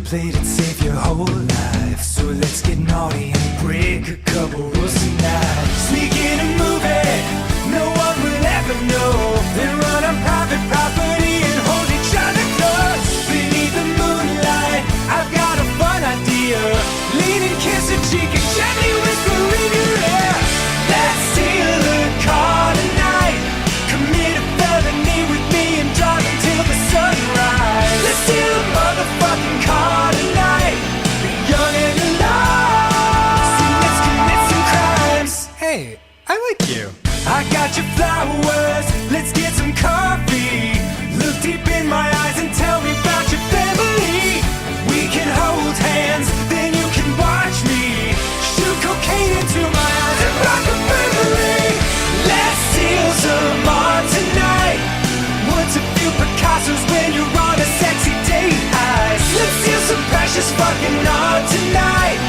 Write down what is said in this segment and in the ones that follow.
played it safe your whole life. So let's get naughty and break a couple rules tonight. Sneak in a movie no one will ever know, then run on private property and hold each other close. Beneath the moonlight, I've got a fun idea. Lean and kiss a cheek and gently whisper in your ear. Let's steal a car tonight. Commit a felony with me and drive until the sunrise. Let's steal a motherfucking car tonight. Be young and alive. So let's commit some crimes. Hey, I like you. I got your flowers, let's get some coffee. Look deep in my eyes and tell me about your family. We can hold hands, then you can watch me shoot cocaine into my eyes and rock a family. Let's steal some art tonight. What's a few Picassos when you're on a sexy date eyes? Let's steal some precious fucking art tonight.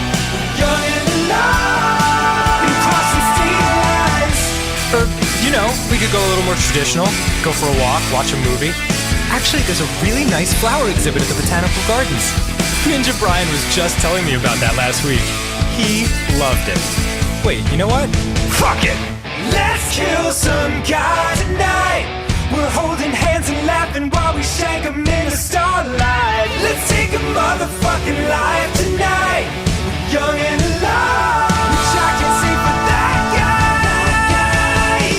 Young and alive, and crossing state lines. Or, you know, we could go a little more traditional. Go for a walk, watch a movie. Actually, there's a really nice flower exhibit at the Botanical Gardens. Ninja Brian was just telling me about that last week. He loved it. Wait, you know what? Fuck it! Let's kill some guy tonight. We're holding hands and laughing while we shank 'em in the starlight. Let's take a motherfucking life tonight. We're young and alive, which I can say for that guy.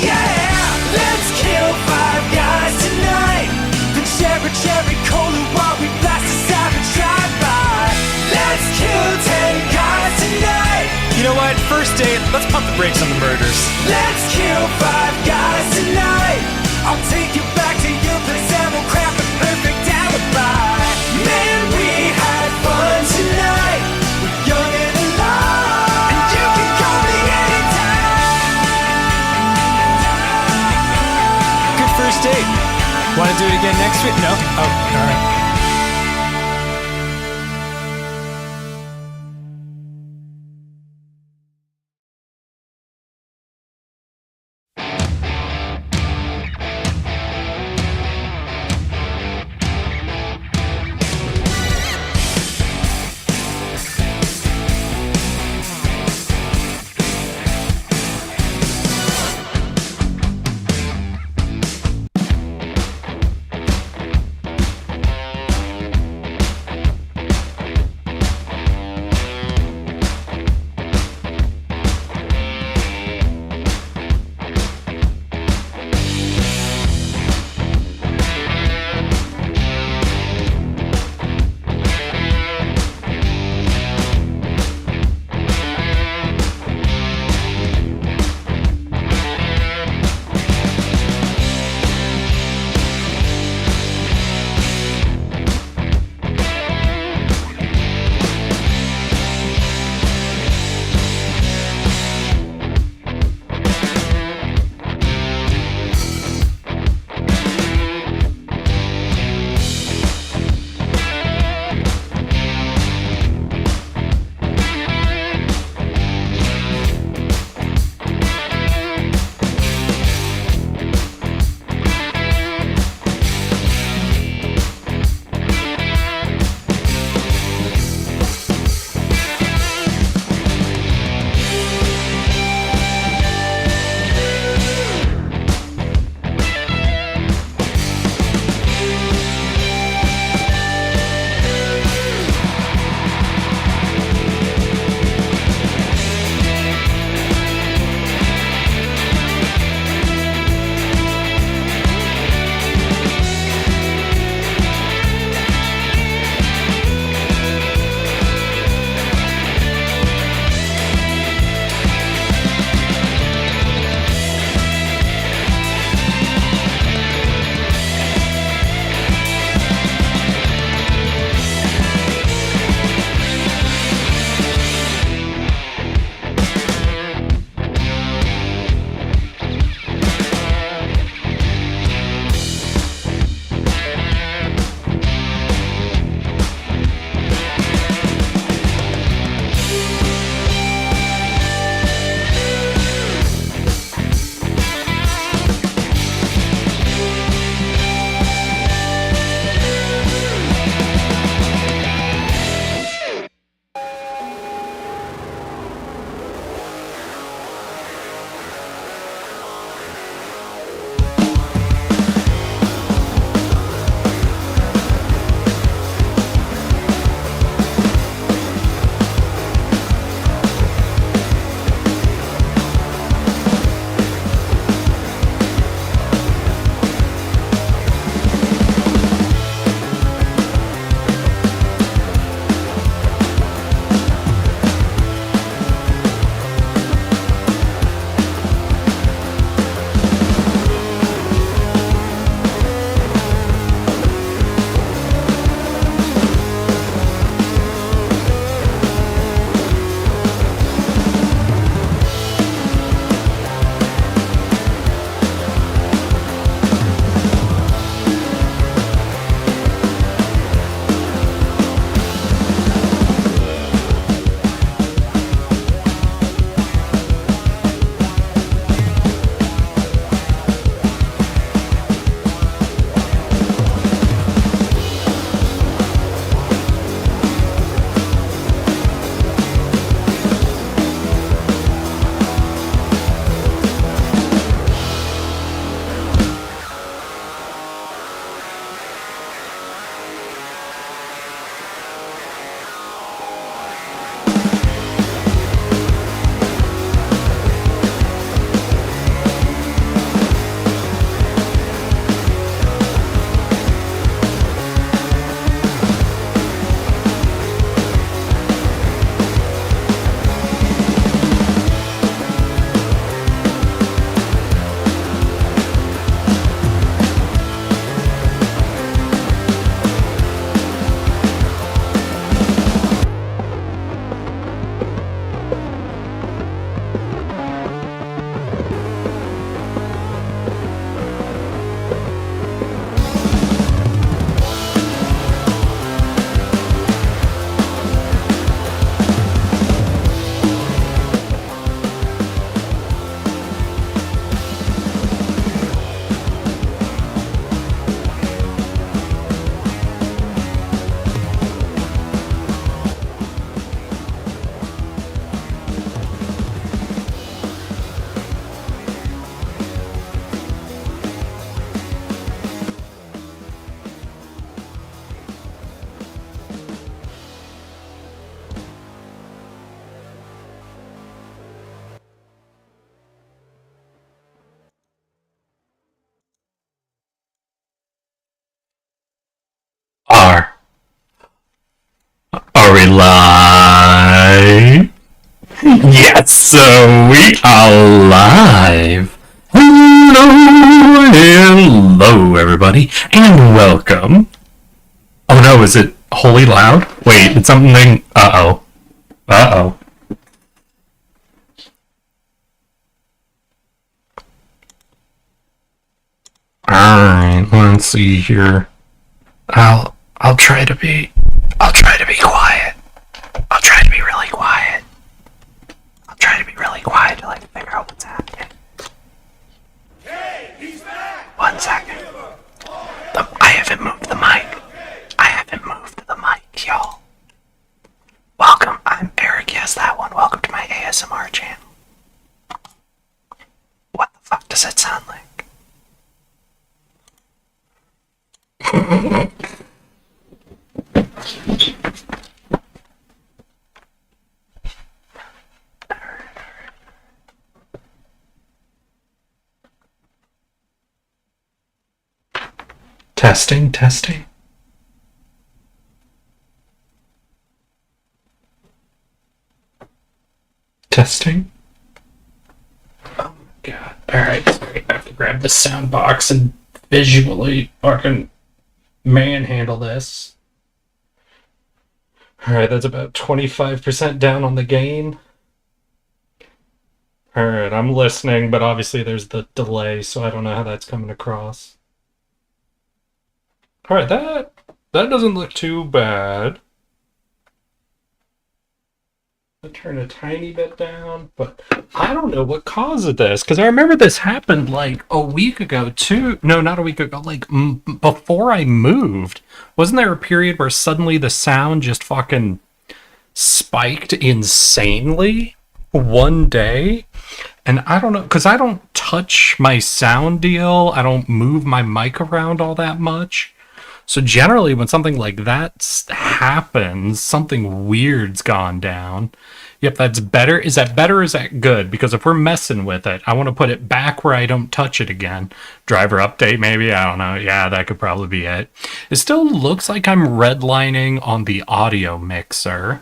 Yeah, let's kill 5 guys tonight. Then share a cherry cola while we blast a savage drive-by. Let's kill 10 guys tonight. You know what? First date, let's pump the brakes on the murders. Let's kill 5 guys tonight. I'll take you back to your place and we'll craft a perfect alibi. Man, we had fun tonight. We're young and alive, and you can call me anytime. Good first date. Want to do it again next week? No? Oh, all right. live. Yes, so we are live. Hello, everybody, and welcome. Oh no, is it wholly loud? Wait, it's something. Uh oh. Alright, let's see here. I'll try to be quiet. I'll try to be really quiet. I'll try to be really quiet till I can figure out what's happening. Hey, he's back! 1 second. I haven't moved the mic. Y'all. Welcome, I'm Eric, yes, that one. Welcome to my ASMR channel. What the fuck does it sound like? Testing. Oh my god. Alright, sorry. I have to grab the sound box and visually fucking manhandle this. Alright, that's about 25% down on the gain. Alright, I'm listening, but obviously there's the delay, so I don't know how that's coming across. Alright, that doesn't look too bad. I'll turn a tiny bit down, but I don't know what caused this, because I remember this happened like a week ago too. No, not a week ago, like before I moved. Wasn't there a period where suddenly the sound just fucking spiked insanely one day? And I don't know, because I don't touch my sound deal. I don't move my mic around all that much. So generally, when something like that happens, something weird's gone down. Yep, that's better. Is that better or is that good? Because if we're messing with it, I want to put it back where I don't touch it again. Driver update, maybe? I don't know. Yeah, that could probably be it. It still looks like I'm redlining on the audio mixer.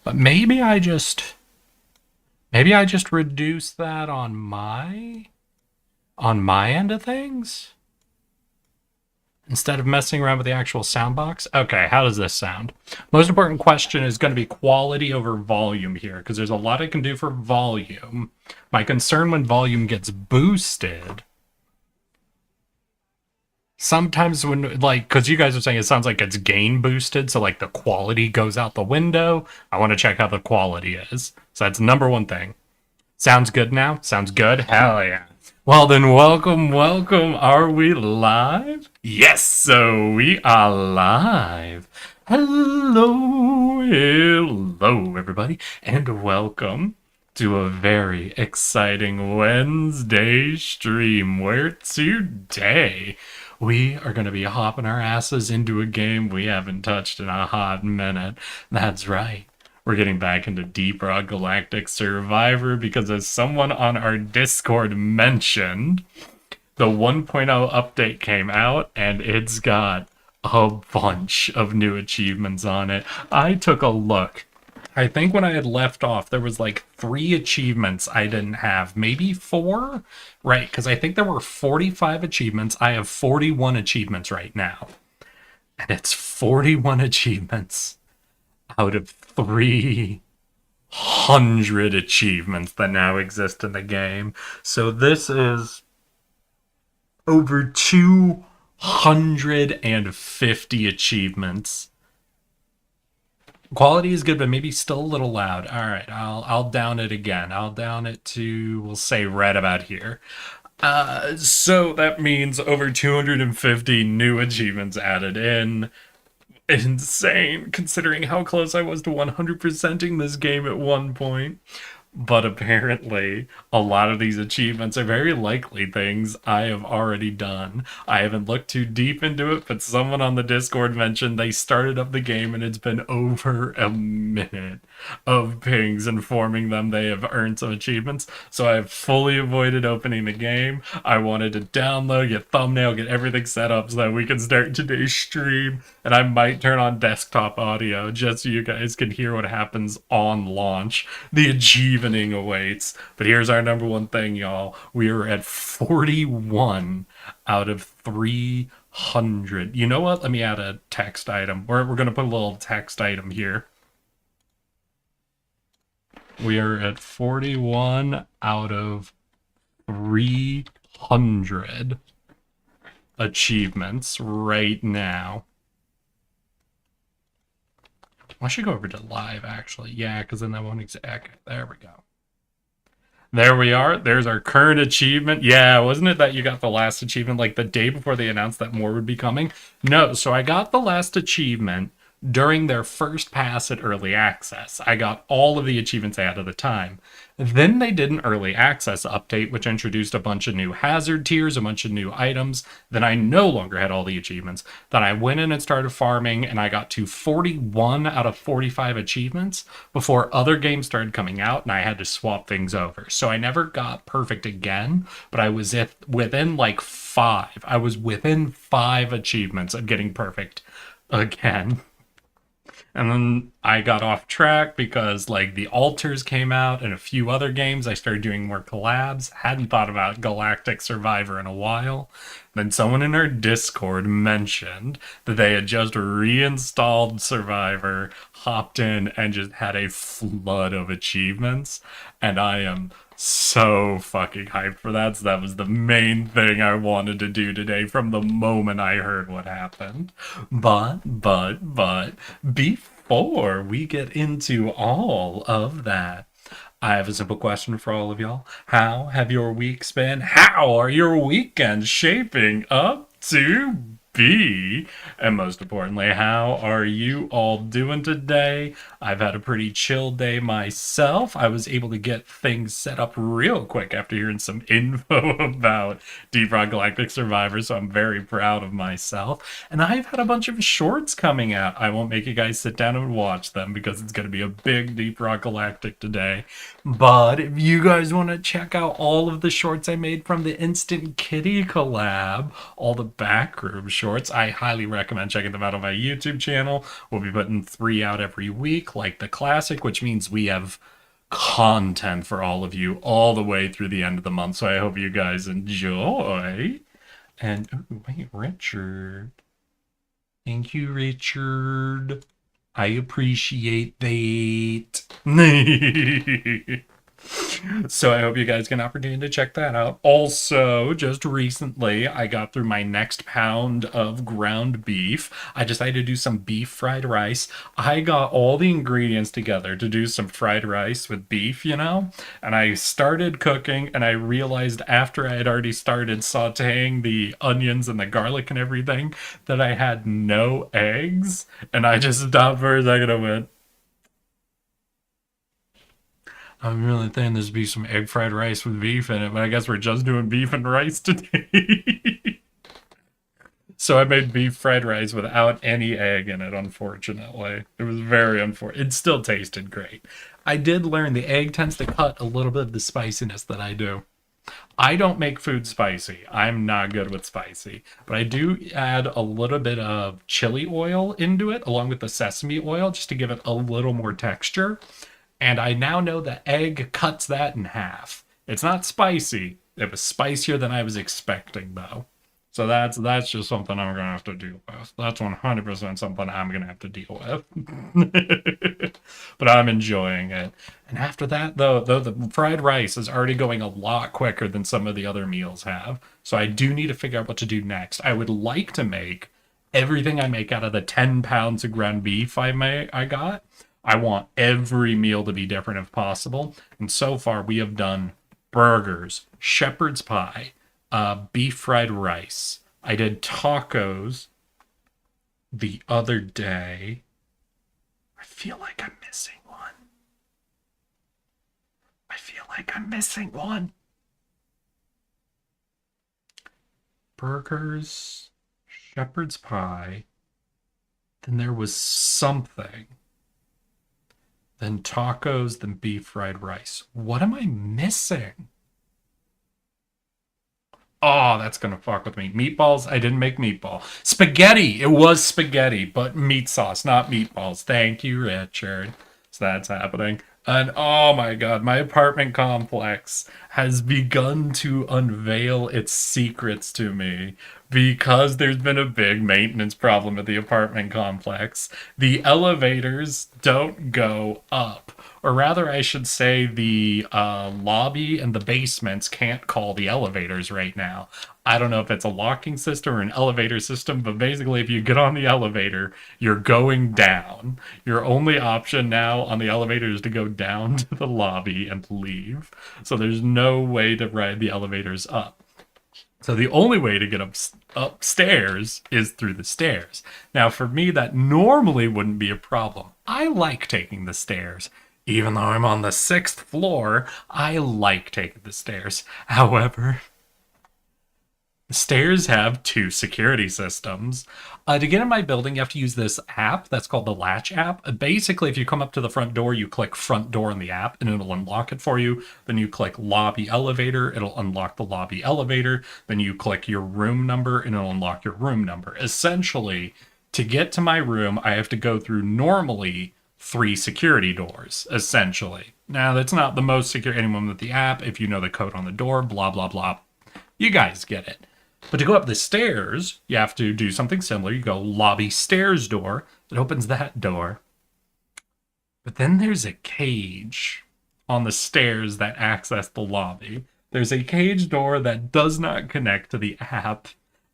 But maybe I just reduce that on my end of things? Instead of messing around with the actual sound box? Okay, how does this sound? Most important question is going to be quality over volume here, because there's a lot I can do for volume. My concern when volume gets boosted, sometimes when, like, because you guys are saying it sounds like it's gain boosted, so like the quality goes out the window. I want to check how the quality is. So that's number one thing. Sounds good now? Sounds good? Hell yeah. Well then, welcome. Are we live? Yes, so we are live. Hello, everybody, and welcome to a very exciting Wednesday stream, where today we are going to be hopping our asses into a game we haven't touched in a hot minute. That's right. We're getting back into Deep Rock Galactic Survivor because, as someone on our Discord mentioned, the 1.0 update came out and it's got a bunch of new achievements on it. I took a look. I think when I had left off, there was like 3 achievements I didn't have. Maybe 4? Right, because I think there were 45 achievements. I have 41 achievements right now. And it's 41 achievements out of 300 achievements that now exist in the game. So this is over 250 achievements. Quality is good, but maybe still a little loud. All right, I'll down it again. I'll down it to, we'll say, right about here. So that means over 250 new achievements added in. Insane, considering how close I was to 100%ing this game at one point. But apparently, a lot of these achievements are very likely things I have already done. I haven't looked too deep into it, but someone on the Discord mentioned they started up the game and it's been over a minute of pings informing them they have earned some achievements. So I have fully avoided opening the game. I wanted to download, get thumbnail, get everything set up so that we can start today's stream. And I might turn on desktop audio just so you guys can hear what happens on launch. The achievement awaits. But here's our number one thing, y'all. We are at 41 out of 300. You know what? Let me add a text item. We're going to put a little text item here. We are at 41 out of 300 achievements right now. I should go over to live, actually. Yeah, because then that won't exact. There we go. There we are. There's our current achievement. Yeah, wasn't it that you got the last achievement like the day before they announced that more would be coming? No, so I got the last achievement during their first pass at early access. I got all of the achievements I had at the time. Then they did an early access update, which introduced a bunch of new hazard tiers, a bunch of new items. Then I no longer had all the achievements. Then I went in and started farming, and I got to 41 out of 45 achievements before other games started coming out, and I had to swap things over. So I never got perfect again, but I was within like 5. I was within 5 achievements of getting perfect again. And then I got off track because like the altars came out and a few other games. I started doing more collabs. Hadn't thought about Galactic Survivor in a while. Then someone in our Discord mentioned that they had just reinstalled Survivor, hopped in, and just had a flood of achievements. And I am so fucking hyped for that. So that was the main thing I wanted to do today from the moment I heard what happened. But, before we get into all of that, I have a simple question for all of y'all. How have your weeks been? How are your weekends shaping up to be? And most importantly, how are you all doing today? I've had a pretty chill day myself. I was able to get things set up real quick after hearing some info about Deep Rock Galactic Survivor, so I'm very proud of myself. And I've had a bunch of shorts coming out. I won't make you guys sit down and watch them because it's going to be a big Deep Rock Galactic today. But if you guys want to check out all of the shorts I made from the Instant Kitty collab, all the backroom shorts, I highly recommend checking them out on my YouTube channel. We'll be putting 3 out every week, like the classic, which means we have content for all of you all the way through the end of the month. So I hope you guys enjoy. And, ooh, wait, Richard. Thank you, Richard. I appreciate that. So I hope you guys get an opportunity to check that out. Also, just recently, I got through my next pound of ground beef. I decided to do some beef fried rice. I got all the ingredients together to do some fried rice with beef, you know? And I started cooking, and I realized after I had already started sauteing the onions and the garlic and everything that I had no eggs. And I just stopped for a second and went, I'm really thinking there'd be some egg fried rice with beef in it, but I guess we're just doing beef and rice today. So I made beef fried rice without any egg in it, unfortunately. It was very unfortunate. It still tasted great. I did learn the egg tends to cut a little bit of the spiciness that I do. I don't make food spicy. I'm not good with spicy. But I do add a little bit of chili oil into it, along with the sesame oil, just to give it a little more texture. And I now know that egg cuts that in half. It's not spicy. It was spicier than I was expecting, though. So that's just something I'm going to have to deal with. That's 100% something I'm going to have to deal with. But I'm enjoying it. And after that, though, the fried rice is already going a lot quicker than some of the other meals have. So I do need to figure out what to do next. I would like to make everything I make out of the 10 pounds of ground beef I got. I want every meal to be different if possible. And so far, we have done burgers, shepherd's pie, beef fried rice. I did tacos the other day. I feel like I'm missing one. like I'm missing one. Burgers, shepherd's pie. Then there was something. Then tacos, then beef fried rice. What am I missing? Oh, that's gonna fuck with me. Meatballs? I didn't make meatball. Spaghetti! It was spaghetti, but meat sauce, not meatballs. Thank you, Richard. So that's happening. And oh my god, my apartment complex has begun to unveil its secrets to me because there's been a big maintenance problem at the apartment complex. The elevators don't go up. Or rather, I should say the lobby and the basements can't call the elevators right now. I don't know if it's a locking system or an elevator system, but basically, if you get on the elevator, you're going down. Your only option now on the elevator is to go down to the lobby and leave. So there's no way to ride the elevators up. So the only way to get upstairs is through the stairs. Now, for me, that normally wouldn't be a problem. I like taking the stairs. Even though I'm on the 6th floor, I like taking the stairs. However, the stairs have 2 security systems. To get in my building, you have to use this app that's called the Latch app. Basically, if you come up to the front door, you click front door in the app and it'll unlock it for you. Then you click lobby elevator, it'll unlock the lobby elevator. Then you click your room number and it'll unlock your room number. Essentially, to get to my room, I have to go through normally 3 security doors, essentially. Now, that's not the most secure anyone with the app. If you know the code on the door, blah, blah, blah. You guys get it. But to go up the stairs, you have to do something similar. You go lobby stairs door. It opens that door. But then there's a cage on the stairs that access the lobby. There's a cage door that does not connect to the app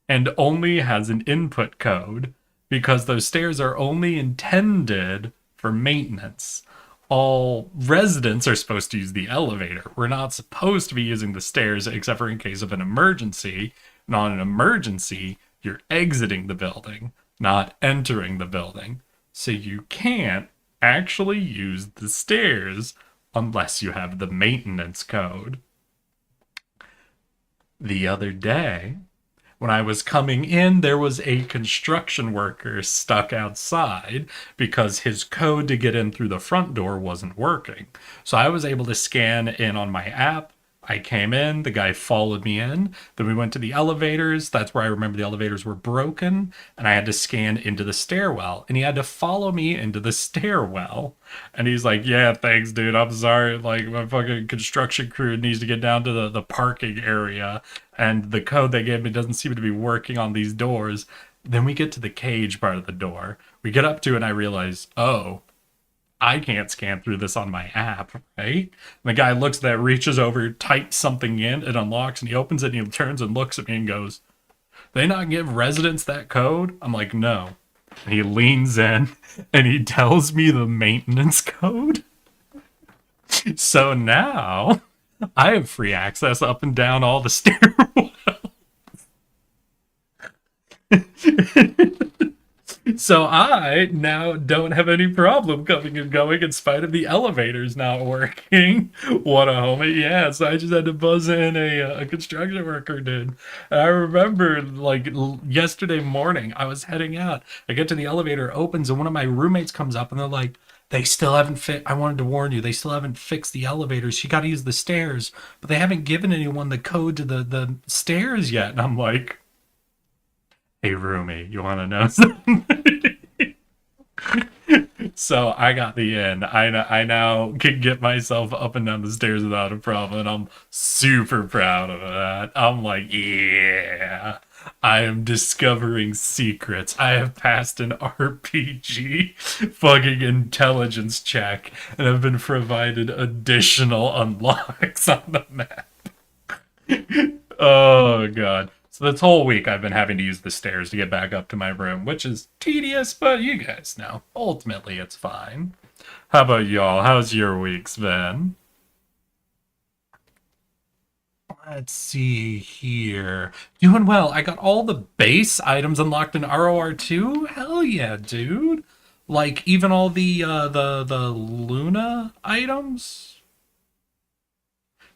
and only has an input code because those stairs are only intended for maintenance. All residents are supposed to use the elevator. We're not supposed to be using the stairs except for in case of an emergency. And on an emergency, you're exiting the building, not entering the building. So you can't actually use the stairs unless you have the maintenance code. The other day, when I was coming in, there was a construction worker stuck outside because his code to get in through the front door wasn't working. So I was able to scan in on my app. I came in, the guy followed me in. Then we went to the elevators. That's where I remember the elevators were broken. And I had to scan into the stairwell. And he had to follow me into the stairwell. And he's like, yeah, thanks, dude. I'm sorry. Like, my fucking construction crew needs to get down to the parking area. And the code they gave me doesn't seem to be working on these doors. Then we get to the cage part of the door. We get up to it and I realize, oh, I can't scan through this on my app, right? And the guy looks at that, reaches over, types something in, it unlocks, and he opens it and he turns and looks at me and goes, they not give residents that code? I'm like, no. And he leans in and he tells me the maintenance code. So now I have free access up and down all the stairwells. So I now don't have any problem coming and going in spite of the elevators not working. What a homie. Yeah, so I just had to buzz in a construction worker, dude. And I remember, like, yesterday morning, I was heading out. I get to the elevator, opens, and one of my roommates comes up, and they're like, they still haven't I wanted to warn you, they still haven't fixed the elevators. You got to use the stairs, but they haven't given anyone the code to the stairs yet. And I'm like, hey, roomie, you want to know something? So I got the in. I now can get myself up and down the stairs without a problem. And I'm super proud of that. I'm like, yeah, I am discovering secrets. I have passed an RPG fucking intelligence check and have been provided additional unlocks on the map. Oh, God. So this whole week I've been having to use the stairs to get back up to my room, which is tedious, but you guys know. Ultimately, it's fine. How about y'all? How's your weeks been? Let's see here. Doing well. I got all the base items unlocked in ROR2. Hell yeah, dude. Like even all the Luna items.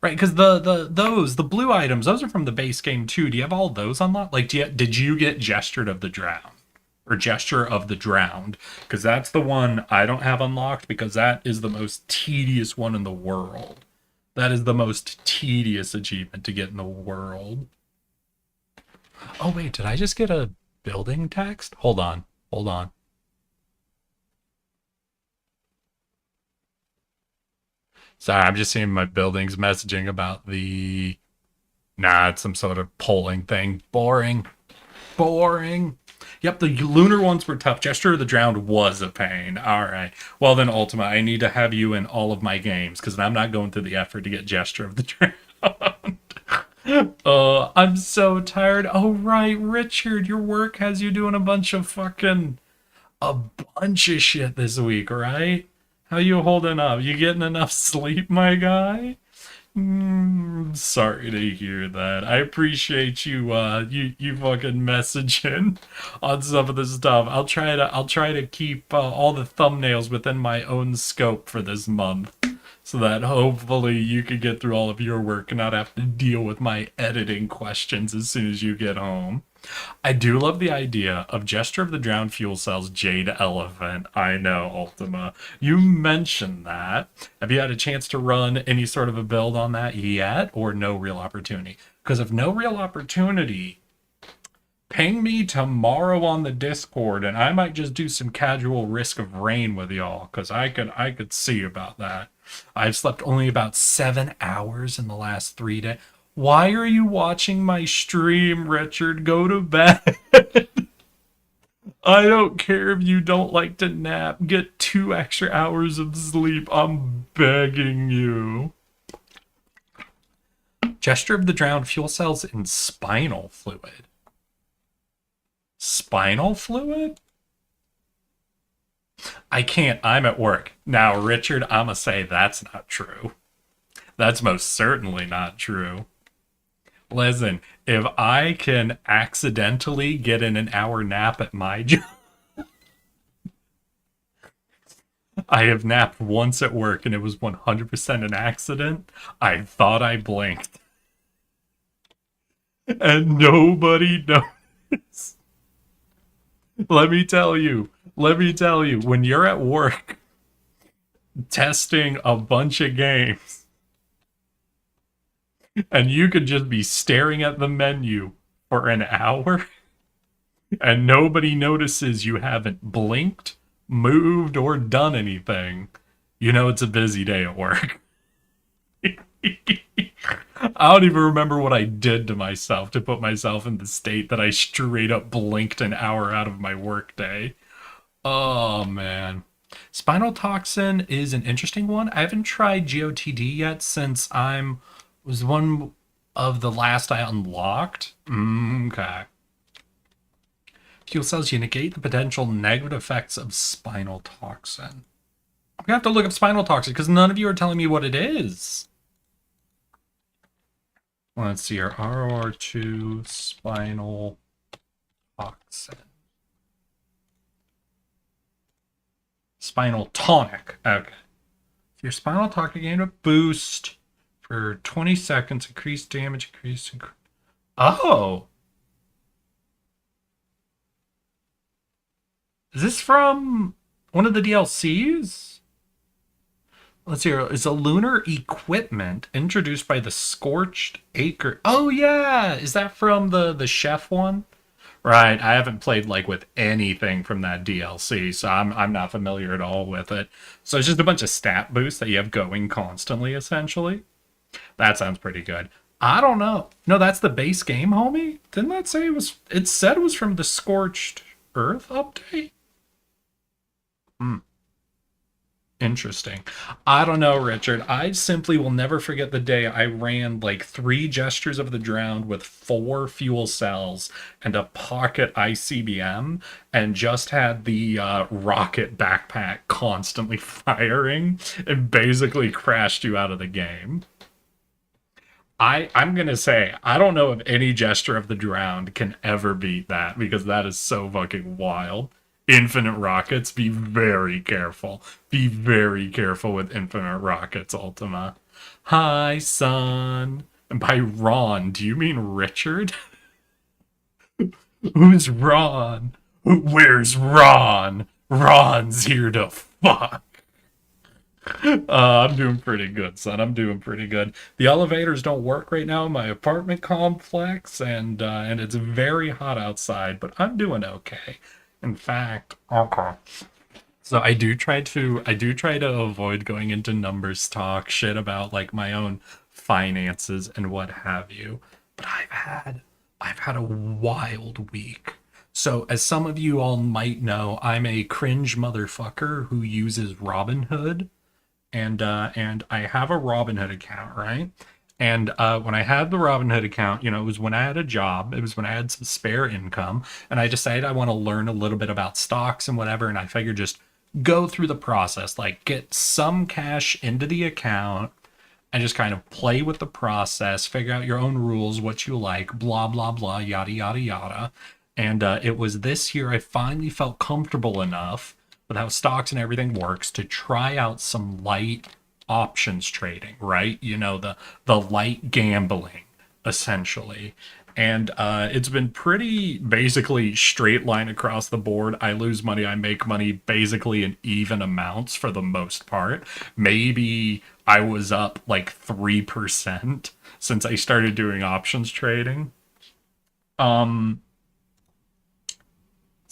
Right, because the blue items, those are from the base game too. Do you have all those unlocked? Like, did you get Gestured of the Drowned or Gesture of the Drowned? Because that's the one I don't have unlocked because that is the most tedious one in the world. That is the most tedious achievement to get in the world. Oh wait, did I just get a building text? Hold on, hold on. Sorry, I'm just seeing my buildings messaging about the. Nah, it's some sort of polling thing. Boring. Boring. Yep, the lunar ones were tough. Gesture of the Drowned was a pain. All right. Well, then, Ultima, I need to have you in all of my games because I'm not going through the effort to get Gesture of the Drowned. I'm so tired. Oh, right, Richard, your work has you doing a bunch of shit this week, right? How you holding up? You getting enough sleep, my guy? Sorry to hear that. I appreciate you you fucking messaging on some of this stuff. I'll try to keep all the thumbnails within my own scope for this month so that hopefully you can get through all of your work and not have to deal with my editing questions as soon as you get home. I do love the idea of Gesture of the Drowned Fuel Cells Jade Elephant. I know, Ultima. You mentioned that. Have you had a chance to run any sort of a build on that yet, or no real opportunity? Because if no real opportunity, ping me tomorrow on the Discord, and I might just do some casual Risk of Rain with y'all, because I could see about that. I've slept only about 7 hours in the last 3 days. Why are you watching my stream, Richard? Go to bed. I don't care if you don't like to nap. Get 2 extra hours of sleep. I'm begging you. Gesture of the Drowned Fuel Cells in Spinal Fluid. Spinal Fluid? I can't. I'm at work. Now, Richard, I'ma say that's not true. That's most certainly not true. Listen, if I can accidentally get in an hour nap at my job, I have napped once at work and it was 100% an accident. I thought I blinked. And nobody noticed. Let me tell you, when you're at work testing a bunch of games, and you could just be staring at the menu for an hour and nobody notices you haven't blinked, moved, or done anything, you know it's a busy day at work. I don't even remember what I did to myself to put myself in the state that I straight up blinked an hour out of my workday. Oh, man. Spinal Toxin is an interesting one. I haven't tried GOTD yet since was one of the last I unlocked. Okay. Fuel cells, you negate the potential negative effects of Spinal Toxin. I'm gonna have to look up Spinal Toxin because none of you are telling me what it is. Let's see here. ROR2 Spinal Toxin. Spinal Tonic. Okay. If your Spinal Tonic gain a boost for 20 seconds, increased damage, Oh! Is this from one of the DLCs? Let's see here. It's a lunar equipment introduced by the Scorched Acre. Oh, yeah! Is that from the chef one? Right, I haven't played with anything from that DLC, so I'm not familiar at all with it. So it's just a bunch of stat boosts that you have going constantly, essentially. That sounds pretty good. I don't know. No, that's the base game, homie? Didn't that say it was... It said it was from the Scorched Earth update? Interesting. I don't know, Richard. I simply will never forget the day I ran 3 Gestures of the Drowned with 4 fuel cells and a pocket ICBM and just had the rocket backpack constantly firing and basically crashed you out of the game. I'm going to say, I don't know if any Gesture of the Drowned can ever beat that because that is so fucking wild. Infinite rockets, be very careful. Be very careful with infinite rockets, Ultima. Hi, son. And by Ron, do you mean Richard? Who's Ron? Where's Ron? Ron's here to fuck. I'm doing pretty good, son. I'm doing pretty good. The elevators don't work right now in my apartment complex, and it's very hot outside, but I'm doing okay. In fact, okay. So I do try to avoid going into numbers talk, shit about like my own finances and what have you. But I've had a wild week. So as some of you all might know, I'm a cringe motherfucker who uses Robinhood, and I have a Robinhood account, right? And when I had the Robinhood account, it was when I had a job, it was when I had some spare income, and I decided I want to learn a little bit about stocks and whatever, and I figured just go through the process, like get some cash into the account and just kind of play with the process, figure out your own rules, what you like, blah, blah, blah, yada, yada, yada. And it was this year I finally felt comfortable enough with how stocks and everything works to try out some light options trading, right? The light gambling, essentially. And it's been pretty basically straight line across the board. I lose money, I make money basically in even amounts for the most part. Maybe I was up like 3% since I started doing options trading. Um,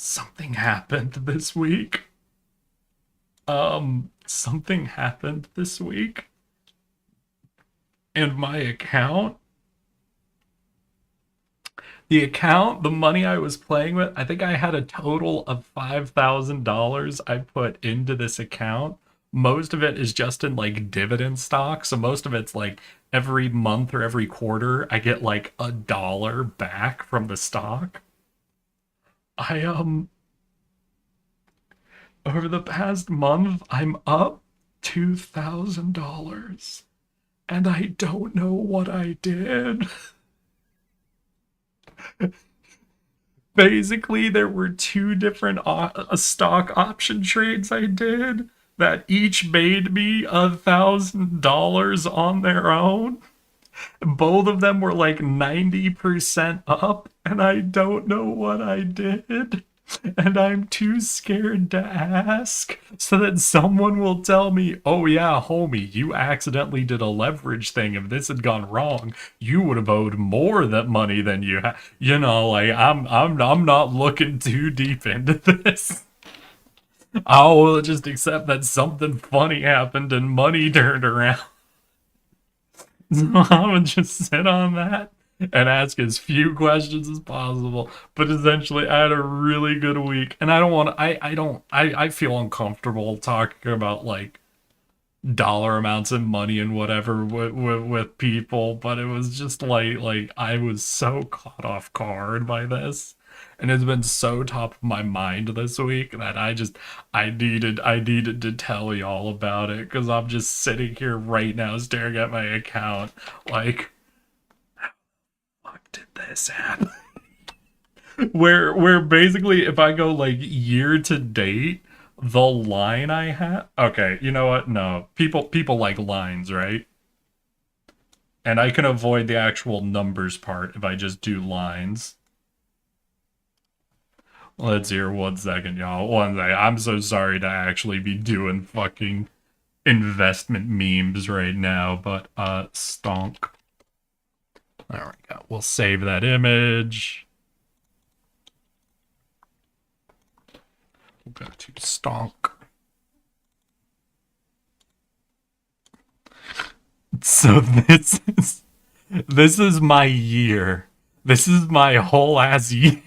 Something happened this week. Something happened this week. And my account, the money I was playing with, I think I had a total of $5,000 I put into this account. Most of it is just in like dividend stocks. So most of it's like every month or every quarter, I get like $1 back from the stock. I, over the past month, I'm up $2,000. And I don't know what I did. Basically, there were two different stock option trades I did that each made me $1,000 on their own. Both of them were like 90% up, and I don't know what I did. And I'm too scared to ask so that someone will tell me, oh yeah, homie, you accidentally did a leverage thing. If this had gone wrong, you would have owed more that money than you had. Like I'm not looking too deep into this. I will just accept that something funny happened and money turned around. So I'm gonna just sit on that and ask as few questions as possible. But essentially, I had a really good week, and I don't want to. I feel uncomfortable talking about like dollar amounts of money and whatever with people. But it was just like I was so caught off guard by this. And it's been so top of my mind this week that I needed to tell y'all about it because I'm just sitting here right now staring at my account like, fuck did this happen? where basically if I go like year to date, the line I had. Okay, you know what? No, people like lines, right? And I can avoid the actual numbers part if I just do lines. Let's hear 1 second, y'all. 1 second. I'm so sorry to actually be doing fucking investment memes right now, but stonk. There we go. We'll save that image. We'll go to stonk. So this is my year. This is my whole ass year.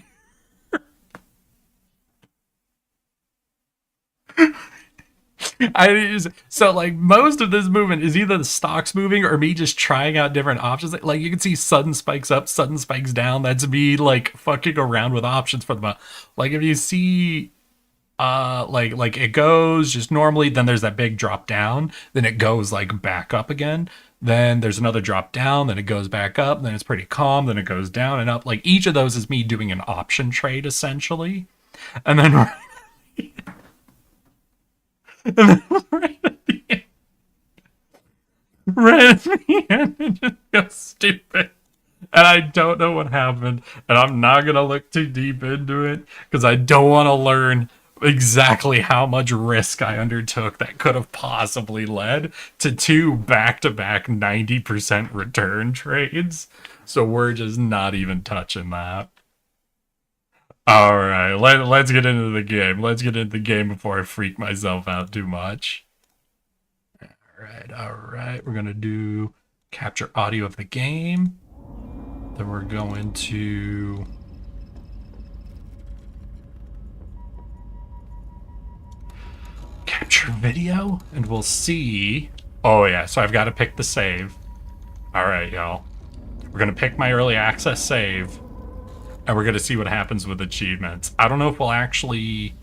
So like most of this movement is either the stocks moving or me just trying out different options. Like you can see sudden spikes up, sudden spikes down. That's me like fucking around with options for the month. Like if you see like it goes just normally, then there's that big drop down, then it goes like back up again. Then there's another drop down, then it goes back up, then it's pretty calm, then it goes down and up. Like each of those is me doing an option trade essentially. And then And then right at the end, right at the end, it just goes stupid. And I don't know what happened, and I'm not gonna look too deep into it because I don't want to learn exactly how much risk I undertook that could have possibly led to two back-to-back 90% return trades. So we're just not even touching that. All right, let's get into the game. Let's get into the game before I freak myself out too much. All right. We're gonna do capture audio of the game. Then we're going to capture video, and we'll see. Oh yeah, so I've got to pick the save. All right, y'all. We're gonna pick my early access save, and we're gonna see what happens with achievements. I don't know if we'll actually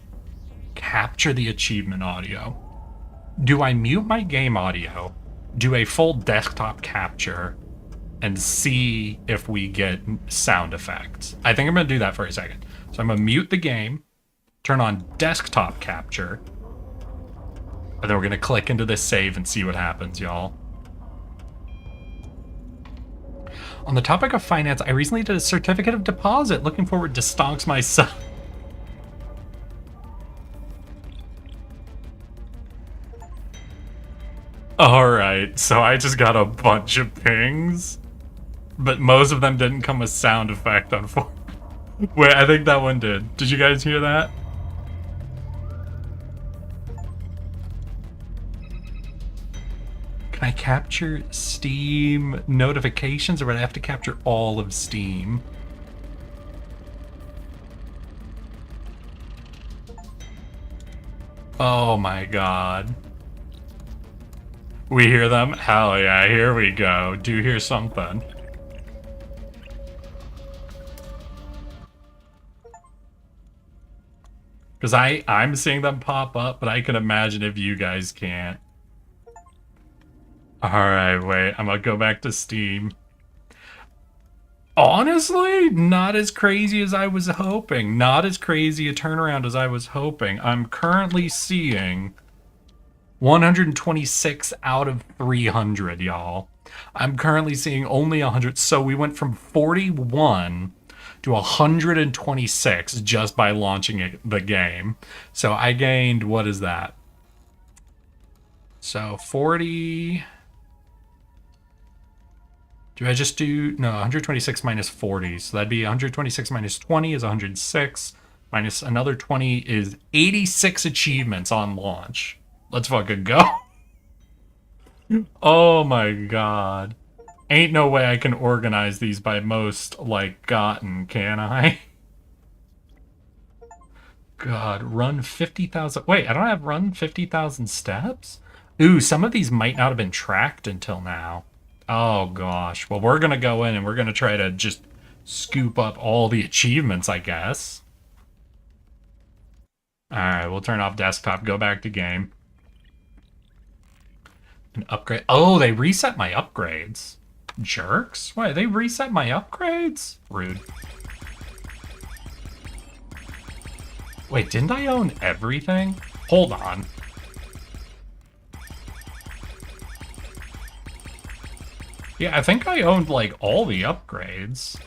capture the achievement audio. Do I mute my game audio, do a full desktop capture, and see if we get sound effects? I think I'm gonna do that for a second. So I'm gonna mute the game, turn on desktop capture, and then we're gonna click into this save and see what happens, y'all. On the topic of finance, I recently did a certificate of deposit. Looking forward to stonks myself. Alright, so I just got a bunch of pings, but most of them didn't come with sound effect, unfortunately. Wait, I think that one did. Did you guys hear that? Can I capture Steam notifications, or would I have to capture all of Steam? Oh my god. We hear them? Hell yeah, here we go. Do hear something. Because I'm seeing them pop up, but I can imagine if you guys can't. Alright, wait. I'm gonna go back to Steam. Honestly, not as crazy as I was hoping. Not as crazy a turnaround as I was hoping. I'm currently seeing 126 out of 300, y'all. I'm currently seeing only 100. So we went from 41 to 126 just by launching the game. So I gained, what is that? So 40... Do I just do... No, 126 minus 40. So that'd be 126 minus 20 is 106. Minus another 20 is 86 achievements on launch. Let's fucking go. Oh my god. Ain't no way I can organize these by most, like, gotten, can I? God, run 50,000... Wait, I don't have run 50,000 steps? Ooh, some of these might not have been tracked until now. Oh gosh. Well, we're gonna go in and we're gonna try to just scoop up all the achievements, I guess. Alright, we'll turn off desktop, go back to game. And upgrade. Oh, they reset my upgrades. Jerks. Why, they reset my upgrades? Rude. Wait, didn't I own everything? Hold on. Yeah, I think I owned, like, all the upgrades.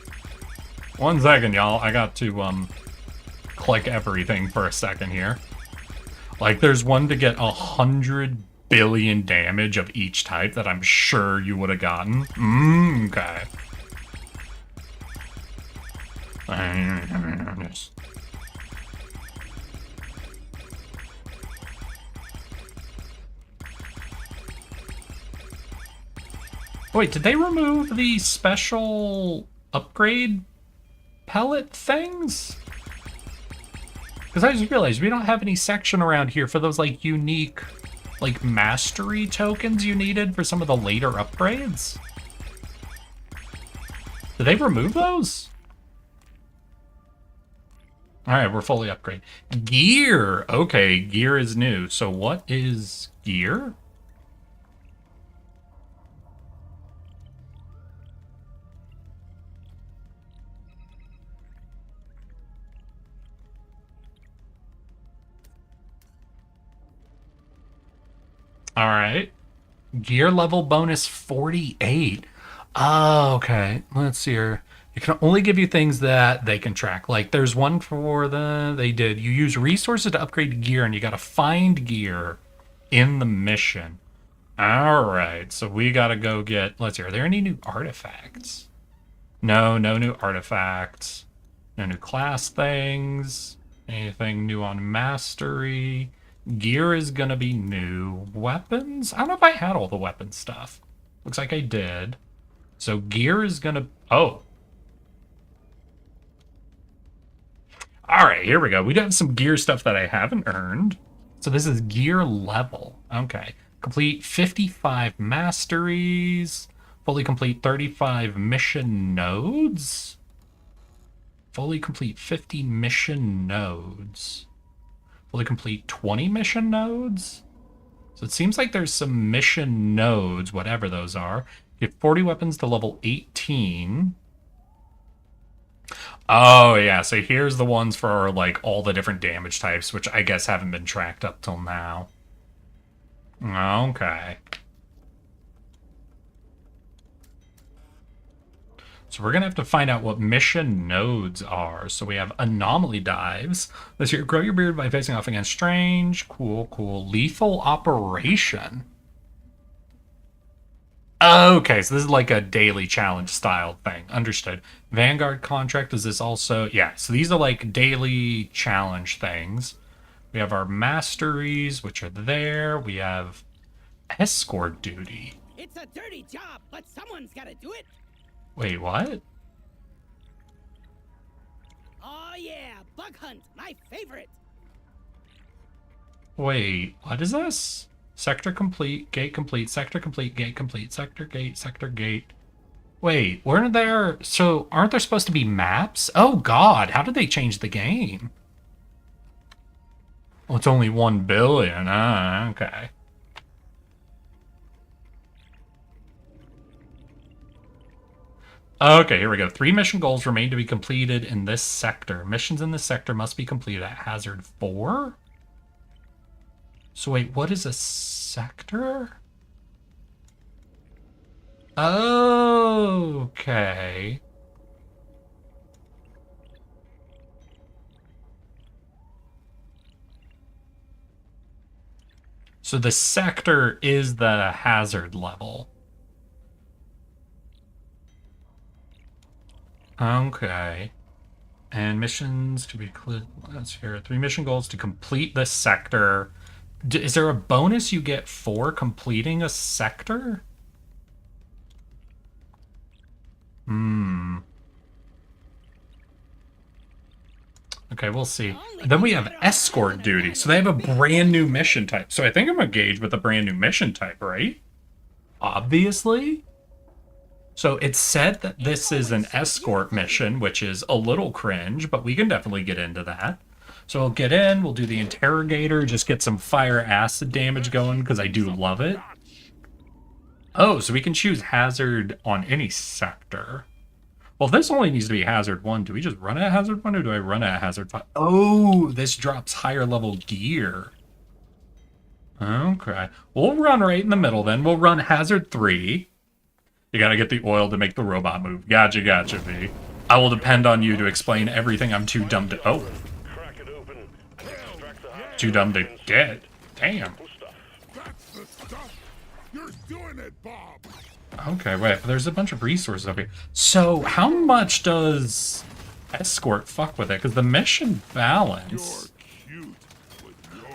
One second, y'all. I got to, click everything for a second here. Like, there's one to get 100 billion damage of each type that I'm sure you would have gotten. Okay. Wait, did they remove the special upgrade pellet things? Because I just realized we don't have any section around here for those, like, unique, like, mastery tokens you needed for some of the later upgrades. Did they remove those? Alright, we're fully upgraded. Gear! Okay, gear is new. So what is gear? All right. Gear level bonus 48. Oh, okay. Let's see here. It can only give you things that they can track. Like there's one for you use resources to upgrade gear and you got to find gear in the mission. All right. So we got to go get, let's see, are there any new artifacts? No new artifacts. No new class things. Anything new on mastery? Gear is gonna be new. Weapons? I don't know if I had all the weapon stuff. Looks like I did. So gear is gonna... Oh. Alright, here we go. We do have some gear stuff that I haven't earned. So this is gear level. Okay. Complete 55 masteries. Fully complete 35 mission nodes. Fully complete 50 mission nodes. Fully complete 20 mission nodes. So it seems like there's some mission nodes, whatever those are. Get 40 weapons to level 18. Oh, yeah. So here's the ones for, like, all the different damage types, which I guess haven't been tracked up till now. Okay. So we're going to have to find out what mission nodes are. So we have anomaly dives. Let's see, grow your beard by facing off against strange. Cool, cool. Lethal operation. Okay, so this is like a daily challenge style thing. Understood. Vanguard contract, is this also... Yeah, so these are like daily challenge things. We have our masteries, which are there. We have escort duty. It's a dirty job, but someone's got to do it. Wait, what? Oh yeah, bug hunt, my favorite. Wait, what is this? Sector complete, gate complete, sector complete, gate complete, sector gate. Wait, weren't there... So, aren't there supposed to be maps? Oh god, how did they change the game? Well, it's only 1 billion. Ah, okay. Okay, here we go. 3 mission goals remain to be completed in this sector. Missions in this sector must be completed at hazard 4? So wait, what is a sector? Okay. So the sector is the hazard level. Okay. And missions to be clear. Let's hear 3 mission goals to complete this sector. Is there a bonus you get for completing a sector? Okay, we'll see. And then we have escort duty. So they have a brand new mission type. So I think I'm engaged with a brand new mission type, right? Obviously. So it's said that this is an escort mission, which is a little cringe, but we can definitely get into that. So we'll get in, we'll do the interrogator, just get some fire acid damage going, because I do love it. Oh, so we can choose hazard on any sector. Well, this only needs to be hazard 1. Do we just run at hazard 1, or do I run at hazard 5? Oh, this drops higher level gear. Okay. We'll run right in the middle then. We'll run hazard 3. You gotta get the oil to make the robot move. Gotcha, V. I will depend on you to explain everything I'm too dumb to... Oh. Too dumb to get. Damn. That's the stuff. You're doing it, Bob. Okay, wait. There's a bunch of resources over here. So, how much does escort fuck with it? Because the mission balance...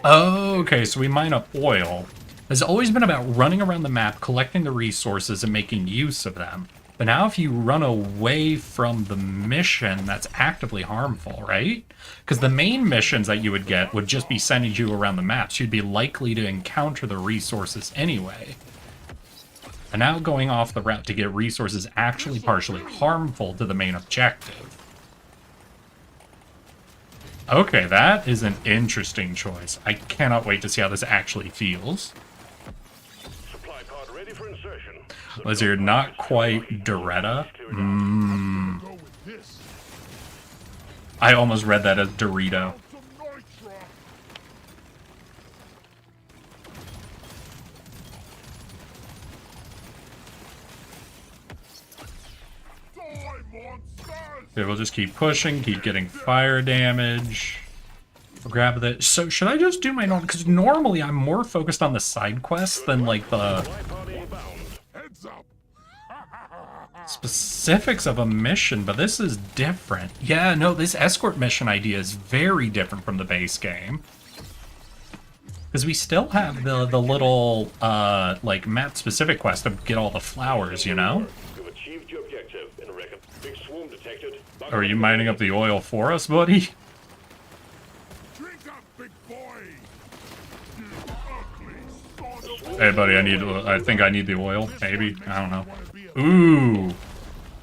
Okay, so we mine up oil. It's always been about running around the map, collecting the resources, and making use of them. But now if you run away from the mission, that's actively harmful, right? Because the main missions that you would get would just be sending you around the map, so you'd be likely to encounter the resources anyway. And now going off the route to get resources is actually partially harmful to the main objective. Okay, that is an interesting choice. I cannot wait to see how this actually feels. Was here not quite Doretta? I almost read that as Dorito. Okay, we'll just keep pushing, keep getting fire damage. We'll grab the... So, should I just do my normal... Because normally I'm more focused on the side quests than, like, the Heads up. specifics of a mission, but this is different. Yeah, no, this escort mission idea is very different from the base game. Because we still have the little, like, map-specific quest to get all the flowers, you know? You've achieved your objective in a record. Big swarm detected. Are you mining up the oil for us, buddy? Drink up, big boy. You ugly son of Hey, buddy, I think I need the oil, maybe? I don't know. Ooh!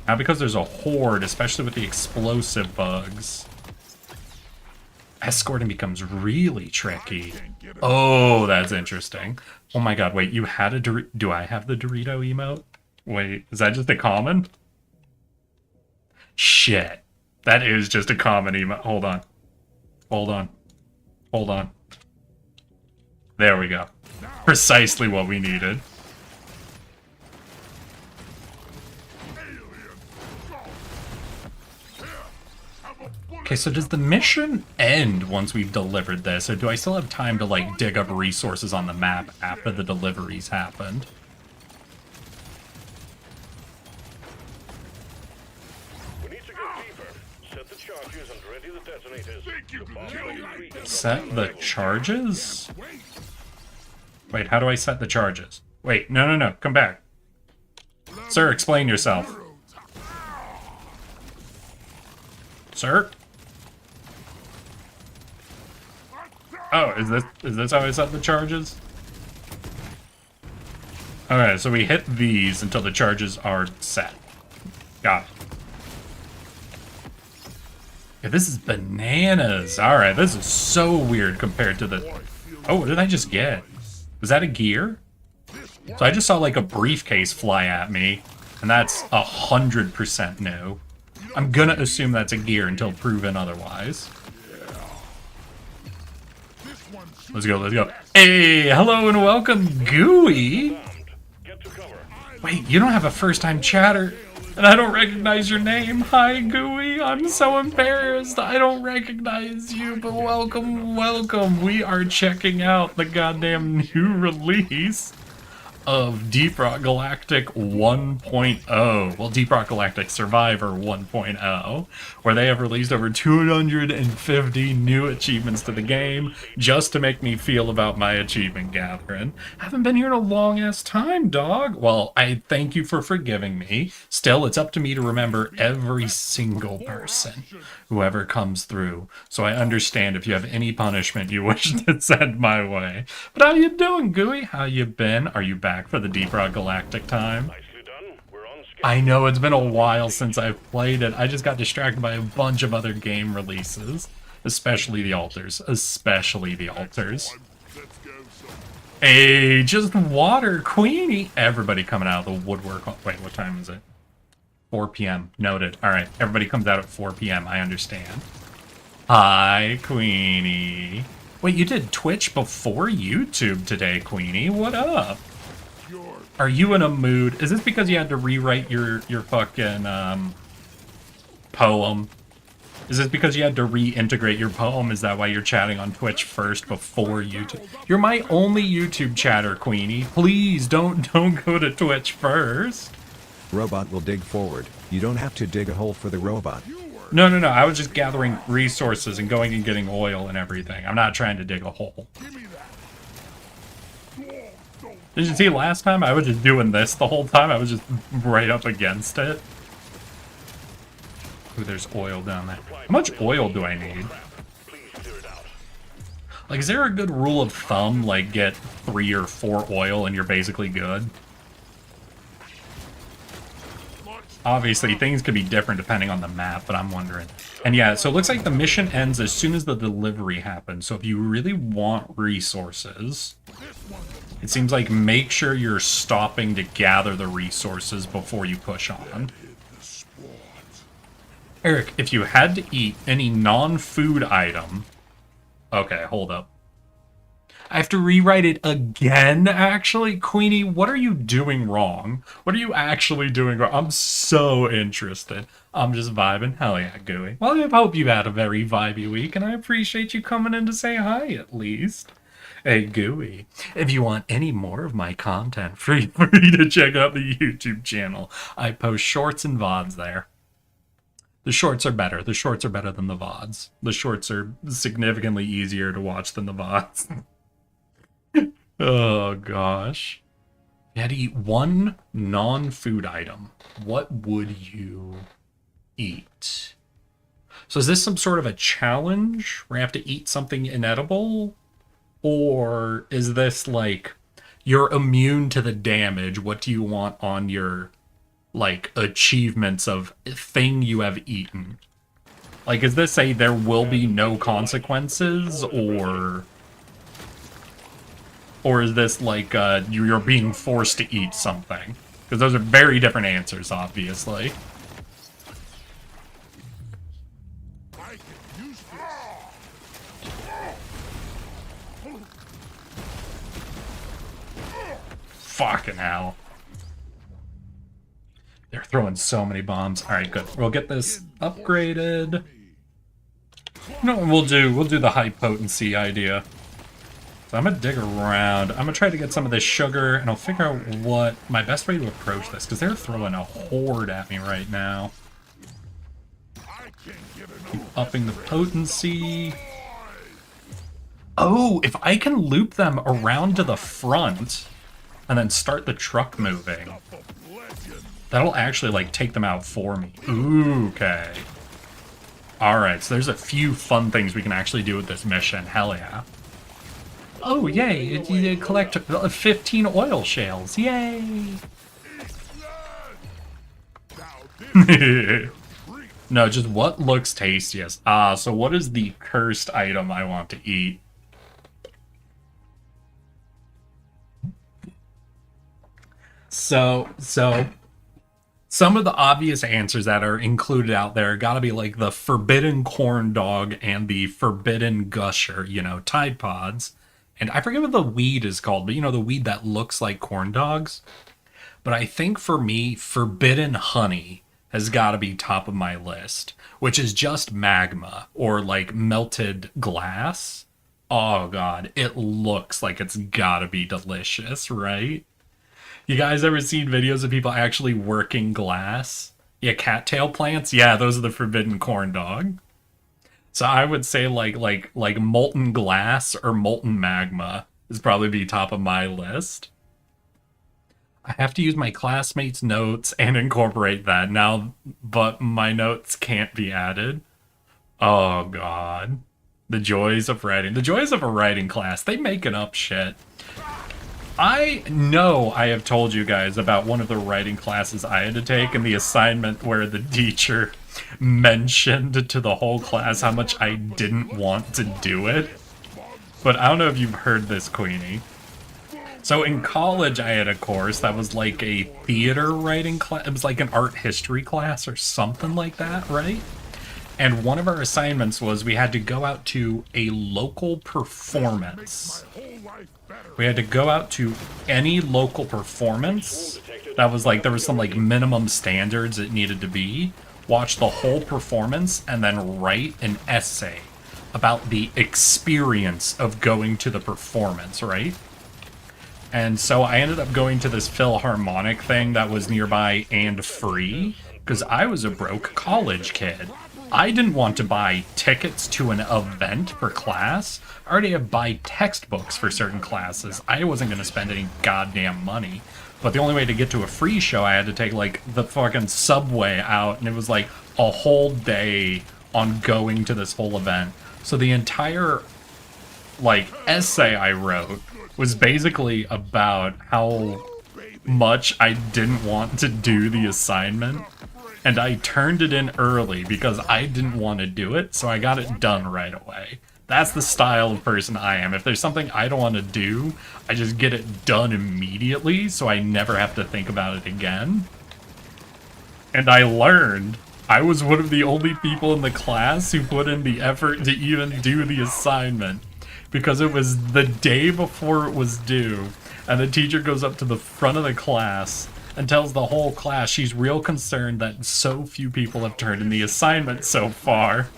Now because there's a horde, especially with the explosive bugs, escorting becomes really tricky. Oh, that's interesting. Oh my god, wait, you had a do I have the Dorito emote? Wait, is that just a common? Shit. That is just a common emote. Hold on. Hold on. Hold on. There we go. Precisely what we needed. Okay, so does the mission end once we've delivered this, or do I still have time to, like, dig up resources on the map after the deliveries happened? We need to go deeper. Set the charges and ready the detonators. think you The can bomb kill ready that three is Set the charges? Wait. Wait, how do I set the charges? Wait, no, come back. Sir, explain yourself. Sir? Oh, is this how I set the charges? Alright, so we hit these until the charges are set. Got it. Yeah, this is bananas. Alright, this is so weird compared to the... Oh, what did I just get? Was that a gear? So I just saw like a briefcase fly at me, and that's 100% new. I'm gonna assume that's a gear until proven otherwise. Let's go, let's go. Hey, hello and welcome, Gooey! get to cover. Wait, you don't have a first-time chatter, and I don't recognize your name. Hi, Gooey. I'm so embarrassed. I don't recognize you, but welcome, welcome. We are checking out the goddamn new release of Deep Rock Galactic 1.0. Well, Deep Rock Galactic Survivor 1.0, where they have released over 250 new achievements to the game just to make me feel about my achievement gathering. Haven't been here in a long-ass time, dog. Well, I thank you for forgiving me. Still, it's up to me to remember every single person who ever comes through, so I understand if you have any punishment you wish to send my way. But how you doing, Gooey? How you been? Are you back for the Deep Rock Galactic time? Nicely done. We're on schedule. I know it's been a while since I've played it. I just got distracted by a bunch of other game releases, especially the altars. Especially the altars. Let's go some. Hey, just water, Queenie. Everybody coming out of the woodwork. Oh, wait, what time is it? 4 p.m. Noted. All right, everybody comes out at 4 p.m. I understand. Hi, Queenie. Wait, you did Twitch before YouTube today, Queenie. What up? Are you in a mood? Is this because you had to rewrite your fucking poem? Is this because you had to reintegrate your poem? Is that why you're chatting on Twitch first before YouTube? You're my only YouTube chatter, Queenie. Please don't go to Twitch first. Robot will dig forward. You don't have to dig a hole for the robot. No. I was just gathering resources and going and getting oil and everything. I'm not trying to dig a hole. Did you see last time? I was just doing this the whole time. I was just right up against it. Ooh, there's oil down there. How much oil do I need? Please clear it out. Like, is there a good rule of thumb, like, get 3 or 4 oil and you're basically good? Obviously, things could be different depending on the map, but I'm wondering. And yeah, so it looks like the mission ends as soon as the delivery happens. So if you really want resources, it seems like make sure you're stopping to gather the resources before you push on. Eric, if you had to eat any non-food item... Okay, hold up. I have to rewrite it again, actually? Queenie, what are you doing wrong? What are you actually doing wrong? I'm so interested. I'm just vibing. Hell yeah, Gooey. Well, I hope you had a very vibey week, and I appreciate you coming in to say hi, at least. Hey, Gooey, if you want any more of my content, feel free to check out the YouTube channel. I post shorts and VODs there. The shorts are better. The shorts are better than the VODs. The shorts are significantly easier to watch than the VODs. Oh, gosh. If you had to eat one non-food item, what would you eat? So is this some sort of a challenge where you have to eat something inedible? Or is this like, you're immune to the damage, what do you want on your, like, achievements of thing you have eaten? Like, is this a there will be no consequences, or is this like you're being forced to eat something? Because those are very different answers, obviously. I can use this. Fucking hell. They're throwing so many bombs. Alright, good. We'll get this upgraded. No, we'll do the high potency idea. So I'm gonna dig around. I'm gonna try to get some of this sugar, and I'll figure out what my best way to approach this, because they're throwing a horde at me right now. Keep upping the potency. Oh, if I can loop them around to the front and then start the truck moving, that'll actually, like, take them out for me. Ooh, okay. Alright, so there's a few fun things we can actually do with this mission. Hell yeah. Oh, yay! You collect 15 oil shales. Yay! No, just what looks tastiest. Ah, so what is the cursed item I want to eat? So some of the obvious answers that are included out there gotta be like the forbidden corn dog and the forbidden gusher, you know, Tide Pods. And I forget what the weed is called, but you know, the weed that looks like corn dogs. But I think for me, forbidden honey has got to be top of my list, which is just magma or like melted glass. Oh god, it looks like it's got to be delicious, right? You guys ever seen videos of people actually working glass? Yeah, cattail plants? Yeah, those are the forbidden corn dog. So I would say like molten glass or molten magma is probably be top of my list. I have to use my classmates' notes and incorporate that now, but my notes can't be added. Oh god. The joys of writing. The joys of a writing class. They making up shit. I know I have told you guys about one of the writing classes I had to take and the assignment where the teacher mentioned to the whole class how much I didn't want to do it. But I don't know if you've heard this, Queenie. So in college I had a course that was like a theater writing class. It was like an art history class or something like that, right? And one of our assignments was we had to go out to a local performance. We had to go out to any local performance that was like, there was some like minimum standards it needed to be, watch the whole performance, and then write an essay about the experience of going to the performance, right? And so I ended up going to this Philharmonic thing that was nearby and free, because I was a broke college kid. I didn't want to buy tickets to an event for class. I already had to buy textbooks for certain classes. I wasn't going to spend any goddamn money. But the only way to get to a free show, I had to take, like, the fucking subway out, and it was, like, a whole day on going to this whole event. So the entire, like, essay I wrote was basically about how much I didn't want to do the assignment. And I turned it in early because I didn't want to do it, so I got it done right away. That's the style of person I am. If there's something I don't want to do, I just get it done immediately so I never have to think about it again. And I learned I was one of the only people in the class who put in the effort to even do the assignment. because it was the day before it was due, and the teacher goes up to the front of the class and tells the whole class she's real concerned that so few people have turned in the assignment so far.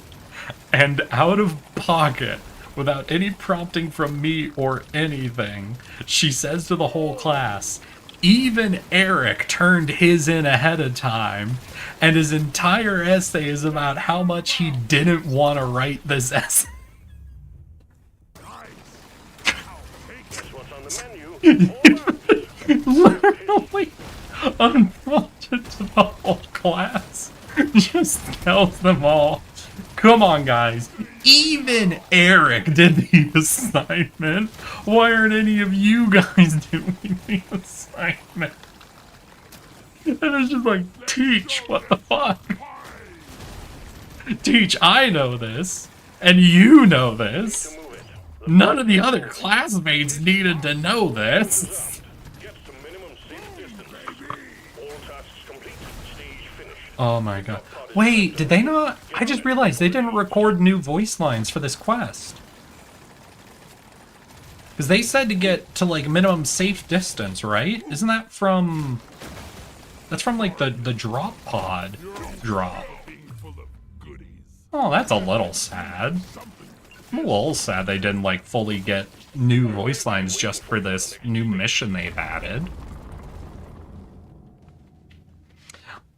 And out of pocket, without any prompting from me or anything, she says to the whole class, even Eric turned his in ahead of time, and his entire essay is about how much he didn't want to write this essay. Guess what's on the menu? Literally unprompted to the whole class. Just tells them all, come on guys, even Eric did the assignment. Why aren't any of you guys doing the assignment? And it's just like, Teach, what the fuck? Teach, I know this, and you know this. Move it. None of the other classmates needed to know this. Get to minimum safe distance. All tasks complete. Stage finished. Oh my god. Wait, did they not? I just realized they didn't record new voice lines for this quest. Because they said to get to, like, minimum safe distance, right? Isn't that from... That's from, like, the drop pod drop. Oh, that's a little sad. I'm a little sad they didn't, like, fully get new voice lines just for this new mission they've added.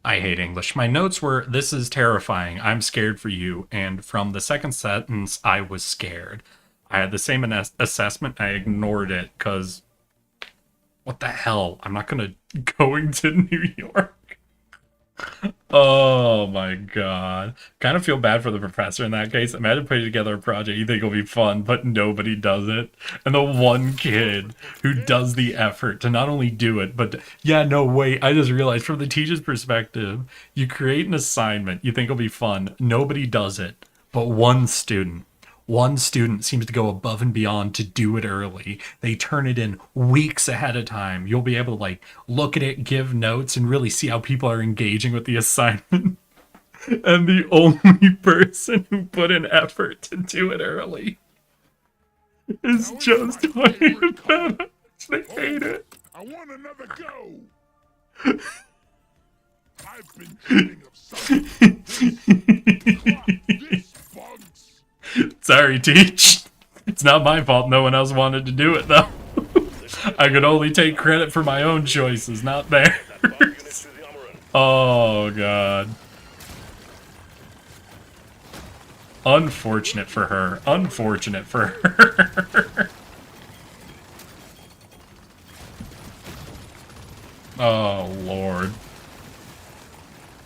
I hate English. My notes were, this is terrifying. I'm scared for you. And from the second sentence, I was scared. I had the same assessment. I ignored it because what the hell? I'm not going to New York. Oh my god. Kind of feel bad for the professor in that case. Imagine putting together a project you think will be fun, but nobody does it. And the one kid who does the effort to not only do it, but yeah, no, wait, I just realized from the teacher's perspective, you create an assignment you think will be fun, nobody does it, but one student seems to go above and beyond to do it early. They turn it in weeks ahead of time. You'll be able to, like, look at it, give notes, and really see how people are engaging with the assignment. And the only person who put in effort to do it early is just talking about how much they hate it. I want another go. I've been dreaming of something. This bugs. Sorry, Teach. It's not my fault no one else wanted to do it, though. I could only take credit for my own choices, not theirs. Oh, God. Unfortunate for her. Unfortunate for her. Oh, Lord.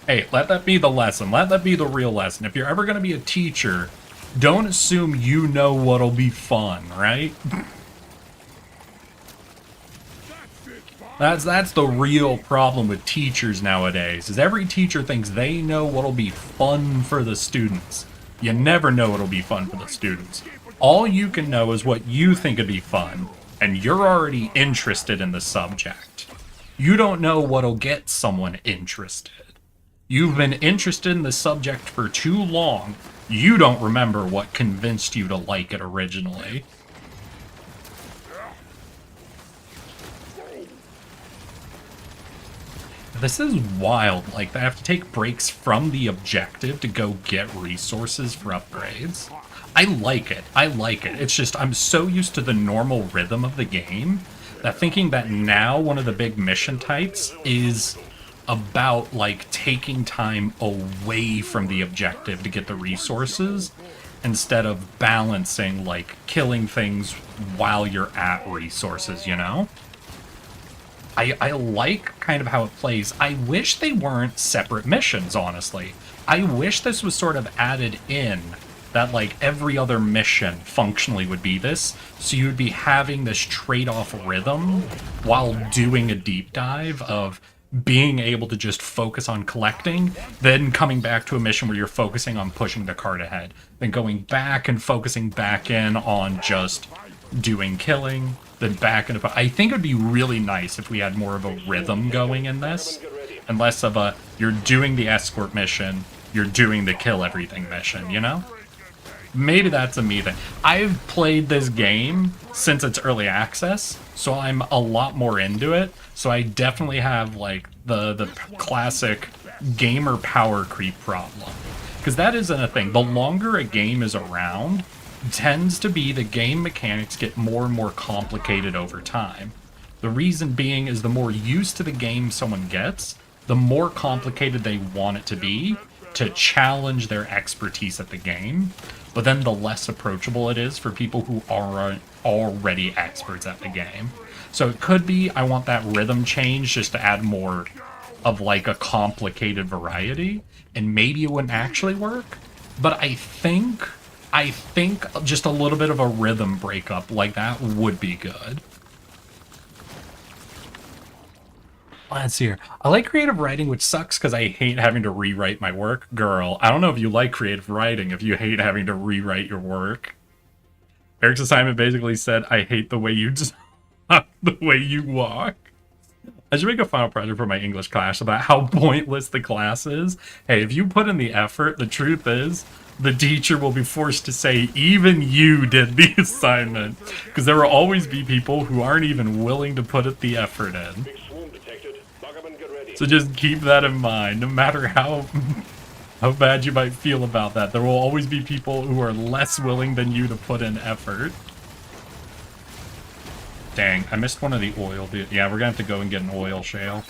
Hey, let that be the lesson. Let that be the real lesson. If you're ever going to be a teacher, don't assume you know what'll be fun, right? That's the real problem with teachers nowadays, is every teacher thinks they know what'll be fun for the students. You never know what'll be fun for the students. All you can know is what you think would be fun, and you're already interested in the subject. You don't know what'll get someone interested. You've been interested in the subject for too long. You don't remember what convinced you to like it originally. This is wild. Like, they have to take breaks from the objective to go get resources for upgrades. I like it. I like it. It's just, I'm so used to the normal rhythm of the game that thinking that now one of the big mission types is about, like, taking time away from the objective to get the resources instead of balancing, like, killing things while you're at resources, you know? I like kind of how it plays. I wish they weren't separate missions, honestly. I wish this was sort of added in, that, like, every other mission functionally would be this, so you would be having this trade-off rhythm while doing a deep dive of being able to just focus on collecting, then coming back to a mission where you're focusing on pushing the cart ahead, then going back and focusing back in on just doing killing, then back into... I think it would be really nice if we had more of a rhythm going in this, and less of a, you're doing the escort mission, you're doing the kill everything mission, you know? maybe that's a me thing. I've played this game since its early access, so I'm a lot more into it. So I definitely have like the classic gamer power creep problem. Because that isn't a thing. The longer a game is around, tends to be the game mechanics get more and more complicated over time. The reason being is the more used to the game someone gets, the more complicated they want it to be to challenge their expertise at the game, but then the less approachable it is for people who are already experts at the game. So it could be I want that rhythm change just to add more of like a complicated variety, and maybe it wouldn't actually work, but I think just a little bit of a rhythm breakup like that would be good. Let's see here. I like creative writing, which sucks because I hate having to rewrite my work. Girl, I don't know if you like creative writing if you hate having to rewrite your work. Eric's assignment basically said, I hate the way you talk, the way you walk. I should make a final project for my English class about how pointless the class is. Hey, if you put in the effort, the truth is, the teacher will be forced to say, even you did the assignment. Because there will always be people who aren't even willing to put the effort in. Big swarm detected. Buggerman, get ready. So just keep that in mind. No matter how bad you might feel about that, there will always be people who are less willing than you to put in effort. Dang, I missed one of the oil. Yeah, we're gonna have to go and get an oil shale.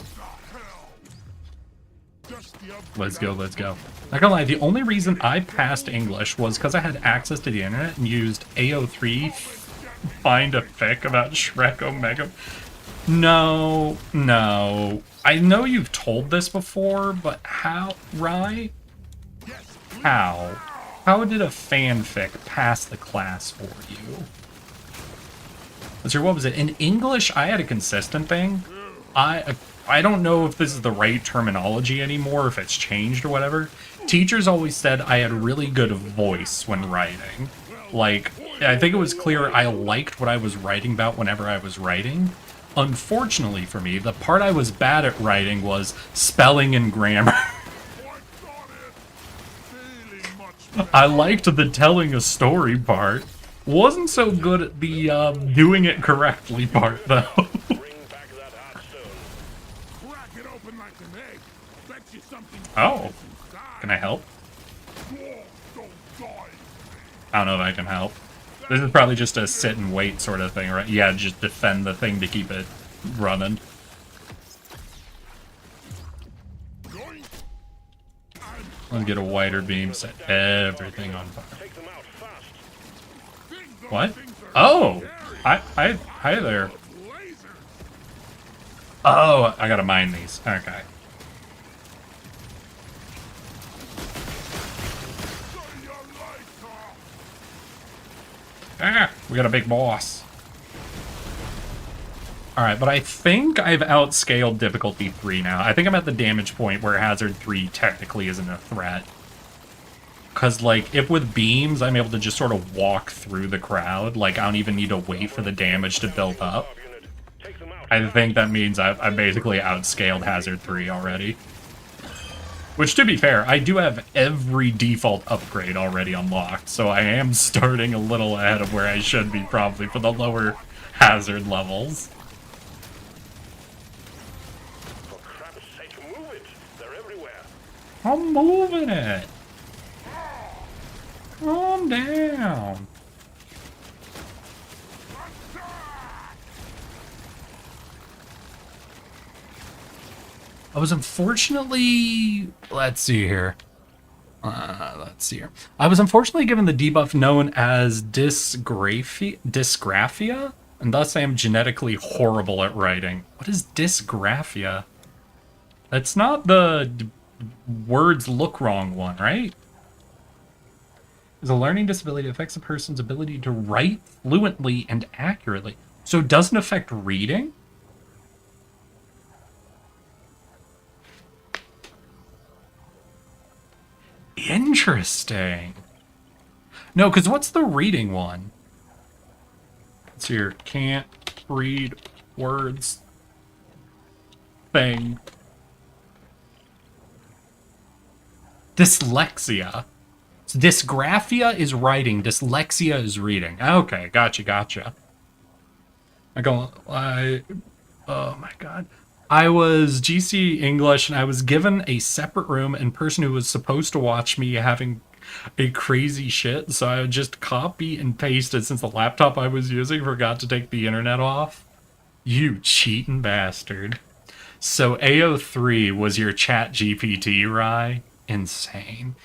Let's go, let's go. Not gonna lie, the only reason I passed English was because I had access to the internet and used AO3 find a fic about Shrek Omega. No. I know you've told this before, but how, right? How? How did a fanfic pass the class for you? Let's see, what was it? In English, I had a consistent thing. I don't know if this is the right terminology anymore, if it's changed or whatever. Teachers always said I had really good voice when writing. Like, I think it was clear I liked what I was writing about whenever I was writing. Unfortunately for me, the part I was bad at writing was spelling and grammar. I liked the telling a story part. Wasn't so good at the doing it correctly part, though. Bring back that hot stone. Crack it open like an egg. Bet you something Oh, can I help? don't die. I don't know if I can help. This is probably just a sit and wait sort of thing, right? Yeah, just defend the thing to keep it running. Let's get a wider beam, set everything on fire. Take them out fast. What? Oh! Hi there. Oh, I gotta mine these. Okay. Ah, we got a big boss. Alright, but I think I've outscaled difficulty 3 now. I think I'm at the damage point where hazard 3 technically isn't a threat. Because, like, if with beams, I'm able to just sort of walk through the crowd, like, I don't even need to wait for the damage to build up. Take them out. I think that means I've basically outscaled hazard 3 already. Which, to be fair, I do have every default upgrade already unlocked, so I am starting a little ahead of where I should be probably for the lower hazard levels. For crap's sake, move it. They're everywhere. I'm moving it. Calm down. I was unfortunately... Let's see here. I was unfortunately given the debuff known as dysgraphia, and thus I am genetically horrible at writing. What is dysgraphia? That's not the words look wrong one, right? Is a learning disability that affects a person's ability to write fluently and accurately. So it doesn't affect reading? Interesting. No, because what's the reading one? It's your can't read words thing. Dyslexia. So dysgraphia is writing, dyslexia is reading. Okay, gotcha. Oh my god. I was GC English and I was given a separate room and person who was supposed to watch me having a crazy shit, so I would just copy and paste it since the laptop I was using forgot to take the internet off. You cheating bastard. So AO3 was your chat GPT, Rye? Insane.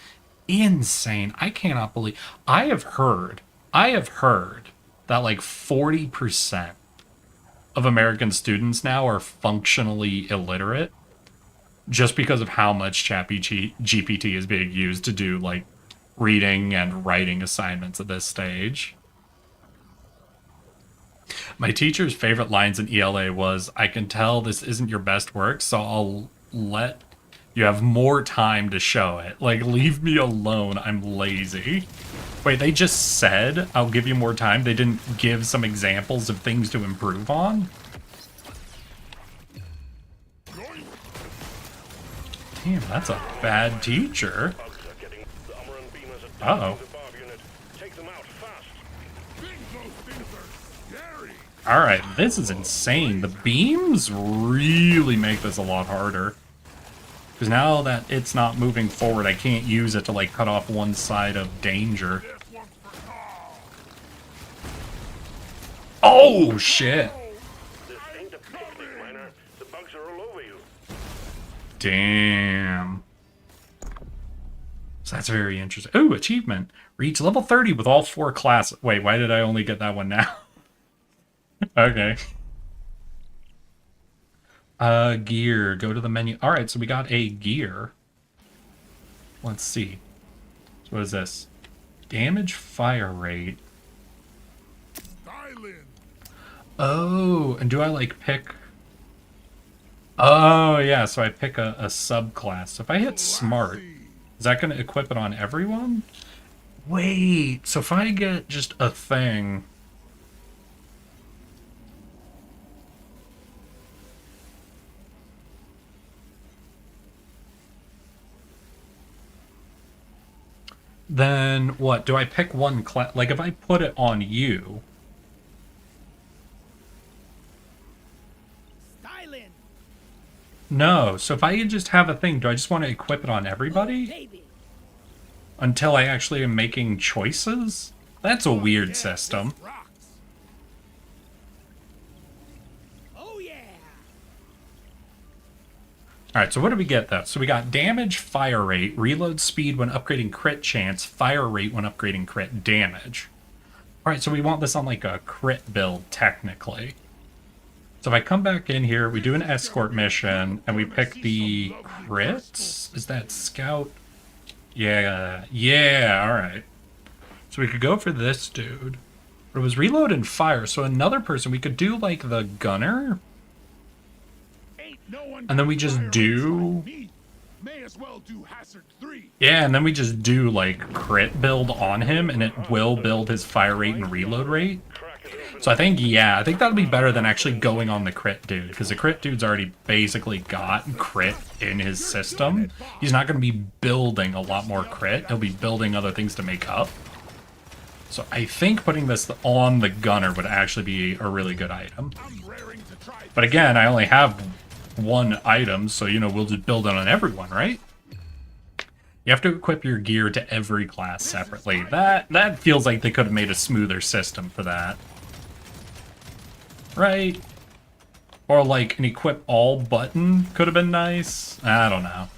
Insane. I cannot believe. I have heard that like 40% of American students now are functionally illiterate just because of how much GPT is being used to do like reading and writing assignments at this stage. My teacher's favorite lines in ELA was, "I can tell this isn't your best work, so I'll let you have more time to show it. Like, leave me alone, I'm lazy." Wait, they just said, "I'll give you more time"? They didn't give some examples of things to improve on? Damn, that's a bad teacher. Uh-oh. Alright, this is insane. The beams really make this a lot harder. Because now that it's not moving forward, I can't use it to, like, cut off one side of danger. Oh, shit! Damn. So that's very interesting. Ooh, achievement. Reach level 30 with all 4 classes. Wait, why did I only get that one now? Okay. Gear. Go to the menu. Alright, so we got a gear. Let's see. So what is this? Damage fire rate. Oh, and do I like pick... Oh, yeah, so I pick a subclass. So if I hit smart, is that going to equip it on everyone? Wait, so if I get just a thing... Then what? Do I pick one class? Like if I put it on you... No, so if I can just have a thing, do I just want to equip it on everybody? Until I actually am making choices? That's a weird system. Alright, so what do we get though? So we got damage, fire rate, reload speed when upgrading crit chance, fire rate when upgrading crit damage. Alright, so we want this on like a crit build technically. So if I come back in here, we do an escort mission, and we pick the crits? Is that scout? Yeah, alright. So we could go for this dude. But it was reload and fire, so another person, we could do like the gunner. And then we just do... Yeah, and then we just do like crit build on him, and it will build his fire rate and reload rate. So I think that'll be better than actually going on the crit dude, because the crit dude's already basically got crit in his system. He's not going to be building a lot more crit. He'll be building other things to make up. So I think putting this on the gunner would actually be a really good item. But again, I only have one item, so, you know, we'll just build it on everyone, right? You have to equip your gear to every class separately. That feels like they could have made a smoother system for that. Right? Or like an equip all button could have been nice. I don't know.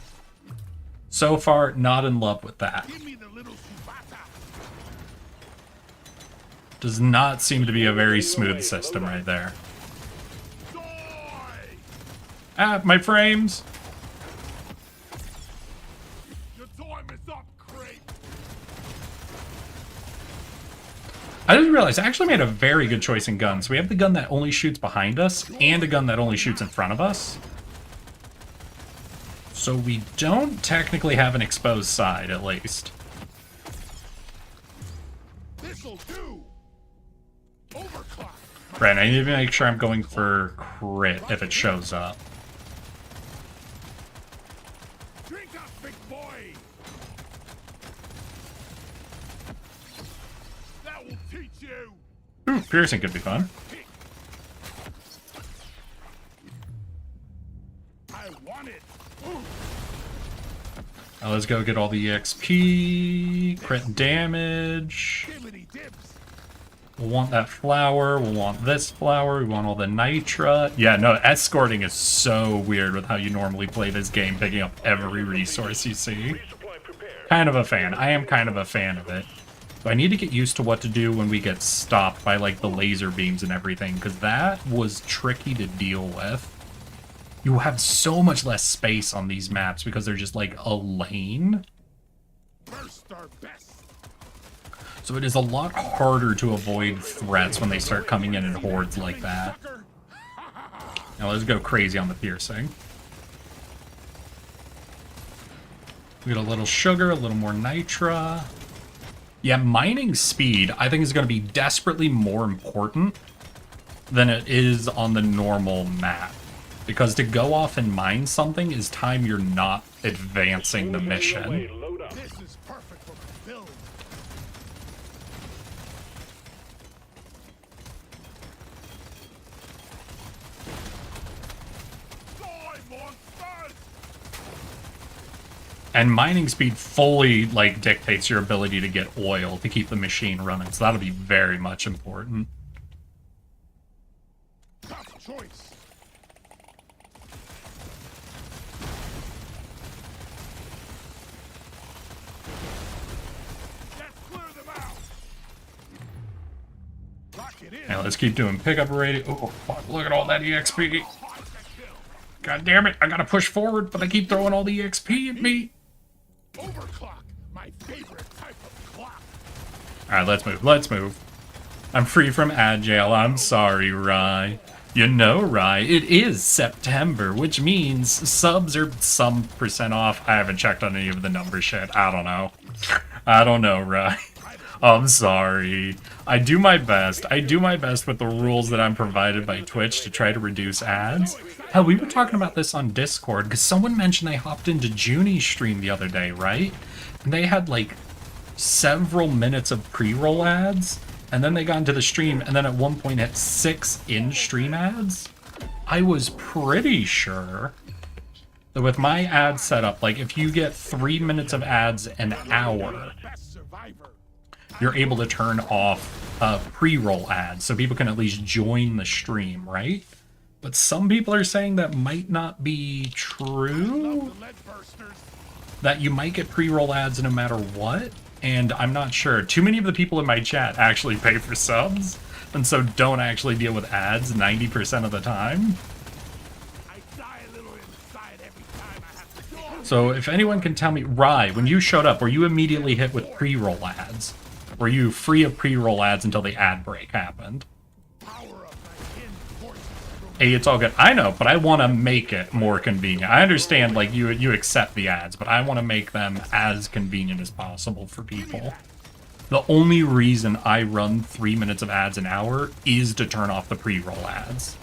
So far, not in love with that. Does not seem to be a very smooth system right there. Ah, my frames! I just realized I actually made a very good choice in guns. We have the gun that only shoots behind us, and a gun that only shoots in front of us. So we don't technically have an exposed side, at least. Right, I need to make sure I'm going for crit if it shows up. I will teach you. Ooh, piercing could be fun. I want it. Now let's go get all the EXP, crit damage. Dibbity dibs. We'll want that flower. We'll want this flower. We want all the nitra. Yeah, no, escorting is so weird with how you normally play this game, picking up every resource you see. Resupply prepared. Kind of a fan. I am kind of a fan of it. So I need to get used to what to do when we get stopped by, like, the laser beams and everything, because that was tricky to deal with. You have so much less space on these maps because they're just, like, a lane. First our best. So it is a lot harder to avoid threats when they start coming in hordes like that. Sucker. Now let's go crazy on the piercing. We get a little sugar, a little more nitra. Yeah, mining speed, I think, is going to be desperately more important than it is on the normal map. Because to go off and mine something is time you're not advancing the mission. Load up. This is perfect for my build. Die, monsters! And mining speed fully, like, dictates your ability to get oil to keep the machine running. So that'll be very much important. Tough choice. Let's clear them out. Lock it in. Now let's keep doing pickup rate. Oh, fuck, look at all that EXP. Hot as that kill. God damn it, I gotta push forward, but they keep throwing all the EXP at me. Overclock, my favorite type of clock. Alright, let's move, let's move. I'm free from Agile, I'm sorry, Rye. You know, Rye, it is September, which means subs are some % off. I haven't checked on any of the number shit. I don't know. I don't know, Rye. I'm sorry. I do my best. I do my best with the rules that I'm provided by Twitch to try to reduce ads. Hell, we were talking about this on Discord, because someone mentioned they hopped into Junie's stream the other day, right? And they had, like, several minutes of pre-roll ads, and then they got into the stream, and then at one point had 6 in-stream ads. I was pretty sure that with my ad setup, like, if you get 3 minutes of ads an hour, Best survivor. you're able to turn off pre-roll ads, so people can at least join the stream, right? But some people are saying that might not be true, The lead bursters. that you might get pre-roll ads no matter what, and I'm not sure. Too many of the people in my chat actually pay for subs, and so don't actually deal with ads 90% of the time. I die a little inside every time I have to go. So if anyone can tell me, Rye, when you showed up, were you immediately hit with pre-roll ads? Were you free of pre-roll ads until the ad break happened? Power up my kin forces. Hey, it's all good. I know, but I want to make it more convenient. I understand, like, you accept the ads, but I want to make them as convenient as possible for people. The only reason I run 3 minutes of ads an hour is to turn off the pre-roll ads.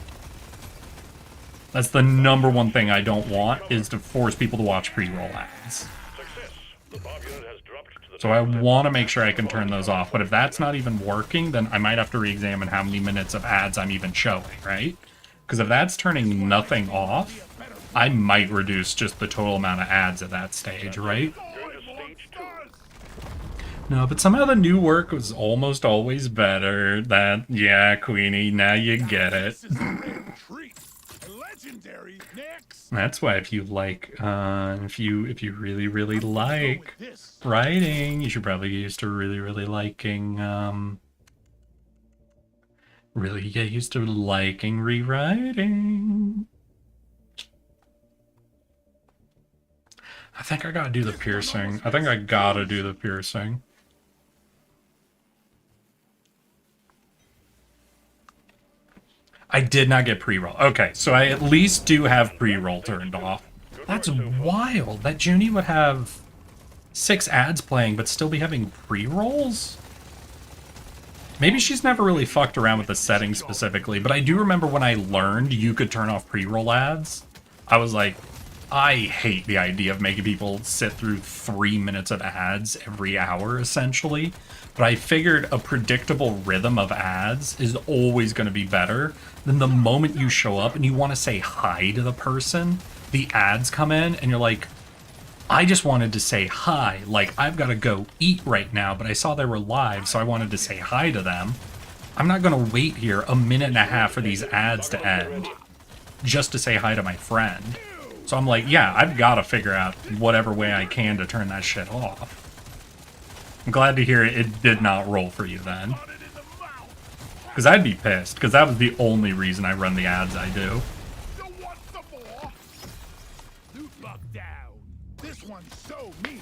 That's the #1 thing I don't want, is to force people to watch pre-roll ads. Success. The bomb unit has dropped to the So I want to make sure I can turn those off, but if that's not even working, then I might have to re-examine how many minutes of ads I'm even showing, right? Because if that's turning nothing off, I might reduce just the total amount of ads at that stage, right? Going to stage 2. No, but somehow the new work was almost always better. Yeah, Queenie, now you get it. This is a big treat. A legendary next. That's why if you like, if you really like This. writing, you should probably get used to really liking, really get used to liking rewriting. I think I gotta do the piercing. I think I gotta do the piercing. I did not get pre-roll. Okay, so I at least do have pre-roll turned off. That's wild. That Junie would have 6 ads playing, but still be having pre-rolls? Maybe she's never really fucked around with the settings specifically, but I do remember when I learned you could turn off pre-roll ads. I was like, I hate the idea of making people sit through 3 minutes of ads every hour, essentially. But I figured a predictable rhythm of ads is always going to be better than the moment you show up and you want to say hi to the person. The ads come in and you're like, I just wanted to say hi. Like, I've got to go eat right now, but I saw they were live, so I wanted to say hi to them. I'm not going to wait here a minute and a half for these ads to end just to say hi to my friend. So I'm like, yeah, I've got to figure out whatever way I can to turn that shit off. I'm glad to hear it did not roll for you then. Because I'd be pissed, because that was the only reason I run the ads I do. You want some more? Loot lock down. This one's so mean.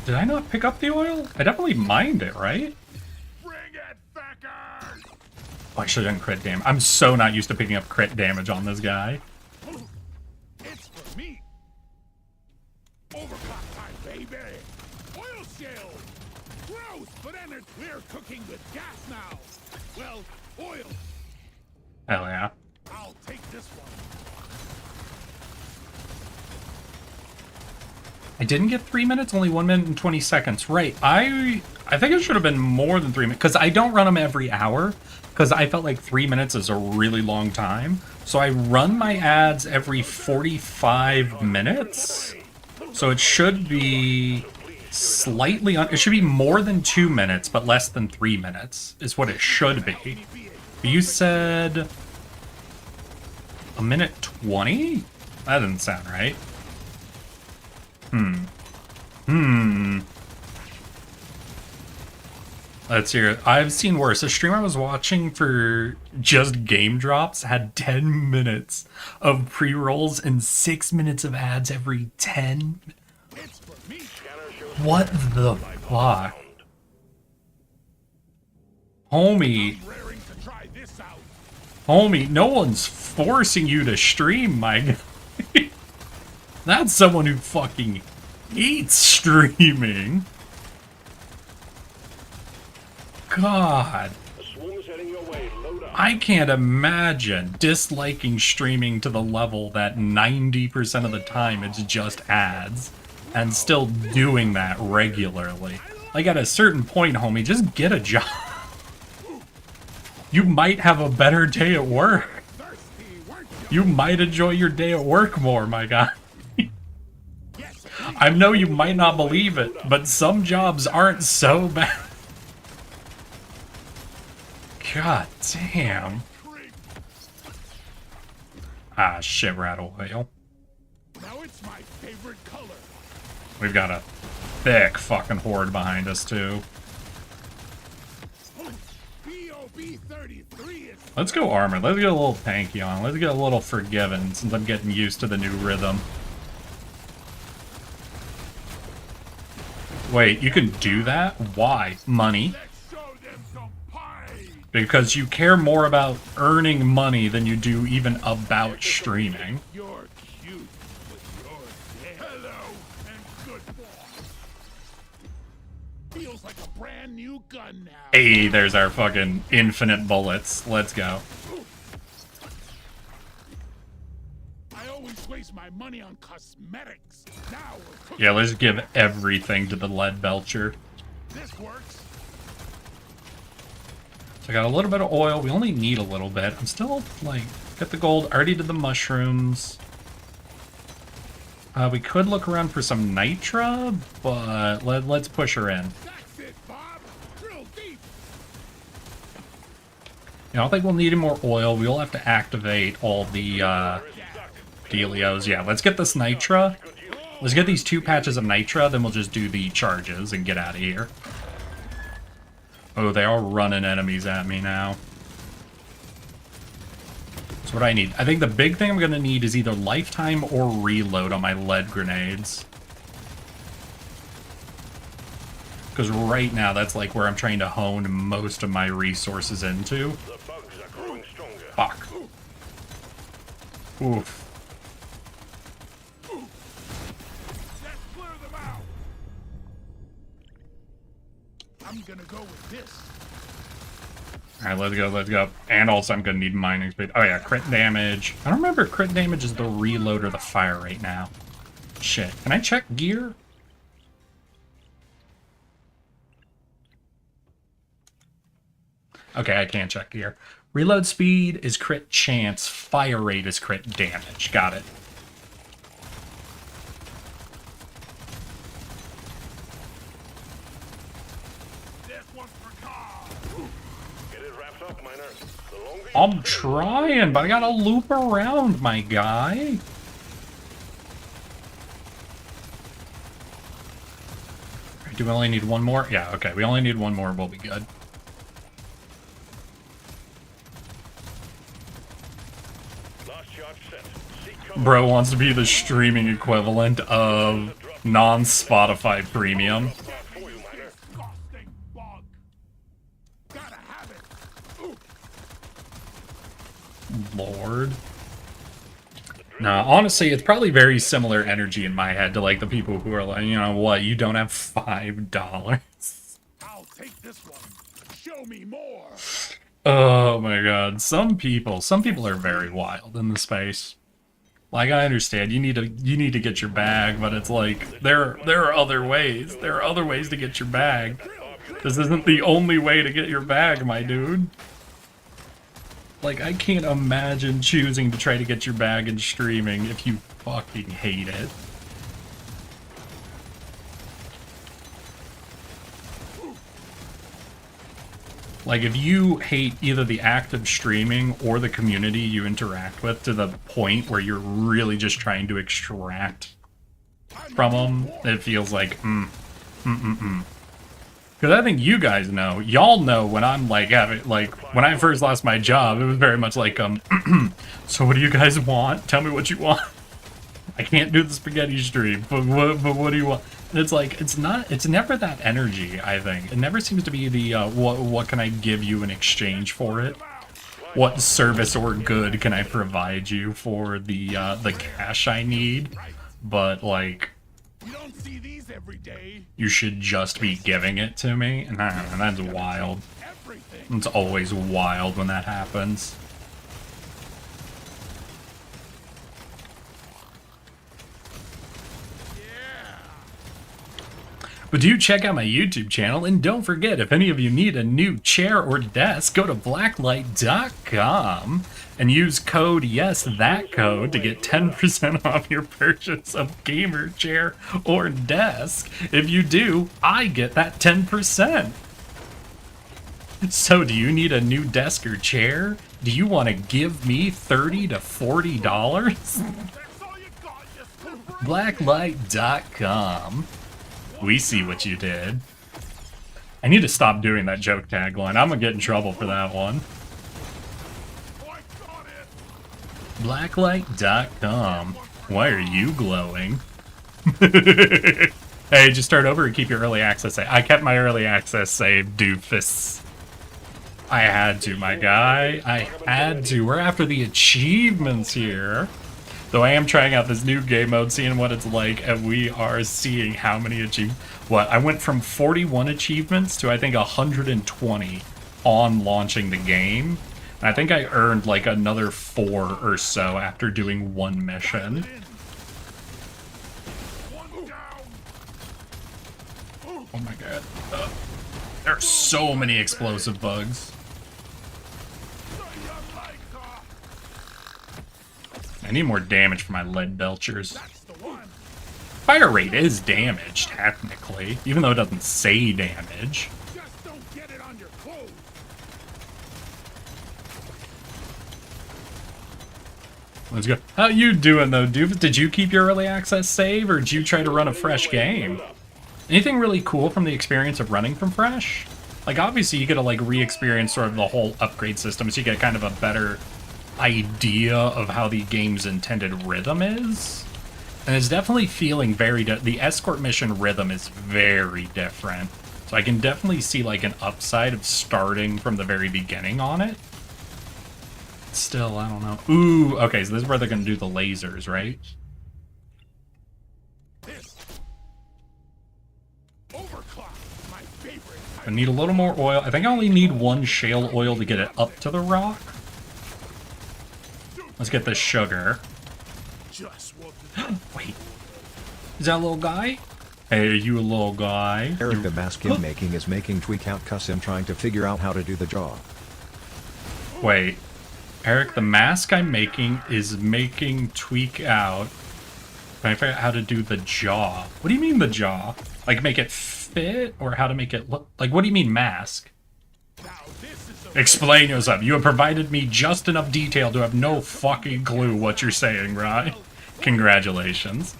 Did I not pick up the oil? I definitely mined it, right? Bring it, Becker! Oh, I should have done crit damage. I'm so not used to picking up crit damage on this guy. It's for me. Overclock time, baby. Oil shell. Gross, but we're cooking with gas now. Well, oil. Hell yeah. I'll take this one. I didn't get 3 minutes, only 1 minute and 20 seconds. Right. I think it should have been more than 3 minutes, because I don't run them every hour, because I felt like 3 minutes is a really long time. So I run my ads every 45 minutes. So it should be slightly it should be more than 2 minutes, but less than 3 minutes is what it should be. But you said a minute 20? That doesn't sound right. Let's hear it. I've seen worse. A stream I was watching for just game drops had 10 minutes of pre-rolls and 6 minutes of ads every 10. It's for me. What the fuck? Homie, Raring to try this out. homie, no one's forcing you to stream, my guy. That's someone who fucking hates streaming. God. A swarm's heading your way. Load up. I can't imagine disliking streaming to the level that 90% of the time it's just ads and still doing that regularly. Like, at a certain point, homie, just get a job. You might have a better day at work. You might enjoy your day at work more, my guy. I know you might not believe it, but some jobs aren't so bad. God damn. Ah, shit, we're out of oil. Now it's my favorite color. We've got a thick fucking horde behind us, too. BOB 33 is Let's go armored. Let's get a little tanky on. Let's get a little forgiven, since I'm getting used to the new rhythm. Wait, you can do that? Why? Money. Let's show them some pie. Because you care more about earning money than you do even about streaming. You're cute, but you're dead. Hello and goodbye. Feels like a brand new gun now. Hey, there's our fucking infinite bullets. Let's go. I always waste my money on cosmetics. Now we're cooking. Yeah, let's give everything to the lead belcher. This works. So I got a little bit of oil. We only need a little bit. I'm still, like, got the gold. Already did the mushrooms. We could look around for some nitra, but let's push her in. That's it, Bob. Drill deep. I don't think we'll need any more oil. We'll have to activate all the dealios. Yeah, let's get this nitra. Let's get these 2 patches of nitra, then we'll just do the charges and get out of here. Oh, they are running enemies at me now. That's what I need. I think the big thing I'm going to need is either lifetime or reload on my lead grenades. Because right now, that's like where I'm trying to hone most of my resources into. The bugs are growing stronger. Fuck. Oof. Let's clear them out. I'm gonna go with this. Alright, let's go, let's go. And also I'm gonna need mining speed. Oh yeah, crit damage. I don't remember if crit damage is the reload or the fire rate now. Shit. Can I check gear? Okay, I can't check gear. Reload speed is crit chance, fire rate is crit damage. Got it. I'm trying, but I gotta loop around, my guy. Do we only need one more? Yeah, okay, we only need one more, we'll be good. Bro wants to be the streaming equivalent of non-Spotify premium. Lord. Nah, honestly, it's probably very similar energy in my head to like the people who are like, you know what, you don't have $5. I'll take this one. Show me more. Oh my god, some people are very wild in the space. Like, I understand you need to get your bag, but it's like there are other ways. There are other ways to get your bag. This isn't the only way to get your bag, my dude. Like, I can't imagine choosing to try to get your bag in streaming if you fucking hate it. Like, if you hate either the act of streaming or the community you interact with to the point where you're really just trying to extract from them, it feels like, Because I think you guys know, y'all know when I'm like, when I first lost my job, it was very much like, so what do you guys want? Tell me what you want. I can't do the spaghetti stream, but what do you want? And it's like, it's never that energy, I think. It never seems to be the, what can I give you in exchange for it? What service or good can I provide you for the cash I need? But, like, you should just be giving it to me? And that's wild. It's always wild when that happens. But do check out my YouTube channel, and don't forget, if any of you need a new chair or desk, go to blacklight.com and use code YESTHATCODE to get 10% off your purchase of gamer chair or desk. If you do, I get that 10%. So do you need a new desk or chair? Do you want to give me $30 to $40? Blacklight.com. We see what you did. I need to stop doing that joke tagline. I'm gonna get in trouble for that one. Blacklight.com. Why are you glowing? Hey, just start over and keep your early access save. I kept my early access save, doofus. I had to, my guy. I had to. We're after the achievements here. Though I am trying out this new game mode, seeing what it's like, and we are seeing how many achievements. What? I went from 41 achievements to I think 120 on launching the game. And I think I earned like another 4 or so after doing one mission. Oh my god. There are so many explosive bugs. I need more damage for my lead belchers. Fire rate is damage, technically, even though it doesn't say damage. Just don't get it on your clothes. Let's go. How you doing, though, Doofus? Did you keep your early access save, or did you try to run a fresh game? Anything really cool from the experience of running from fresh? Like, obviously, you get to, like, re-experience sort of the whole upgrade system, so you get kind of a better idea of how the game's intended rhythm is. And it's definitely feeling very the escort mission rhythm is very different. So I can definitely see like an upside of starting from the very beginning on it. Still, I don't know. Ooh, okay, so this is where they're gonna do the lasers, right? Overclock, my favorite I need a little more oil. I think I only need 1 shale oil to get it up to the rock. Let's get this sugar. Just what the Wait. Is that a little guy? Hey, you a little guy. Eric the mask I'm making is making tweak out cuss him trying to figure out how to do the jaw. Wait. Eric, the mask I'm making is making tweak out. Can I figure out how to do the jaw? What do you mean the jaw? Like make it fit or how to make it look? Like what do you mean mask? now this is the Explain yourself. You have provided me just enough detail to have no fucking clue what you're saying, right? Congratulations.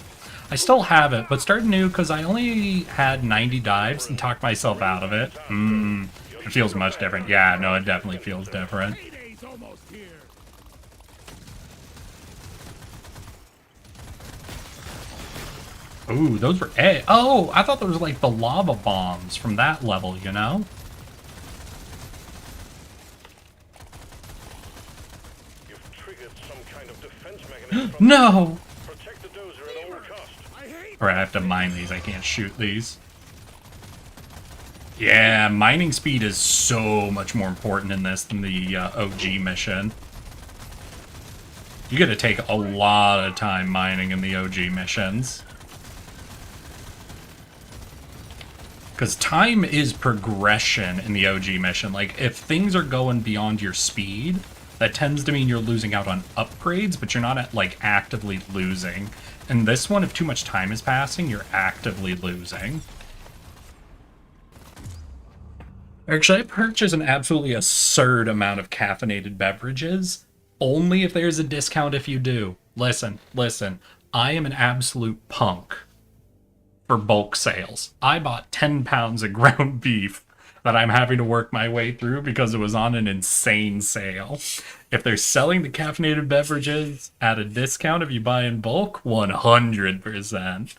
I still have it, but start new because I only had 90 dives and talked myself out of it. It feels much different. Yeah, no, it definitely feels different. payday's almost here. Ooh, those were oh, I thought those were like the lava bombs from that level, you know? You've triggered some kind of defense mechanism from No! protect the dozer at all costs. I hate Alright, I have to mine these. I can't shoot these. Yeah, mining speed is so much more important in this than the OG mission. You gotta take a lot of time mining in the OG missions. Because time is progression in the OG mission. Like, if things are going beyond your speed, that tends to mean you're losing out on upgrades, but you're not, like, actively losing. In this one, if too much time is passing, you're actively losing. Actually, I purchase an absolutely absurd amount of caffeinated beverages. Only if there's a discount if you do. Listen. I am an absolute punk for bulk sales. I bought 10 pounds of ground beef that I'm having to work my way through because it was on an insane sale. If they're selling the caffeinated beverages at a discount if you buy in bulk, 100%.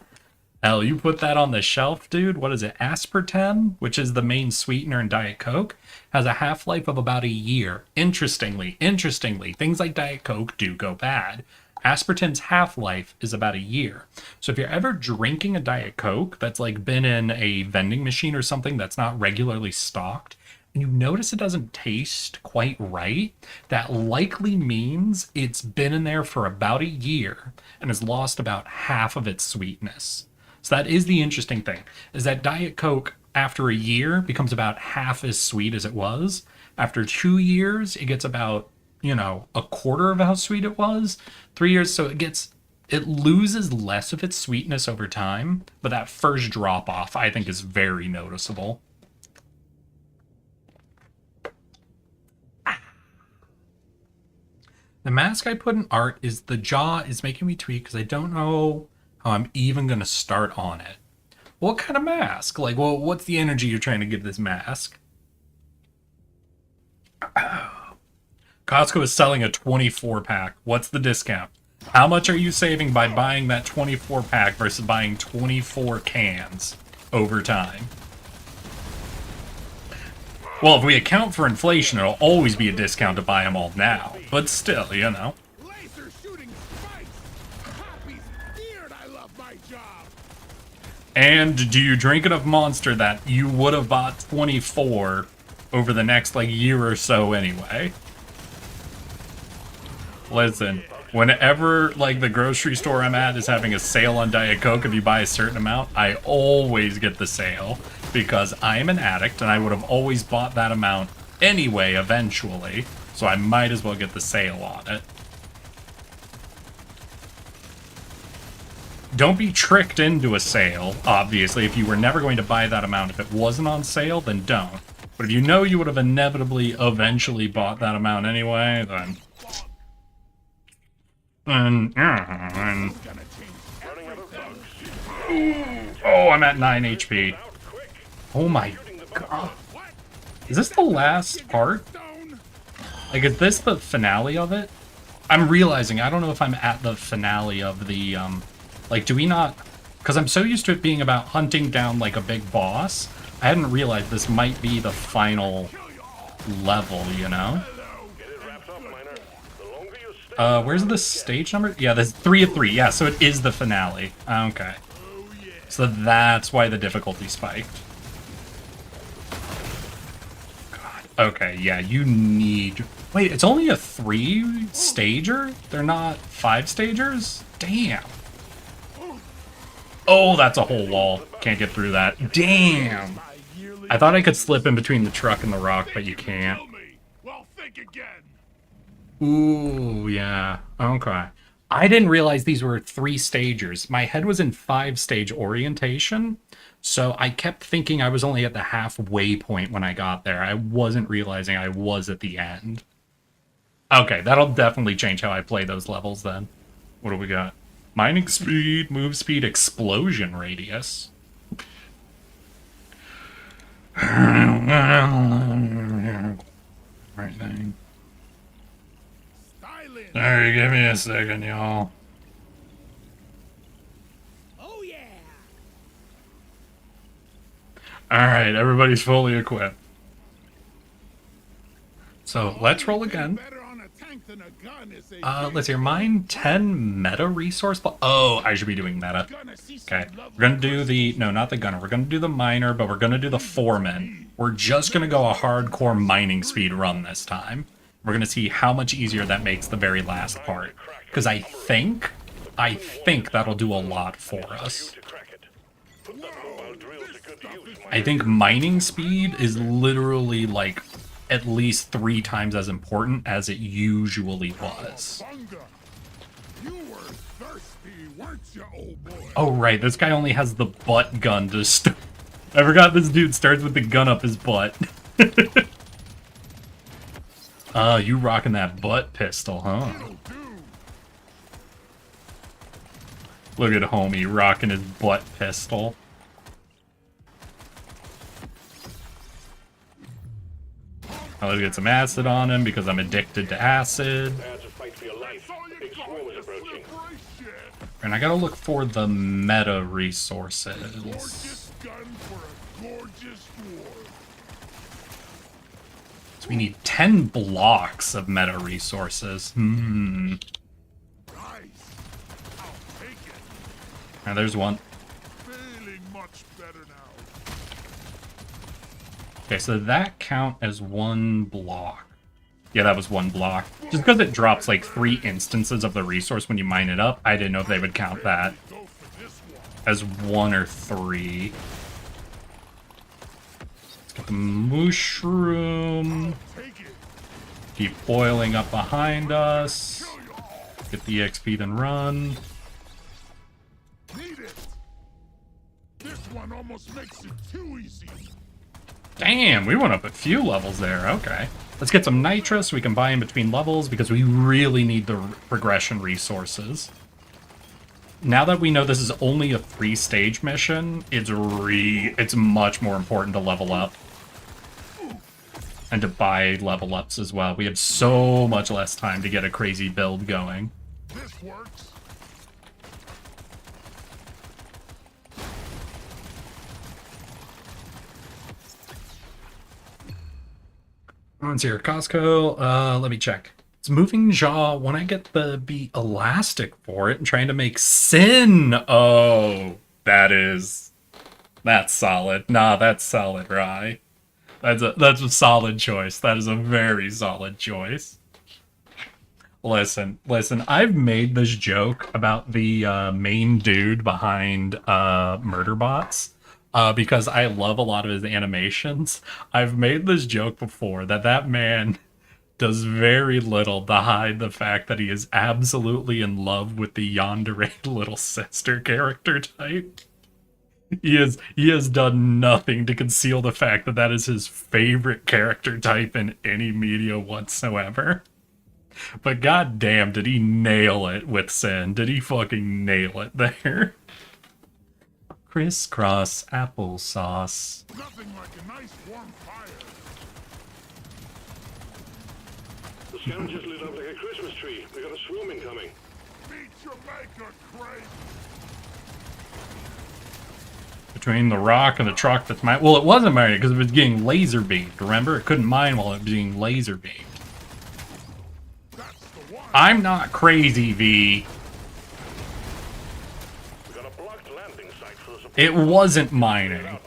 Hell, you put that on the shelf, dude. What is it? Aspartame, which is the main sweetener in Diet Coke, has a half-life of about a year. Interestingly, things like Diet Coke do go bad. Aspartame's half-life is about a year. So if you're ever drinking a Diet Coke that's like been in a vending machine or something that's not regularly stocked, and you notice it doesn't taste quite right, that likely means it's been in there for about a year and has lost about half of its sweetness. So that is the interesting thing, is that Diet Coke, after a year, becomes about half as sweet as it was. After 2 years, it gets about, a quarter of how sweet it was. 3 years, so it loses less of its sweetness over time, but that first drop off, I think, is very noticeable. The mask I put in art is the jaw is making me tweak because I don't know how I'm even going to start on it. What kind of mask? Like, well, what's the energy you're trying to give this mask? Costco is selling a 24-pack. What's the discount? How much are you saving by buying that 24-pack versus buying 24 cans over time? Well, if we account for inflation, it'll always be a discount to buy them all now. But still, laser shooting spikes. Poppy's beard. I love my job. And do you drink enough Monster that you would have bought 24 over the next, year or so anyway? Listen, whenever, the grocery store I'm at is having a sale on Diet Coke, if you buy a certain amount, I always get the sale. Because I am an addict, and I would have always bought that amount anyway, eventually. So I might as well get the sale on it. Don't be tricked into a sale, obviously. If you were never going to buy that amount, if it wasn't on sale, then don't. But if you know you would have inevitably eventually bought that amount anyway, then... Running out of bugs. Oh, I'm at 9 HP. Out quick. Oh my god. Is this the last part? Is this the finale of it? I'm realizing, I don't know if I'm at the finale of the, do we not... Because I'm so used to it being about hunting down, a big boss, I hadn't realized this might be the final level, Get it wrapped up, Miner. The longer you stay, Where's the stage number? Yeah, there's 3 of 3. Yeah, so it is the finale. Okay. So that's why the difficulty spiked. Okay, yeah, you need... Wait, it's only a 3-stager? They're not 5-stagers? Damn. Oh, that's a whole wall. Can't get through that. Damn. I thought I could slip in between the truck and the rock, but you can't. Well, think again. Ooh, yeah. Okay. I didn't realize these were 3-stagers. My head was in 5-stage orientation, so I kept thinking I was only at the halfway point when I got there. I wasn't realizing I was at the end. Okay, that'll definitely change how I play those levels then. What do we got? Mining speed, move speed, explosion radius. Right thing. Sorry, give me a second, y'all. Oh yeah! Alright, everybody's fully equipped. So, let's roll again. Let's hear. Mine 10 meta resource. Oh, I should be doing meta. Okay. We're gonna do the... No, not the gunner. We're gonna do the miner, but we're gonna do the foreman. We're just gonna go a hardcore mining speed run this time. We're gonna see how much easier that makes the very last part. Because I think that'll do a lot for us. I think mining speed is literally like at least 3 times as important as it usually was. Oh right, this guy only has the butt gun to start. I forgot this dude starts with the gun up his butt. You rocking that butt pistol, huh? Look at homie rocking his butt pistol. Now let's get some acid on him because I'm addicted to acid. And I gotta look for the meta resources. So we need 10 blocks of meta resources. Now there's one. Okay, so that count as 1 block. Yeah, that was 1 block. Just because it drops like 3 instances of the resource when you mine it up, I didn't know if they would count that as 1 or 3. Let's get the mushroom. Keep boiling up behind us. Get the XP, then run. This one almost makes it too easy. Damn, we went up a few levels there. Okay. Let's get some nitrous so we can buy in between levels because we really need the progression resources. Now that we know this is only a 3-stage mission, it's much more important to level up. And to buy level ups as well. We have so much less time to get a crazy build going. This works. Let's see here, Costco. Let me check. It's moving jaw when I get the be elastic for it and trying to make sin. Oh, that's solid. Nah, that's solid, Rye. That's a solid choice. That is a very solid choice. Listen, I've made this joke about the main dude behind Murderbots. Because I love a lot of his animations. I've made this joke before that man does very little to hide the fact that he is absolutely in love with the yandere little sister character type. He has done nothing to conceal the fact that is his favorite character type in any media whatsoever. But goddamn, did he nail it with Sin? Did he fucking nail it there? Crisscross applesauce. Nothing like a nice warm fire. The scout just lit up like a Christmas tree. We got a swarm incoming. Meet Jamaica, Craig. Between the rock and the truck that's mine. Well, it wasn't mine because it was getting laser beamed. Remember? It couldn't mine while it was being laser beamed. That's the one. I'm not crazy, V. We got a blocked landing site for the support. It wasn't mining. Miner.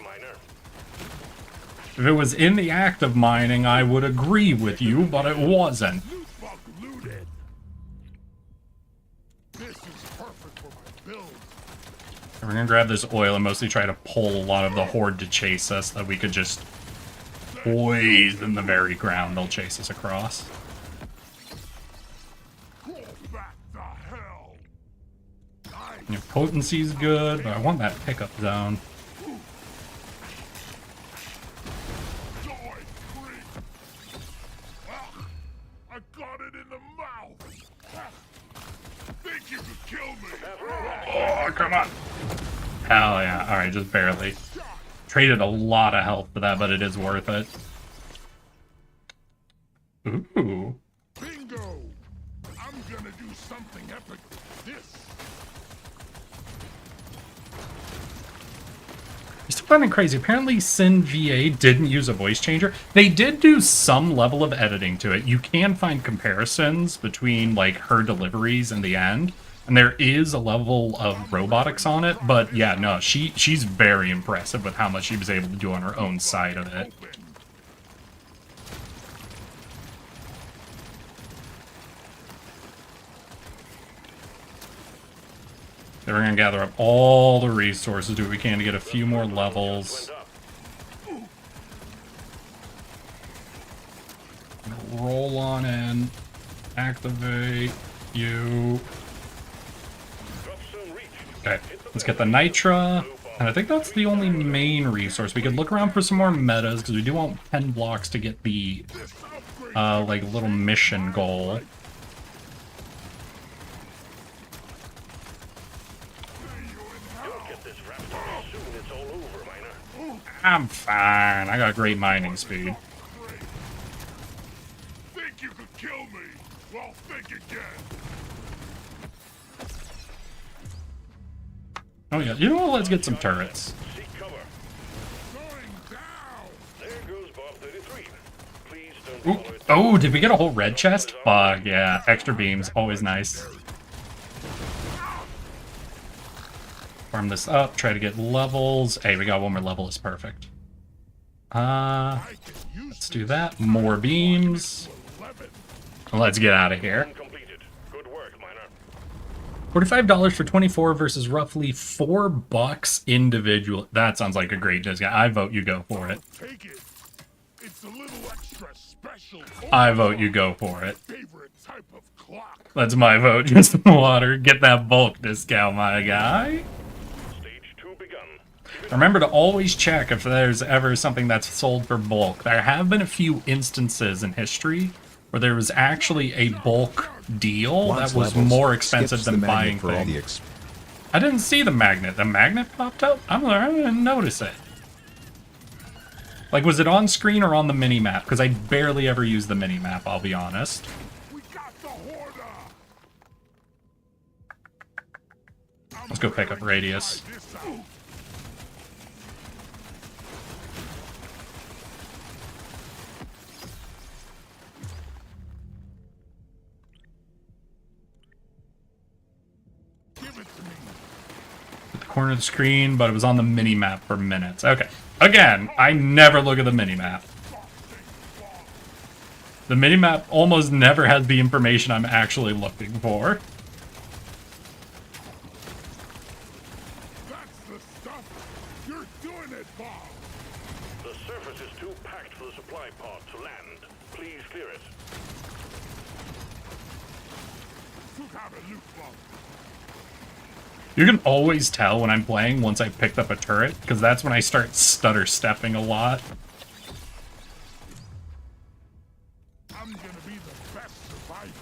If it was in the act of mining, I would agree with you, but it wasn't. Loot bug looted. This is perfect for my build. We're gonna grab this oil and mostly try to pull a lot of the horde to chase us, that we could just poise in the very ground they'll chase us across. Go back the hell. Nice. Your potency's good, but I want that pickup zone. Joy creep. Ah, I got it in the mouth. Ah, think you could kill me? Oh, come on. Hell yeah. Alright, just barely. Traded a lot of health for that, but it is worth it. Ooh. Bingo! I'm gonna do something epic with this. I still find it crazy. Apparently, Sin VA didn't use a voice changer. They did do some level of editing to it. You can find comparisons between, like, her deliveries in the end. And there is a level of robotics on it. But, yeah, no, she's very impressive with how much she was able to do on her own side of it. Then we're going to gather up all the resources, do what we can to get a few more levels. Roll on in. Activate you. Okay, let's get the Nitra. And I think that's the only main resource. We could look around for some more metas, because we do want 10 blocks to get the, like, little mission goal. I'm fine. I got great mining speed. Think you could kill me? Well, think again. Oh yeah, you know what? Let's get some turrets. Seek cover. Going down. There goes Bob 33. Please don't Ooh. follow it. Oh, did we get a whole red chest? Fuck yeah, extra beams, always nice. Farm this up, try to get levels. Hey, we got one more level, it's perfect. Let's do that. More beams. Let's get out of here. Completed. Good work, miner. $45 for 24 versus roughly $4 individual. That sounds like a great discount. I vote you go for it. Take it. It's a little extra special. I vote you go for it. Favorite type of clock. That's my vote. Just water. Get that bulk discount, my guy. Stage 2 begun. Remember to always check if there's ever something that's sold for bulk. There have been a few instances in history where there was actually a bulk deal Wants that was levels, more expensive skips than the magnet buying for all the things. I didn't see the magnet. The magnet popped up? I didn't notice it. Like, was it on screen or on the mini-map? Because I barely ever use the mini-map, I'll be honest. We got the hoarder. Let's go pick up Radius. This out. Give it to me. At the corner of the screen, but it was on the mini-map for minutes. Okay. Again, I never look at the mini-map. The mini-map almost never has the information I'm actually looking for. That's the stuff. You're doing it, Bob. The surface is too packed for the supply pod to land. Please clear it. Took out a loot bug. You can always tell when I'm playing once I've picked up a turret, because that's when I start stutter stepping a lot. I'm gonna be the best survivor.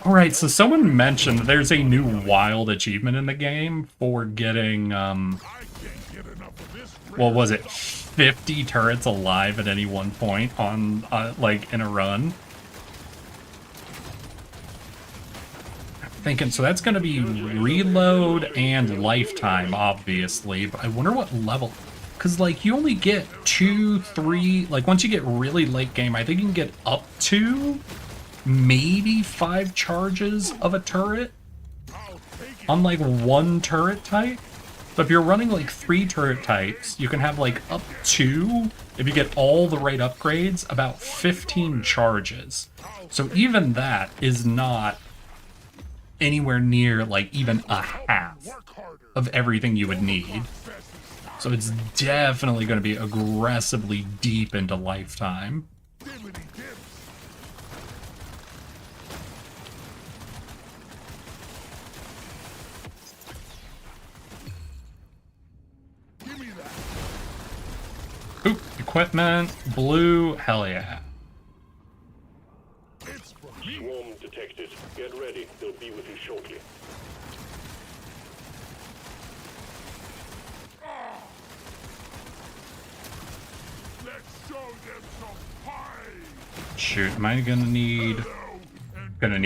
Alright, so someone mentioned there's a new wild achievement in the game for getting, I can't get enough of this. what was it, 50 turrets alive at any one point on, like, in a run. Thinking, so that's going to be reload and lifetime, obviously, but I wonder what level, because, like, you only get 2, 3, like, once you get really late game, I think you can get up to maybe 5 charges of a turret I'll take it. on, like, one turret type. So if you're running like 3 turret types, you can have like up to, if you get all the right upgrades, about 15 charges. So even that is not anywhere near like even a half of everything you would need. So it's definitely going to be aggressively deep into lifetime. Oop, equipment, blue, hell yeah. Swarm detected. Get ready. They'll be with you shortly. Let's show them some pie. Shoot, am I gonna need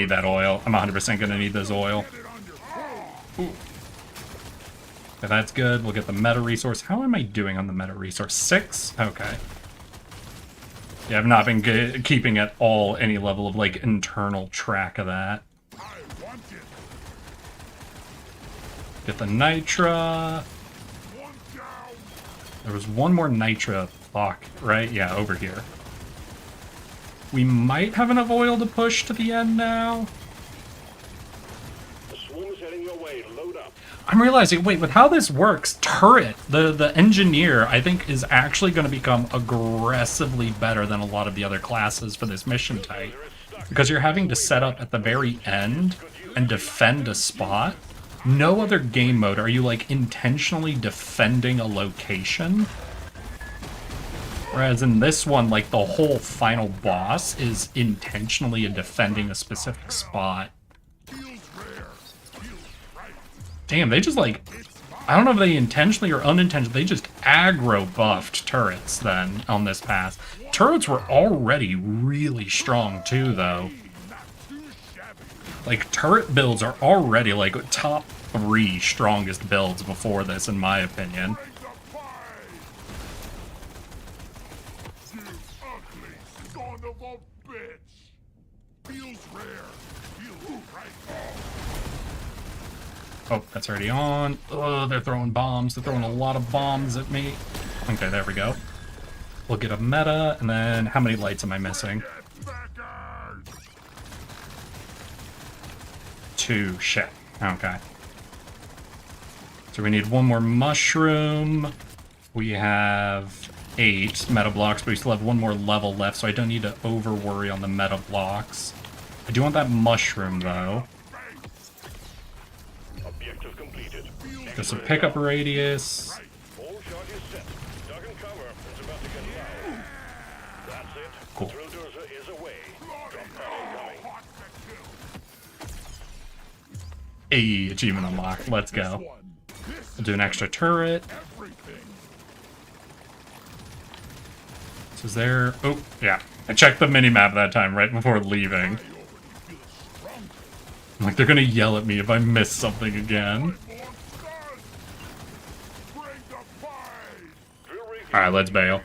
that oil? I'm 100% gonna need this oil. Ooh. Okay, that's good. We'll get the meta resource. How am I doing on the meta resource? 6? Okay. Yeah, I've not been keeping at all any level of like internal track of that. I want it. Get the nitra. One down. There was one more nitra block, right? Yeah, over here. We might have enough oil to push to the end now. The swarm is heading your way. Load up. I'm realizing, wait, with how this works, turret, the engineer, I think is actually going to become aggressively better than a lot of the other classes for this mission type. Because you're having to set up at the very end and defend a spot. No other game mode are you like intentionally defending a location. Whereas in this one, like the whole final boss is intentionally defending a specific spot. Damn, they just like, I don't know if they intentionally or unintentionally, they just aggro buffed turrets then on this pass. Turrets were already really strong too though. Like turret builds are already like top 3 strongest builds before this in my opinion. You ugly son of a bitch. Feels rare. Feels right. Oh, that's already on. Oh, they're throwing bombs. They're throwing a lot of bombs at me. Okay, there we go. We'll get a meta, and then how many lights am I missing? 2. Shit. Okay. So we need one more mushroom. We have 8 meta blocks, but we still have one more level left, so I don't need to over worry on the meta blocks. I do want that mushroom, though. Objective completed. Just a pickup radius. All charges set. Duck and cover. It's about to get loud. That's it. Cool. Drill dozer is away. Drop pad incoming. Hey, achievement unlocked. Let's go. We'll do an extra turret. So is there... Oh, yeah. I checked the minimap that time right before leaving. I'm like, they're gonna yell at me if I miss something again. Alright, let's bail.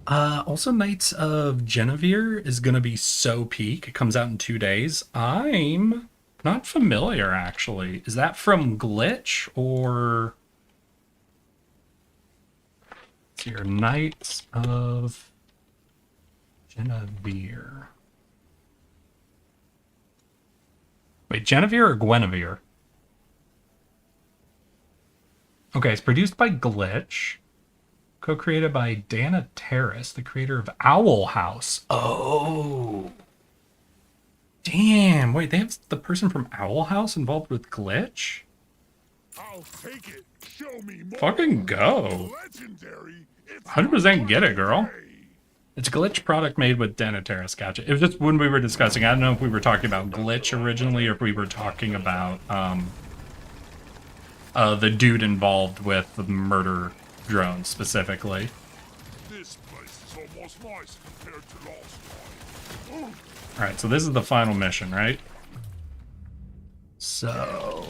Also Knights of Genevieve is gonna be so peak. It comes out in 2 days. I'm not familiar, actually. Is that from Glitch, or... It's your Knights of Genevieve. Wait, Genevieve or Guinevere? Okay, it's produced by Glitch. Co-created by Dana Terrace, the creator of Owl House. Oh. Damn, wait, they have the person from Owl House involved with Glitch? I'll take it. Show me more. Fucking go. Legendary. It's 100% get it, girl. It's a Glitch product made with Dana Terrace. Gotcha. It was just when we were discussing, I don't know if we were talking about Glitch originally or if we were talking about the dude involved with the murder drone specifically. This place is almost nice compared to last time. Alright, so this is the final mission, right? So,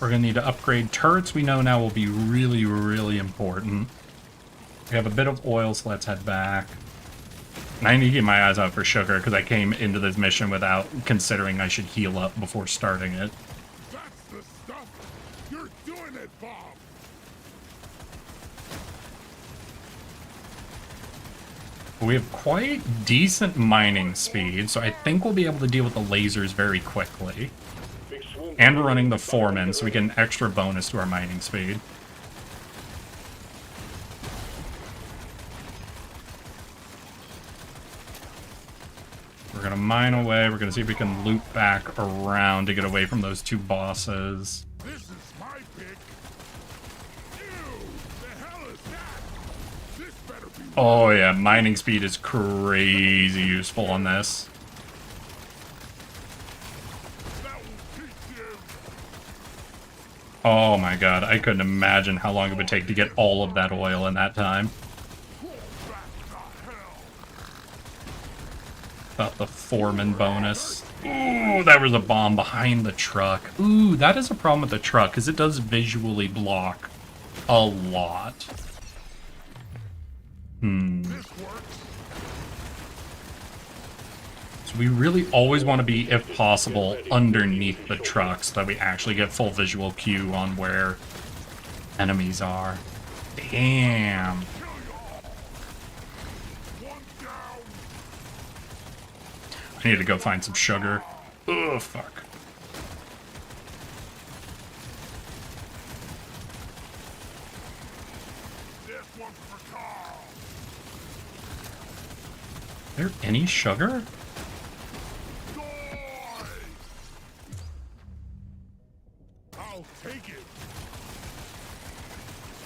we're going to need to upgrade turrets. We know now will be really, really important. We have a bit of oil, so let's head back. And I need to keep my eyes out for sugar, because I came into this mission without considering I should heal up before starting it. That's the Find that bomb. We have quite decent mining speed, so I think we'll be able to deal with the lasers very quickly. And we're running the foreman, so we get an extra bonus to our mining speed. We're gonna mine away, we're gonna see if we can loop back around to get away from those two bosses. This is my pick. Ew, the hell is that? This better be. Oh yeah, mining speed is crazy useful on this. That will teach you. Oh my god, I couldn't imagine how long it would take to get all of that oil in that time. Crawl back the hell. About the foreman bonus. Ooh, there was a bomb behind the truck. Ooh, that is a problem with the truck, because it does visually block a lot. This works. So we really always want to be, if possible, underneath the truck so that we actually get full visual cue on where enemies are. Damn. One down. I need to go find some sugar. Oh, fuck. This one's for Carl. Is there any sugar? Die. I'll take it.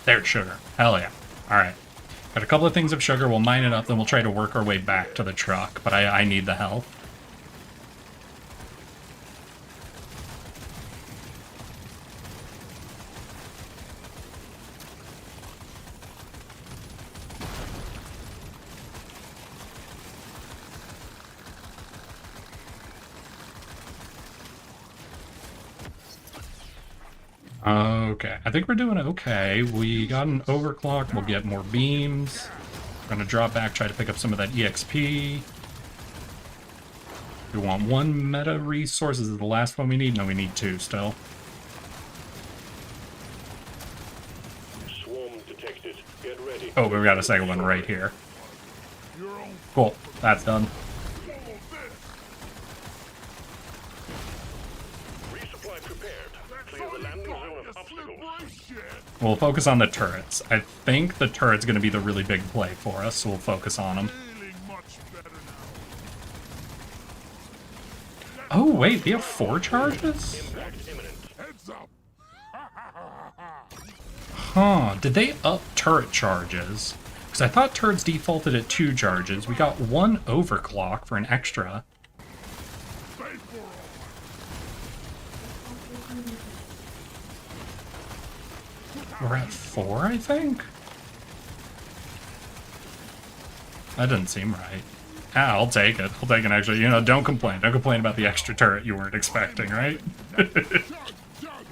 There's sugar. Hell yeah. Alright. Got a couple of things of sugar. We'll mine it up, then we'll try to work our way back to the truck. But I need the health. Okay, I think we're doing okay. We got an overclock, we'll get more beams. We're gonna drop back, try to pick up some of that EXP. We want one meta resource. Is it the last one we need? No, we need two still. Swarm detected. Get ready. Oh, but we got a second one right here. Cool, that's done. Resupply prepared. Clear the landing zone of obstacles. We'll focus on the turrets. I think the turret's gonna be the really big play for us, so we'll focus on them. Feeling much better now. Oh, wait, we have 4 charges? Impact imminent. Heads up. Huh, did they up turret charges? Because I thought turrets defaulted at 2 charges. We got 1 overclock for an extra. Stay for all. We're at 4, I think? That doesn't seem right. Ah, I'll take it. I'll take an extra. You know, don't complain. Don't complain about the extra turret you weren't expecting, right? Chug, chug, chug.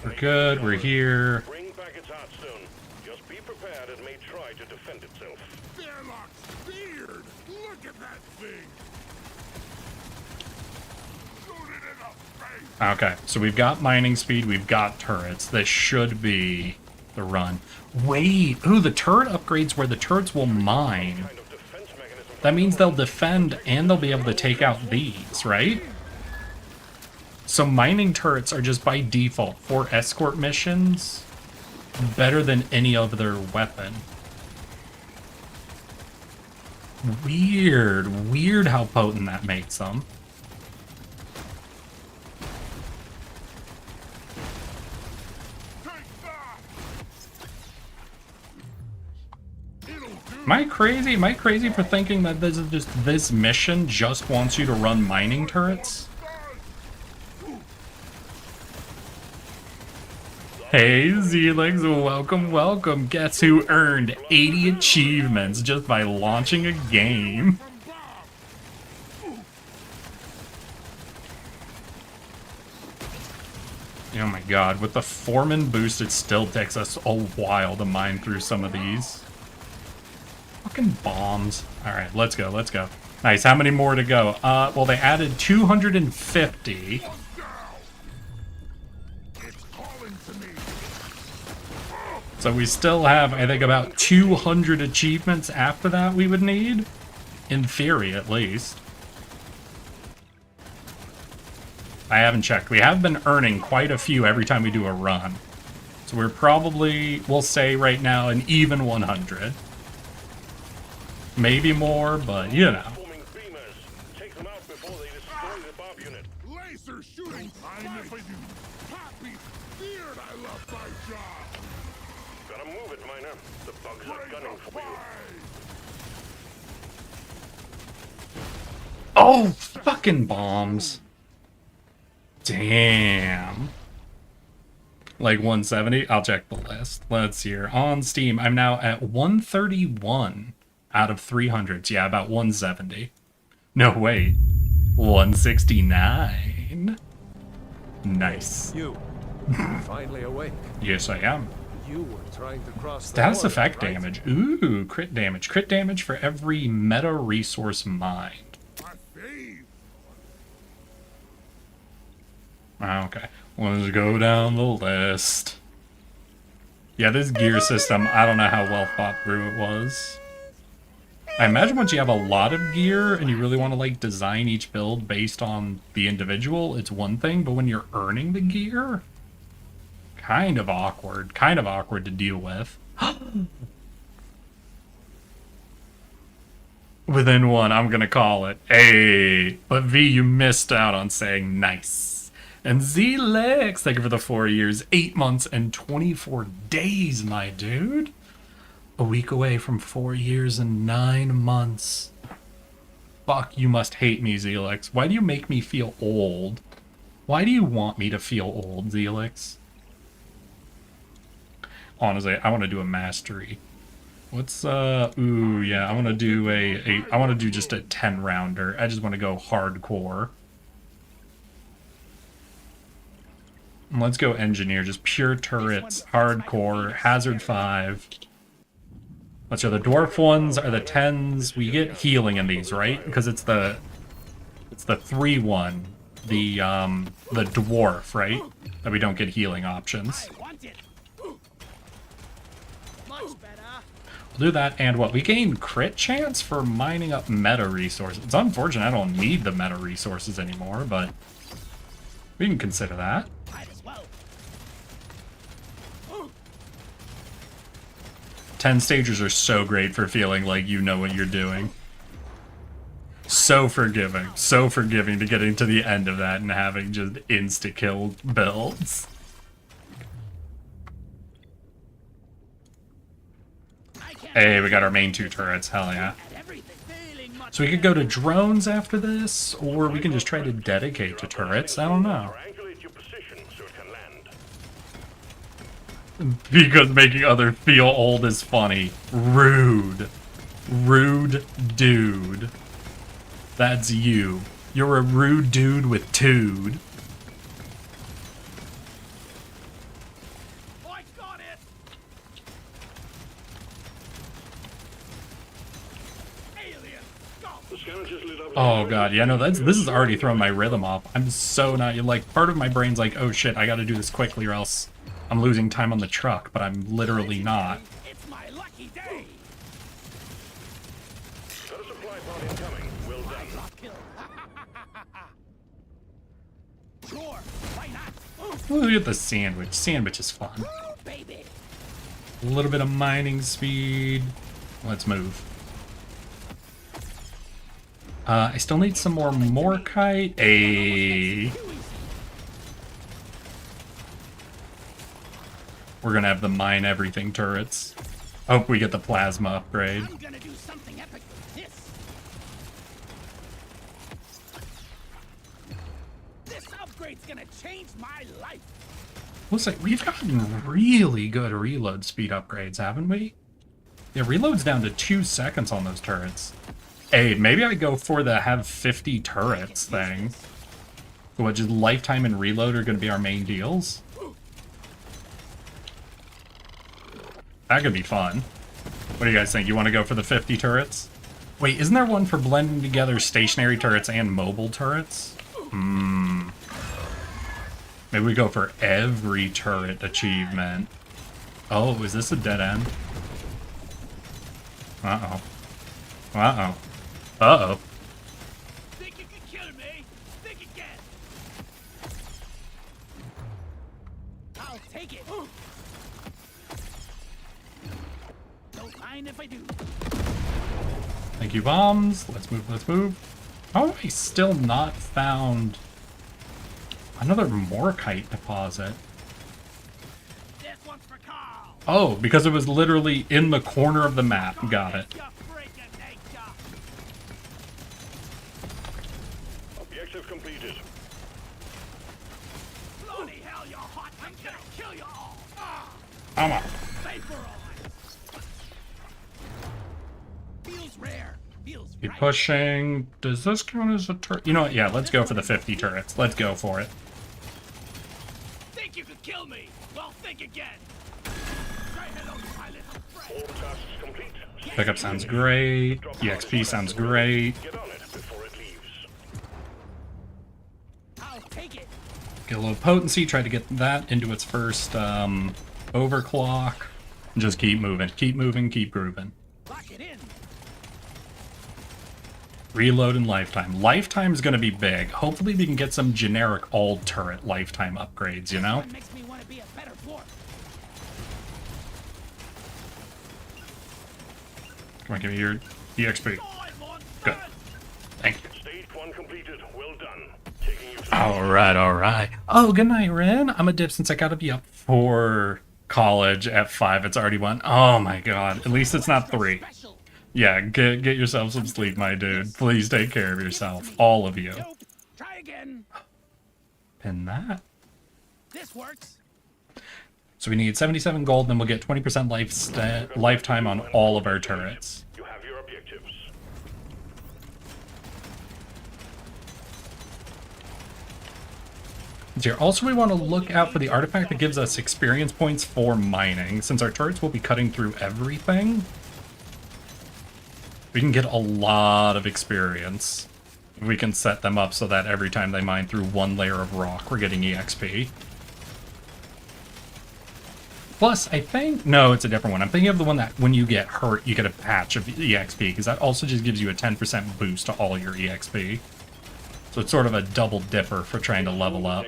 We're good. We're here. Bring back its heartstone. Just be prepared. It may try to defend itself. Fairlock's beard. Look at that thing. Shoot it in the face. Okay, so we've got mining speed. We've got turrets. This should be the run. Wait. Ooh, the turret upgrades where the turrets will mine. Kind of defense mechanism. That means they'll defend and they'll be able to take out these, right? So mining turrets are just by default for escort missions better than any other weapon. Weird. Weird how potent that makes them. Take that. It'll do. Am I crazy? Am I crazy for thinking that this mission just wants you to run mining turrets? Hey, Zelix, welcome, welcome. Guess who earned 80 achievements just by launching a game? Oh my god, with the foreman boost, it still takes us a while to mine through some of these. fucking bombs. Alright, let's go, let's go. Nice, how many more to go? Well, they added 250. It's calling to me. So we still have, I think, about 200 achievements after that we would need. In theory, at least. I haven't checked. We have been earning quite a few every time we do a run. So we're probably, we'll say right now, an even 100. Maybe more, but you know. Forming beamers. Take them out before they destroy the bomb unit. Laser shooting. I'm for you. Happy, feared. I love my job. Gotta move it, Miner. The bugs are gunning for you. Oh, fucking bombs. Damn. Like 170? I'll check the list. Let's see here. On Steam, I'm now at 131 out of 300. So yeah, about 170. No, wait. 169. Nice. You finally awake. Yes, I am. You were trying to cross the Status border, effect right? damage. Ooh, crit damage. Crit damage for every meta resource mined. My fave. Okay, let's go down the list. Yeah, this gear system, I don't know how well thought through it was. I imagine once you have a lot of gear and you really want to like design each build based on the individual, it's one thing, but when you're earning the gear, kind of awkward to deal with. Within one, I'm gonna call it. Hey, but V, you missed out on saying nice. And Z-Lex, thank you for the 4 years, 8 months, and 24 days, my dude. A week away from 4 years and 9 months. Fuck, you must hate me, Z-Lex. Why do you make me feel old? Why do you want me to feel old, Z-Lex? Honestly, I want to do a mastery. What's, ooh, yeah, I want to do I want to do just a 10-rounder. I just want to go hardcore. Let's go engineer, just pure turrets, hardcore, hazard 5. Let's go, the dwarf ones are the 10s. We get healing in these, right? Because it's the 3-1, the dwarf, right? That we don't get healing options. I want it. Much better. We'll do that, and what? We gain crit chance for mining up meta resources. It's unfortunate I don't need the meta resources anymore, but we can consider that. Might as well. 10 stagers are so great for feeling like you know what you're doing. So forgiving to getting to the end of that and having just insta-kill builds. Hey, we got our main 2 turrets, hell yeah. So we could go to drones after this, or we can just try to dedicate to turrets, I don't know. Triangulate your position so it can land. Because making others feel old is funny. Rude. Rude dude. That's you. You're a rude dude with tude. I got it. Alien. Go. The scanner just lit up. Oh god, yeah, no, this is already throwing my rhythm off. I'm so not, like, part of my brain's like, oh shit, I gotta do this quickly or else I'm losing time on the truck, but I'm literally not. It's my lucky day. Got a supply pod incoming. Well done. Kill. Sure. Why not? Look at the sandwich. Sandwich is fun. Ooh, baby. A little bit of mining speed. Let's move. I still need some more Morkite. Ayy. We're gonna have the mine everything turrets. Hope we get the plasma upgrade. I'm gonna do something epic with this. This upgrade's gonna change my life. Looks like we've gotten really good reload speed upgrades, haven't we? Yeah, reload's down to 2 seconds on those turrets. Hey, maybe I go for the have 50 turrets thing. So what, just lifetime and reload are gonna be our main deals? That could be fun. What do you guys think? You want to go for the 50 turrets? Wait, isn't there one for blending together stationary turrets and mobile turrets? Maybe we go for every turret achievement. Oh, is this a dead end? Uh-oh. Uh-oh. Uh-oh. Think you can kill me? Think again. I'll take it. Don't mind if I do. Thank you, bombs. Let's move, let's move. How have I still not found another Morkite deposit? This one's for Carl. Oh, because it was literally in the corner of the map. Got it. Objective completed. Bloody hell, you're hot. I'm gonna kill you all. Come on. Vaporize. Feels rare. Feels Keep right. pushing. Does this count as a turret? You know what? Yeah, let's go for the 50 turrets. Let's go for it. Think you could kill me? Well, think again. Say hello to my little friend. All tasks complete. Pickup sounds great. EXP sounds great. Get on it before it leaves. I'll take it. Get a little potency. Try to get that into its first overclock. Just keep moving. Keep moving. Keep grooving. Lock it in. Reload and lifetime. Lifetime's gonna be big. Hopefully we can get some generic all turret lifetime upgrades, you know? One makes me want to be a better dwarf. Come on, give me your EXP. Good. Thank you. Stage 1 completed. Well done. Taking you to Alright, alright. Oh, good night, Ren. I'm a dip since I gotta be up for college at 5. It's already 1. Oh my god. At least it's not 3. Special. Yeah, get yourself some sleep, my dude. Please take care of yourself. All of you. Nope. Try again. Pin that. This works. So we need 77 gold, then we'll get 20% lifetime on all of our turrets. You have your objectives. Here, also we want to look out for the artifact that gives us experience points for mining. Since our turrets will be cutting through everything, we can get a lot of experience. We can set them up so that every time they mine through one layer of rock, we're getting EXP. Plus, I think... No, it's a different one. I'm thinking of the one that when you get hurt, you get a patch of EXP, because that also just gives you a 10% boost to all your EXP. So it's sort of a double dipper for trying to level up.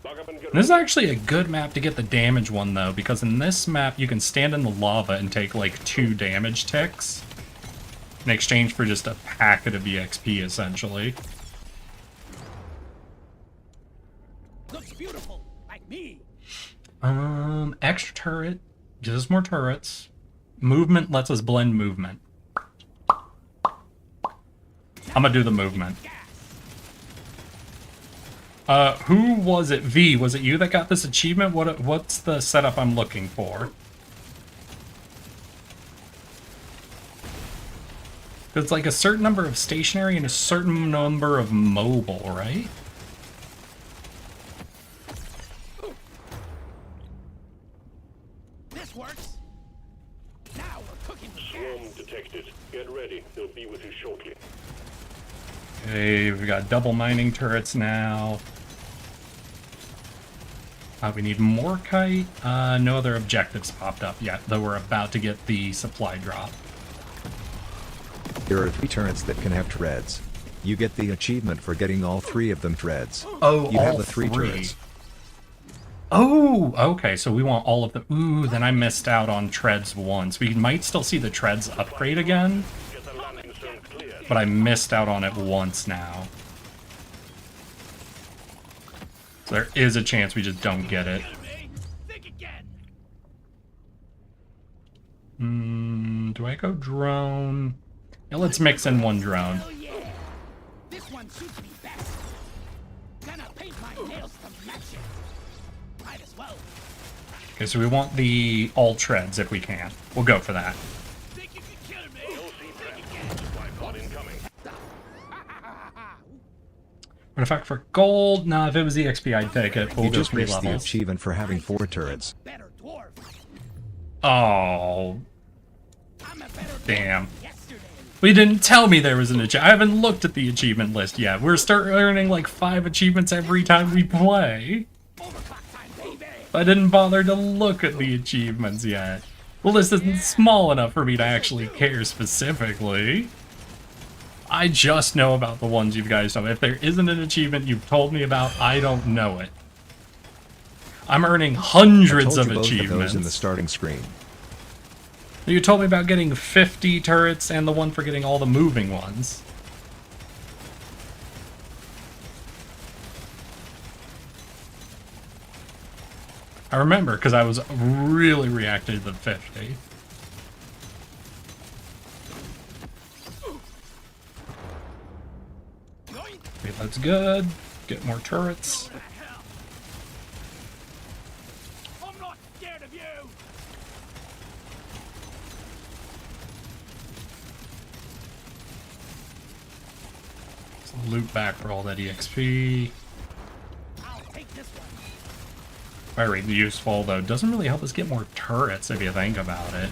Log up and get This is actually a good map to get the damage one, though, because in this map, you can stand in the lava and take, like, 2 damage ticks in exchange for just a packet of EXP, essentially. Looks beautiful. Like me. Extra turret, gives us more turrets. Movement lets us blend movement. I'm gonna do the movement. Who was it? V, was it you that got this achievement? What's the setup I'm looking for? It's like a certain number of stationary and a certain number of mobile, right? This works. Now we're cooking with Swarm gas. detected. Get ready. They'll be with you shortly. Okay, we've got double mining turrets now. We need Morkite. No other objectives popped up yet, though we're about to get the supply drop. There are 3 turrets that can have treads. You get the achievement for getting all 3 of them treads. Oh, You have all the 3 three. turrets. Oh, okay, so we want all of them. Ooh, then I missed out on treads once. We might still see the treads upgrade again, Get the landing zone cleared. but I missed out on it once now. So there is a chance we just don't get it. Kill me. Think again. Do I go drone? Yeah, let's mix in one drone. Hell yeah. This one suits me best. Gonna paint my nails to match it. Might as well. Okay, so we want the all treads if we can. We'll go for that. Think you can kill me? LC prep. Supply pod incoming. Artifact for gold? Nah, if it was EXP, I'd take it. We'll You go just 3 missed the levels. achievement for having 4 turrets. Better dwarf. Oh, I'm I'm a better Damn. yesterday. We didn't tell me there was an achievement. I haven't looked at the achievement list yet. We're start earning like 5 achievements every time we play. Overclock time, baby. I didn't bother to look at the achievements yet. The list isn't small enough for me to actually care specifically. I just know about the ones you guys know. If there isn't an achievement you've told me about, I don't know it. I'm earning I hundreds told of you both of those achievements. in the starting screen. You told me about getting 50 turrets and the one for getting all the moving ones. I remember, because I was really reacting to the 50. Okay, that's good. Get more turrets. I'm not scared of you. Some loot back for all that EXP. I'll take this one. Very useful, though. Doesn't really help us get more turrets if you think about it.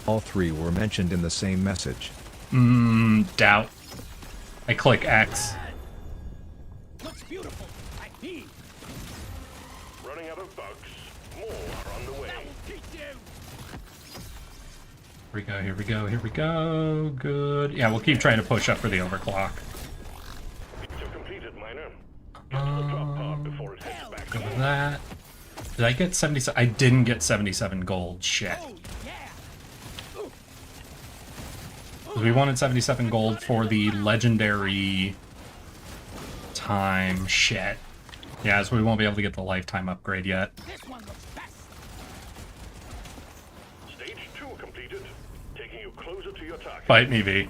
All 3 were mentioned in the same message. Doubt. I click X. Looks beautiful. I need. Running out of bugs. More are on the way. That will teach you. Here we go, here we go, here we go. Good. Yeah, we'll keep trying to push up for the overclock. You've completed, miner. Get to the drop pod before it heads back. Go with that. Did I get 77? I didn't get 77 gold. Shit. Oh yeah. 'Cause we wanted 77 gold for the legendary time. Shit. Yeah, so we won't be able to get the lifetime upgrade yet. This one looks best. Stage 2 completed. Taking you closer to your target. Fight me, V.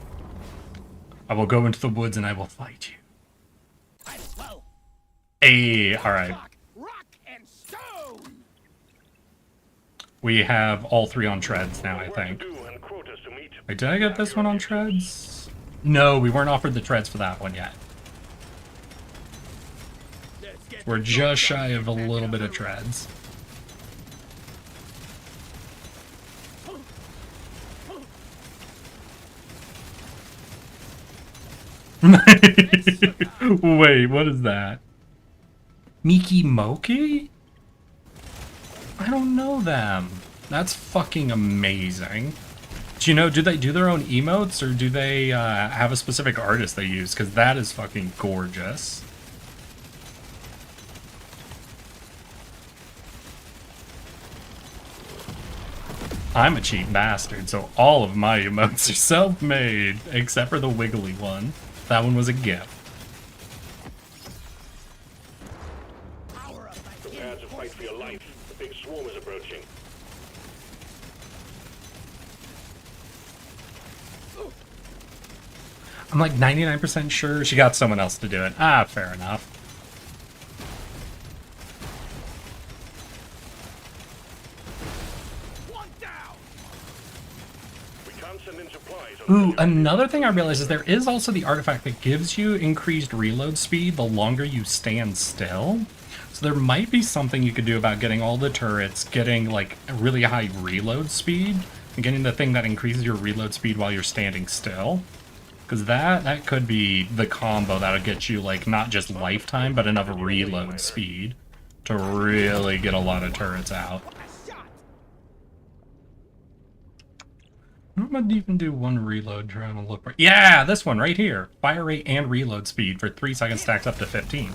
I will go into the woods and I will fight you. Might as well. Hey, alright. Rock and stone. We have all 3 on treads now, I Work to think. do and quotas to meet. Wait, did I get this one on treads? No, we weren't offered the treads for that one yet. Let's get We're just shy of a little bit of treads. Wait, what is that? Miki Moki? I don't know them. That's fucking amazing. Do you know, do they do their own emotes or do they have a specific artist they use? Because that is fucking gorgeous. I'm a cheap bastard, so all of my emotes are self-made, except for the wiggly one. That one was a gift. power of my Prepare to fight for your life. The big swarm is approaching. I'm like 99% sure she got someone else to do it. Ah, fair enough. one down. We can't send in supplies. on Ooh, the- another thing I realized is there is also the artifact that gives you increased reload speed the longer you stand still. So there might be something you could do about getting all the turrets, getting like a really high reload speed, and getting the thing that increases your reload speed while you're standing still. Because that could be the combo that'll get you like not just lifetime, but enough reload speed to really get a lot of turrets out. A shot. I'm gonna even do one reload trying to look for. Yeah, this one right here. Fire rate and reload speed for 3 seconds stacks up to 15.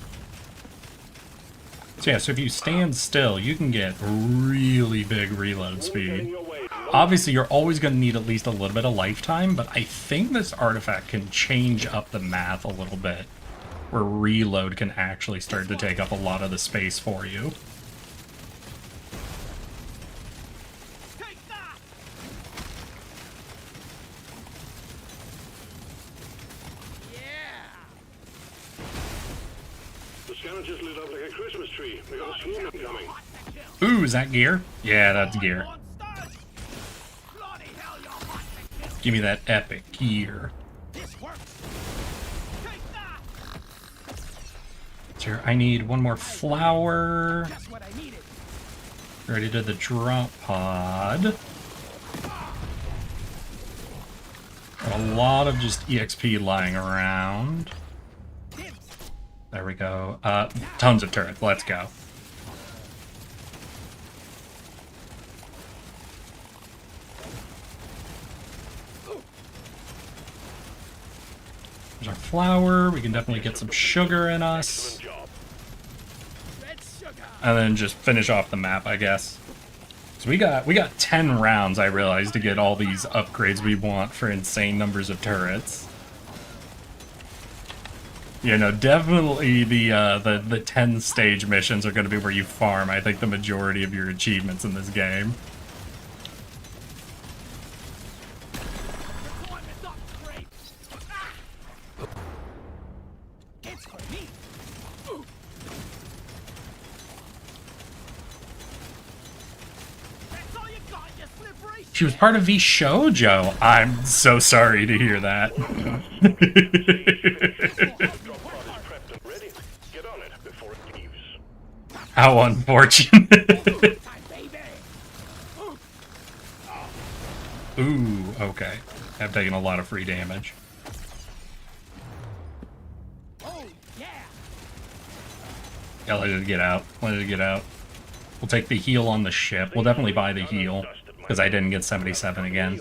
So yeah, so if you stand still, you can get really big reload Getting speed. your way. Obviously, you're always going to need at least a little bit of lifetime, but I think this artifact can change up the math a little bit, where reload can actually start to take up a lot of the space for you. Take that. Yeah. The scanner just lit up like a Christmas tree. We got a swarm incoming. Hot to kill. Ooh, is that gear? Yeah, that's gear. Monsters. Bloody hell, you're hot to kill. Give me that epic gear. This works. Take that. Sure, I need one more flower. Just what I needed. Already did the drop pod. Got a lot of just EXP lying around. There we go. Tons of turrets. Let's go. There's our flour. We can definitely get some sugar in us. And then just finish off the map, I guess. So we got 10 rounds, I realized, to get all these upgrades we want for insane numbers of turrets. You know, definitely the 10 stage missions are going to be where you farm, I think, the majority of your achievements in this game. She was part of V Shoujo. I'm so sorry to hear that. How unfortunate. Ooh, okay. I've taken a lot of free damage. Yeah, let it get out. Let it get out. We'll take the heal on the ship. We'll definitely buy the heal, because I didn't get 77 again.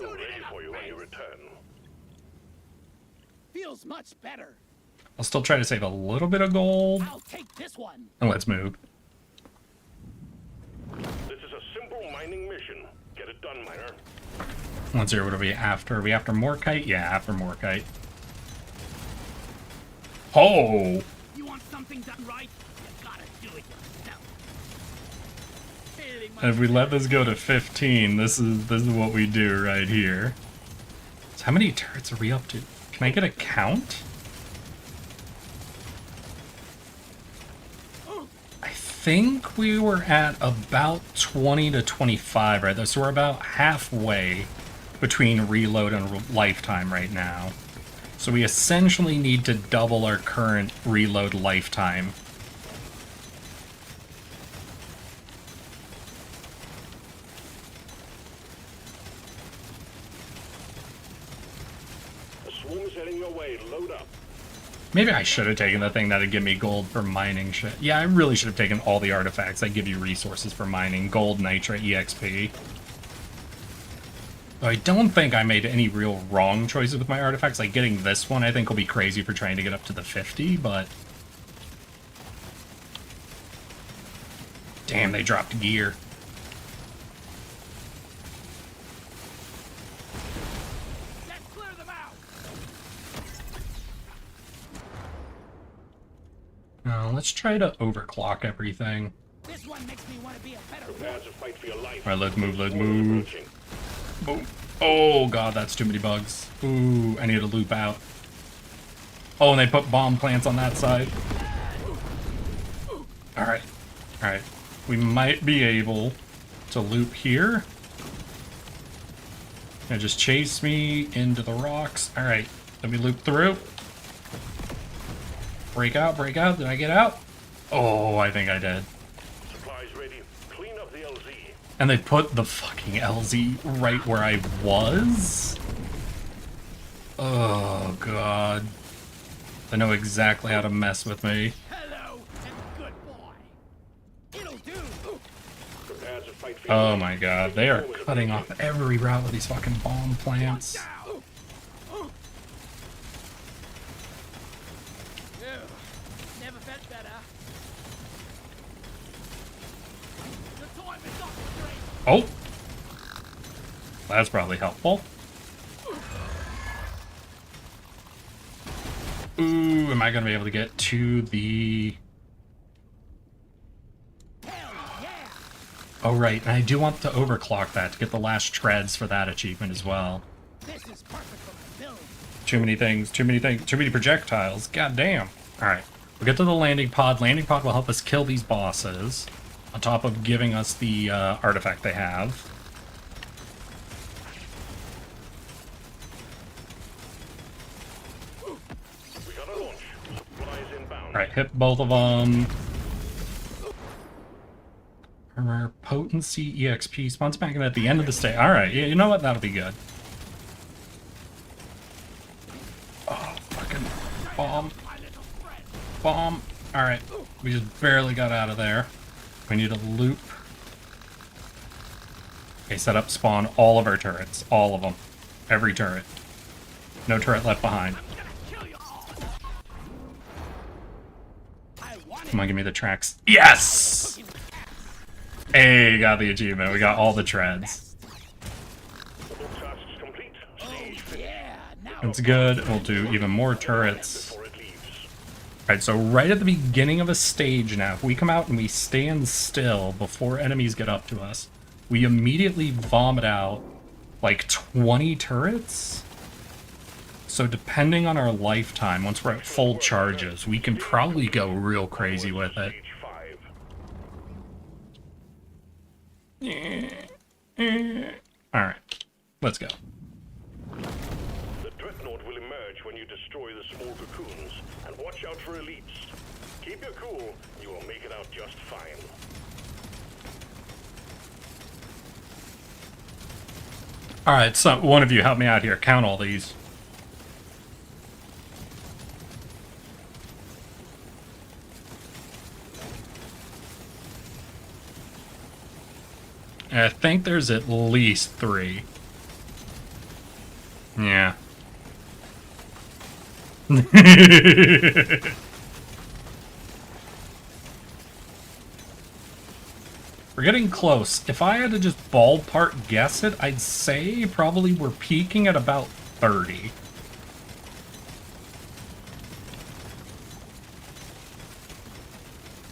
Feels much better. I'll still try to save a little bit of gold. I'll take this one. And let's move. This is a simple mining mission. Get it done, miner. Let's hear what are we after? Are we after Morkite? Yeah, after Morkite. Oh! You want something done right? You gotta do it yourself. And if we let this go to 15, this is what we do right here. So how many turrets are we up to? Can I get a count? I think we were at about 20 to 25 right there. So we're about halfway between reload and lifetime right now. So we essentially need to double our current reload lifetime. The swarm is heading your way. Load up. Maybe I should have taken the thing that'd give me gold for mining shit. Yeah, I really should have taken all the artifacts that give you resources for mining. Gold, nitrate, EXP. Though I don't think I made any real wrong choices with my artifacts. Like, getting this one I think will be crazy for trying to get up to the 50, but... Damn, they dropped gear. Let's clear them out. Let's try to overclock everything. This one makes me want to be a better Prepare to fight for your life. Alright, let's move, let's Swarm is move. approaching. Boom. Oh god, that's too many bugs. Ooh, I need to loop out. Oh, and they put bomb plants on that side. Alright. Alright. We might be able to loop here. Now just chase me into the rocks. Alright. Let me loop through. Break out, break out. Did I get out? Oh, I think I did. Supplies ready. Clean up the LZ. And they put the fucking LZ right where I was? Oh, God. They know exactly how to mess with me. Hello and good boy. It'll do. Prepare to fight for your Oh life. my God. They are cutting off every route with these fucking bomb plants. Never felt better. The time is up, Drake. Oh! That's probably helpful. Ooh, am I gonna be able to get to the... Hell yeah. Oh, right, and I do want to overclock that to get the last treads for that achievement as well. This is perfect for my build. Too many things, too many projectiles. God damn. Alright, we'll get to the landing pod. Landing pod will help us kill these bosses, on top of giving us the artifact they have. We got a launch. Supplies inbound. Alright, hit both of them. Armor potency EXP spawns back at the end of the stage. Alright, you know what? That'll be good. Oh, fucking bomb. Bomb. Alright, we just barely got out of there. We need a loop. Okay, set up spawn all of our turrets. All of them. Every turret. No turret left behind. Come on, give me the tracks. Yes! Hey, got the achievement. We got all the treads. That's good. We'll do even more turrets. Alright, so right at the beginning of a stage now, if we come out and we stand still before enemies get up to us, we immediately vomit out like 20 turrets? So depending on our lifetime, once we're at full charges, we can probably go real crazy with it. Alright, let's go. The dreadnought will emerge when you destroy the small cocoons, and watch out for elites. Keep your cool, you will make it out just fine. Alright, so one of you help me out here. Count all these. I think there's at least 3. Yeah. We're getting close. If I had to just ballpark guess it, I'd say probably we're peaking at about 30.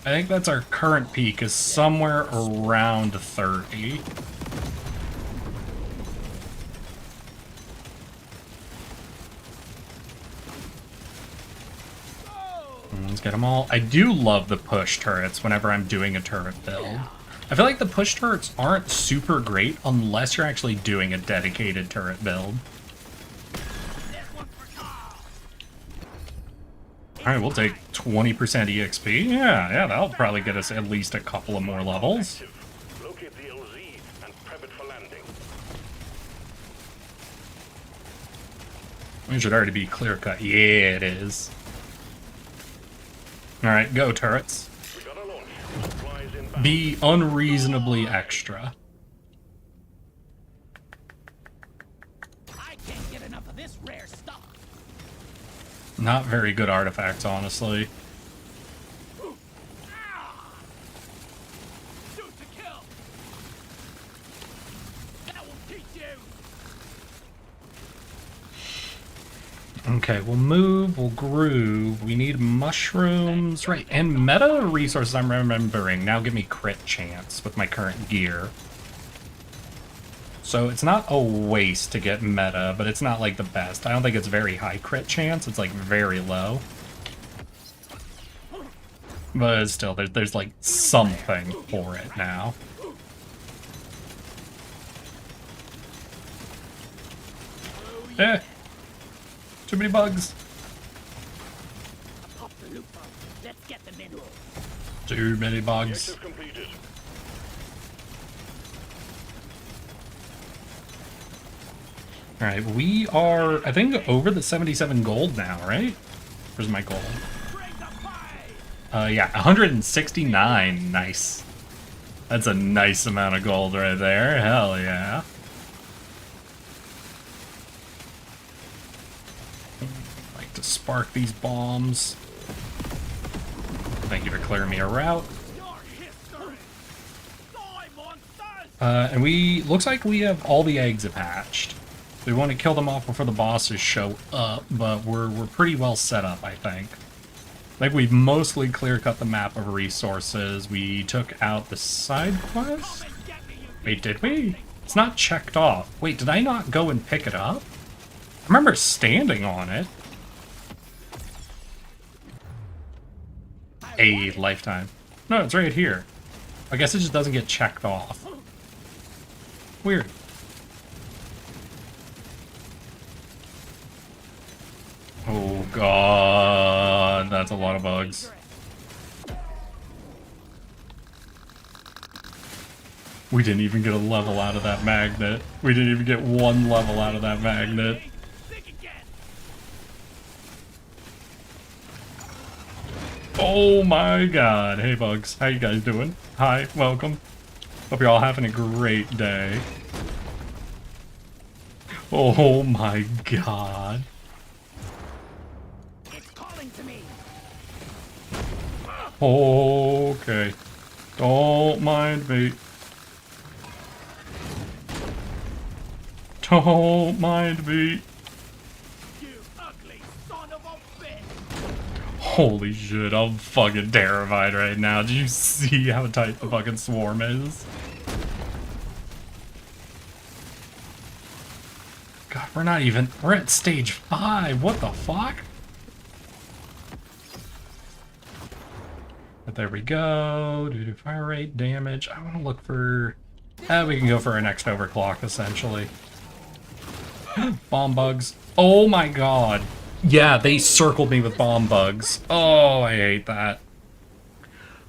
I think that's our current peak, is somewhere around 30. Let's get them all. I do love the push turrets whenever I'm doing a turret build. I feel like the push turrets aren't super great unless you're actually doing a dedicated turret build. Alright, we'll take 20% EXP. Yeah, that'll probably get us at least a couple of more levels. Locate the LZ and prep it for landing. It should already be clear cut. Yeah, it is. Alright, go turrets. We got a launch. Supplies inbound. Be unreasonably extra. I can't get enough of this rare stuff. Not very good artifacts, honestly. Shoot to kill. That will teach you. Okay, we'll move, we'll groove. We need mushrooms. Right, and meta resources I'm remembering now give me crit chance with my current gear. So it's not a waste to get meta, but it's not like the best. I don't think it's very high crit chance. It's like very low. But still, there's like something for it now. Eh. Too many bugs. Pop the loop bug. Let's get the mineral. Too many bugs. Objective completed. Alright, we are, I think, over the 77 gold now, right? Where's my gold? Yeah, 169. Nice. That's a nice amount of gold right there. Hell yeah. Like to spark these bombs. Thank you for clearing me a route. And looks like we have all the eggs have hatched. We want to kill them off before the bosses show up, but we're pretty well set up, I think. Like, we've mostly clear-cut the map of resources. We took out the side quest? Wait, did we? It's not checked off. Wait, did I not go and pick it up? I remember standing on it. A lifetime. No, it's right here. I guess it just doesn't get checked off. Weird. Oh god, that's a lot of bugs. We didn't even get a level out of that magnet. We didn't even get one level out of that magnet. Think again. Oh my god. Hey bugs, how you guys doing? Hi, welcome. Hope you're all having a great day. Oh my god. It's calling to me. Okay. Don't mind me. Don't mind me. You ugly son of a bitch. Holy shit, I'm fucking terrified right now. Do you see how tight the fucking swarm is? God, we're at stage 5. What the fuck? But there we go. Do fire rate, damage. I want to look for... we can go for our next overclock, essentially. Bomb bugs. Oh my god. Yeah, they circled me with bomb bugs. Oh, I hate that.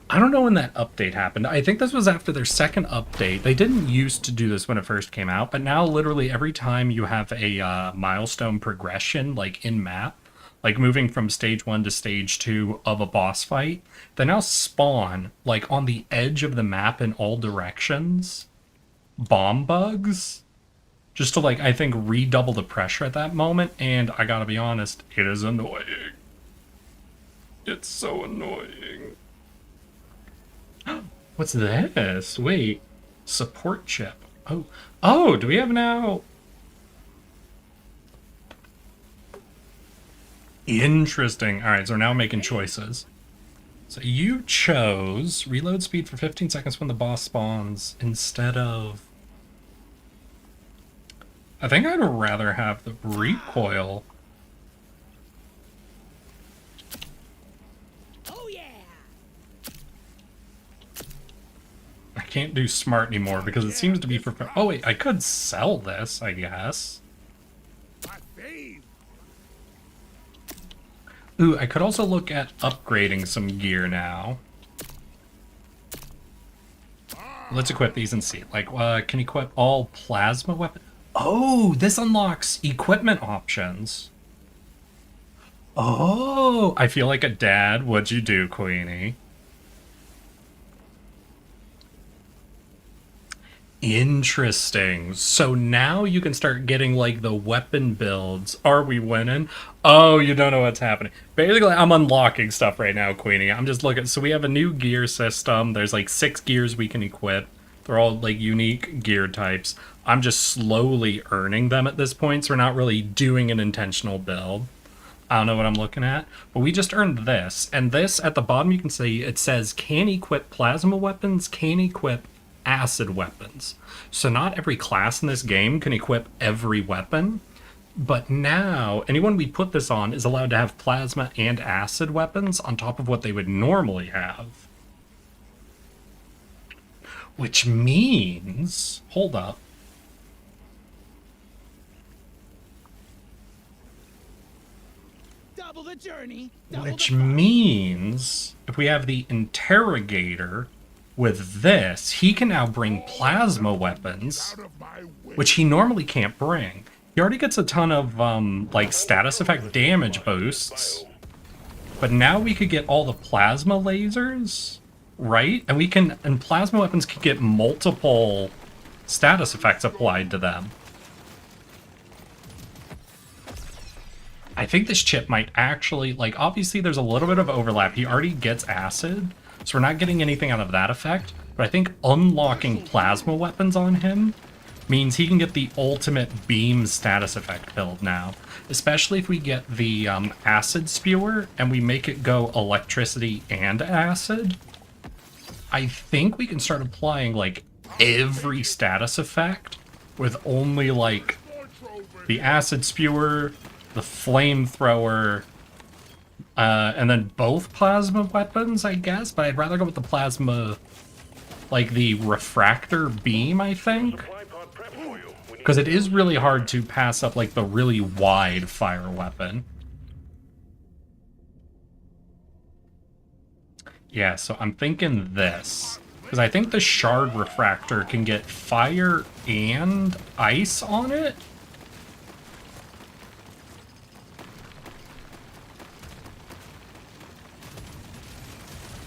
I don't know when that update happened. I think this was after their second update. They didn't used to do this when it first came out, but now literally every time you have a milestone progression, like in map, like moving from stage 1 to stage 2 of a boss fight, they now spawn, like on the edge of the map in all directions, bomb bugs. Just to, like, I think, redouble the pressure at that moment, and I gotta be honest, it is annoying. It's so annoying. What's this? Wait. Support chip. Oh, do we have now... Interesting. Alright, so we're now making choices. So you chose reload speed for 15 seconds when the boss spawns instead of... I think I'd rather have the recoil. Oh yeah. I can't do smart anymore because it seems to be for... Oh wait, I could sell this, I guess. My fave. Ooh, I could also look at upgrading some gear now. Let's equip these and see. Like, can equip all plasma weapons? Oh, this unlocks equipment options. Oh, I feel like a dad. What'd you do, Queenie? Interesting. So now you can start getting, like, the weapon builds. Are we winning? Oh, you don't know what's happening. Basically, I'm unlocking stuff right now, Queenie. I'm just looking. So we have a new gear system. There's, like, 6 gears we can equip. They're all, like, unique gear types. I'm just slowly earning them at this point, so we're not really doing an intentional build. I don't know what I'm looking at, but we just earned this. And this, at the bottom, you can see it says, can equip plasma weapons, can equip acid weapons. So not every class in this game can equip every weapon, but now anyone we put this on is allowed to have plasma and acid weapons on top of what they would normally have. Which means... Hold up. Double the journey. Double Which the fun. means if we have the interrogator with this, he can now bring plasma weapons, Out of my way. which he normally can't bring. He already gets a ton of, like, status effect damage boosts. But now we could get all the plasma lasers, right? And plasma weapons can get multiple status effects applied to them. I think this chip might actually, like, obviously there's a little bit of overlap. He already gets acid, so we're not getting anything out of that effect. But I think unlocking plasma weapons on him means he can get the ultimate beam status effect build now. Especially if we get the acid spewer and we make it go electricity and acid. I think we can start applying, like, every status effect with only, like, the acid spewer, the flamethrower, and then both plasma weapons, I guess. But I'd rather go with the plasma, like the refractor beam, I think. Supply pod prep for you. We need Because it is really hard to pass up, like, the really wide fire weapon. Yeah, so I'm thinking this. Because I think the shard refractor can get fire and ice on it.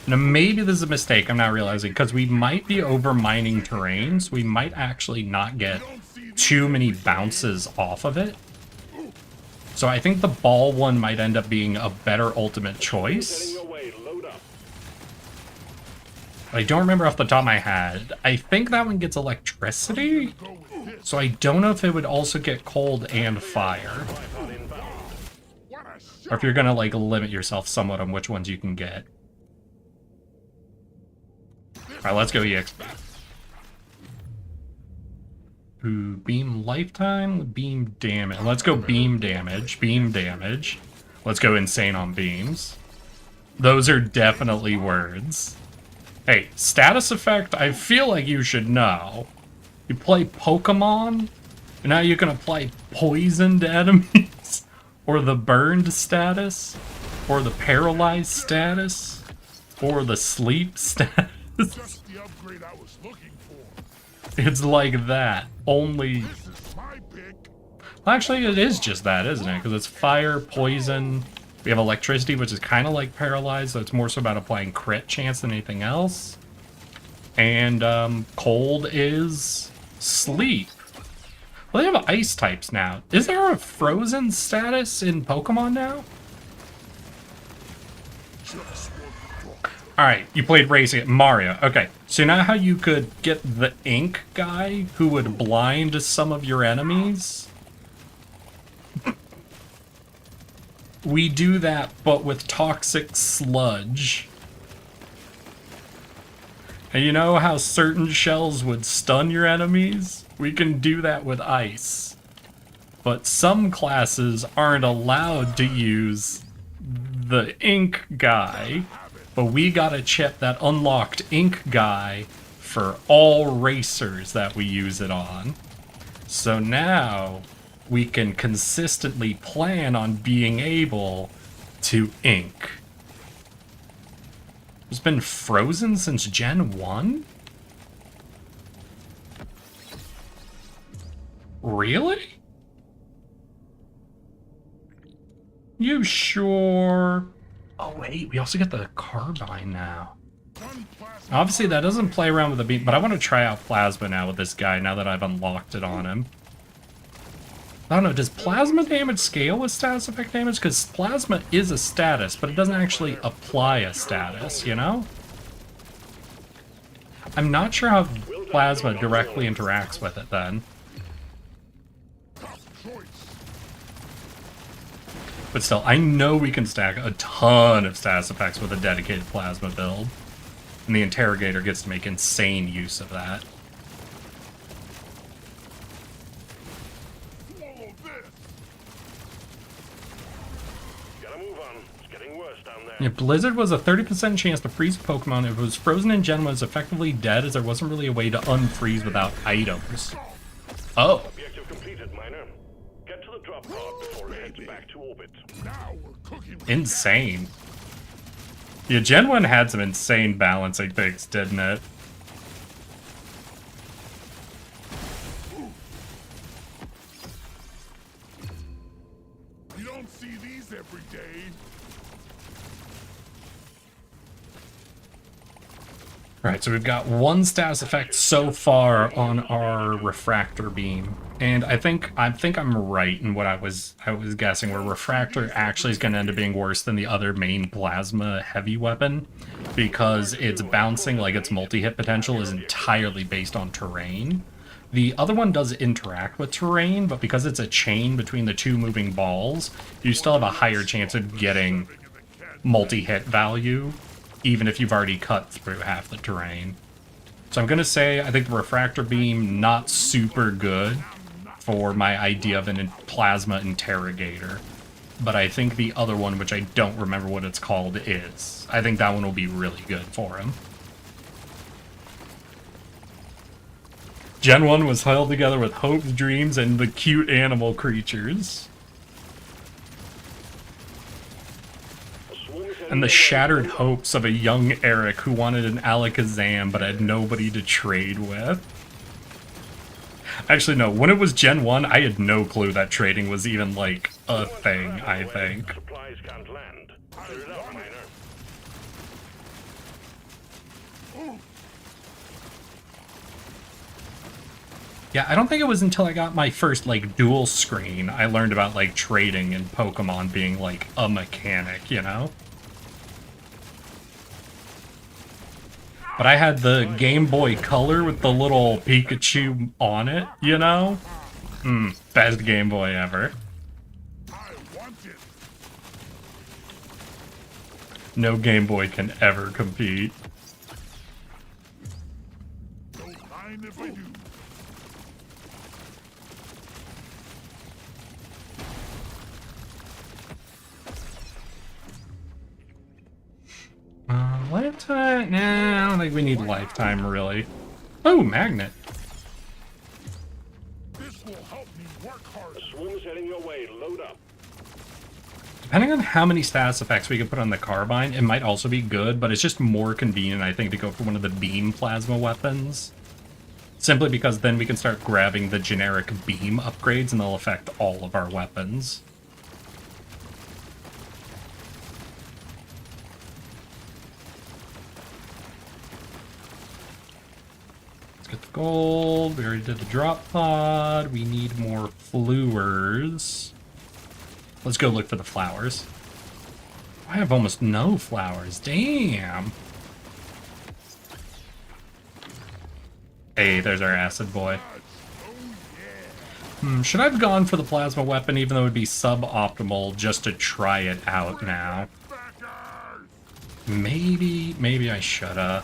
Now, maybe this is a mistake I'm not realizing, because we might be over mining terrains. We might actually not get too many bounces off of it. So I think the ball one might end up being a better ultimate choice. I don't remember off the top of my head. I think that one gets electricity, so I don't know if it would also get cold and fire. Or if you're gonna like limit yourself somewhat on which ones you can get. Alright, let's go EXP. Ooh, beam lifetime, beam damage. Let's go beam damage, beam damage. Let's go insane on beams. Those are definitely words. Hey, status effect, I feel like you should know. You play Pokemon, and now you can apply poison to enemies, or the burned status, or the paralyzed status, or the sleep status. Just the upgrade I was looking for. It's like that, only... This is my pick. Well, actually, it is just that, isn't it? Because it's fire, poison, we have electricity, which is kind of like paralyzed, so it's more so about applying crit chance than anything else. And cold is sleep. Well, they have ice types now. Is there a frozen status in Pokemon now? Alright, you played Racing Mario. Okay, so now how you could get the ink guy who would blind some of your enemies? We do that, but with toxic sludge. And you know how certain shells would stun your enemies? We can do that with ice. But some classes aren't allowed to use the ink guy. But we got a chip that unlocked ink guy for all racers that we use it on. So now we can consistently plan on being able to ink. It's been frozen since Gen 1? Really? You sure? Oh wait, we also get the carbine now. Obviously that doesn't play around with the beam, but I want to try out plasma now with this guy now that I've unlocked it on him. I don't know, does plasma damage scale with status effect damage? Because plasma is a status, but it doesn't actually apply a status, you know? I'm not sure how plasma directly interacts with it then. But still, I know we can stack a ton of status effects with a dedicated plasma build. And the interrogator gets to make insane use of that. Yeah, Blizzard was a 30% chance to freeze Pokemon if it was frozen in Gen 1 was effectively dead, as there wasn't really a way to unfreeze without items. Oh. Objective completed, Miner. Get to the drop pod before it heads back to orbit. Now we're cooking. Insane. Yeah, Gen 1 had some insane balancing things, didn't it? You don't see these every day. Right, so we've got one status effect so far on our refractor beam, and I think I'm right in what I was guessing, where refractor actually is going to end up being worse than the other main plasma heavy weapon, because its bouncing, like its multi-hit potential, is entirely based on terrain. The other one does interact with terrain, but because it's a chain between the two moving balls, you still have a higher chance of getting multi-hit value, even if you've already cut through half the terrain. So I'm gonna say I think the refractor beam not super good for my idea of a plasma interrogator. But I think the other one, which I don't remember what it's called, is. I think that one will be really good for him. Gen 1 was held together with hopes, dreams, and the cute animal creatures. And the shattered hopes of a young Eric who wanted an Alakazam but had nobody to trade with. Actually, no, when it was Gen 1, I had no clue that trading was even, like, a thing, I think. Supplies can't land. Clear it out, miner. Yeah, I don't think it was until I got my first, like, dual screen I learned about, like, trading and Pokemon being, like, a mechanic, you know? But I had the Game Boy Color with the little Pikachu on it, you know? Best Game Boy ever. I want it. No Game Boy can ever compete. Don't mind if I do. Lifetime? Nah, I don't think we need lifetime, really. Oh, magnet. This will help me work harder. Swim's heading your way. Load up. Depending on how many status effects we can put on the carbine, it might also be good, but it's just more convenient, I think, to go for one of the beam plasma weapons. Simply because then we can start grabbing the generic beam upgrades and they'll affect all of our weapons. Let's get the gold. We already did the drop pod. We need more flowers. Let's go look for the flowers. I have almost no flowers. Damn. Hey, there's our acid boy. Should I have gone for the plasma weapon even though it would be suboptimal just to try it out now? Maybe I shoulda.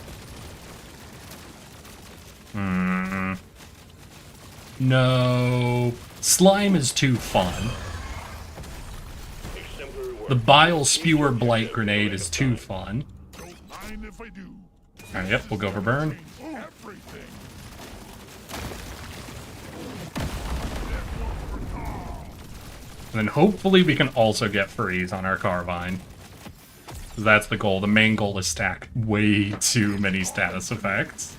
No. Slime is too fun. The Bile Spewer Blight Grenade is too fun. Don't mind if I do. Alright, yep, we'll go for burn. Everything. And then hopefully we can also get freeze on our carbine. 'Cause that's the goal. The main goal is stack way too many status effects.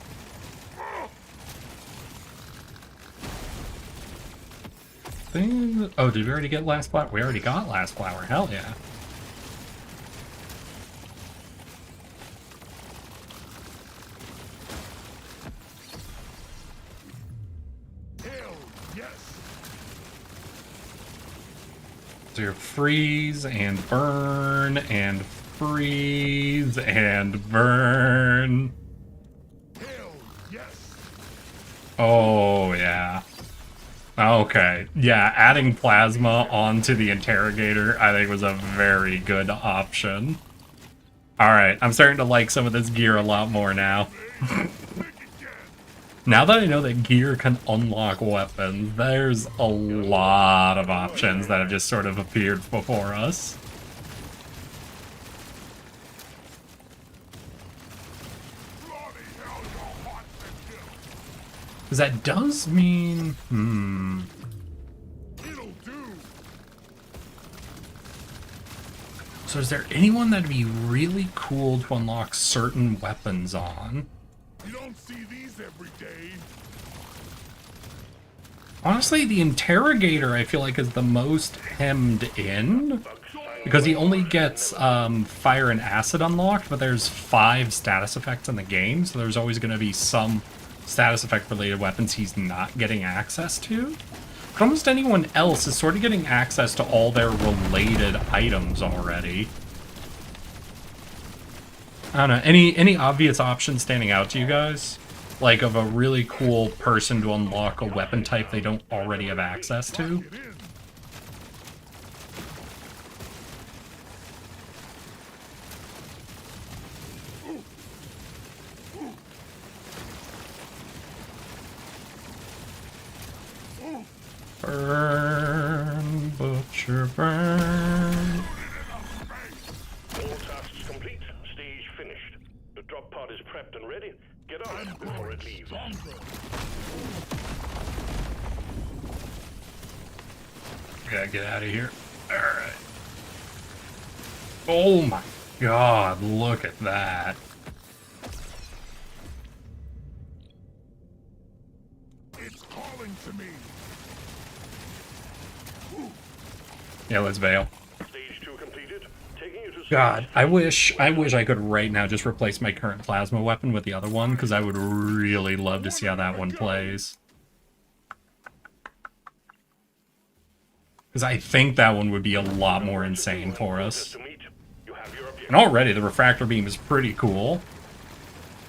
Oh, did we already get last flower? We already got last flower. Hell yeah. Hell yes. So you're freeze and burn and freeze and burn. Hell yes. Oh, yeah. Okay. Yeah, adding plasma onto the interrogator, I think, was a very good option. Alright, I'm starting to like some of this gear a lot more now. Now that I know that gear can unlock weapons, there's a lot of options that have just sort of appeared before us. Because that does mean... It'll do. So is there anyone that'd be really cool to unlock certain weapons on? You don't see these every day. Honestly, the interrogator I feel like is the most hemmed in. Because he only gets fire and acid unlocked, but there's 5 status effects in the game, so there's always going to be some status effect related weapons he's not getting access to. But almost anyone else is sort of getting access to all their related items already. I don't know, any obvious options standing out to you guys? Like of a really cool person to unlock a weapon type they don't already have access to? Get in. Burn, butcher, burn. All tasks complete. Stage finished. The drop pod is prepped and ready. Get on it before it leaves. Gotta get out of here. Alright. Oh my God, look at that. It's calling to me. Yeah, let's bail. Stage 2 completed. Taking you to God, I wish I could right now just replace my current plasma weapon with the other one, because I would really love to see how that one plays. Because I think that one would be a lot more insane for us. to meet. You have your objective. And already the refractor beam is pretty cool,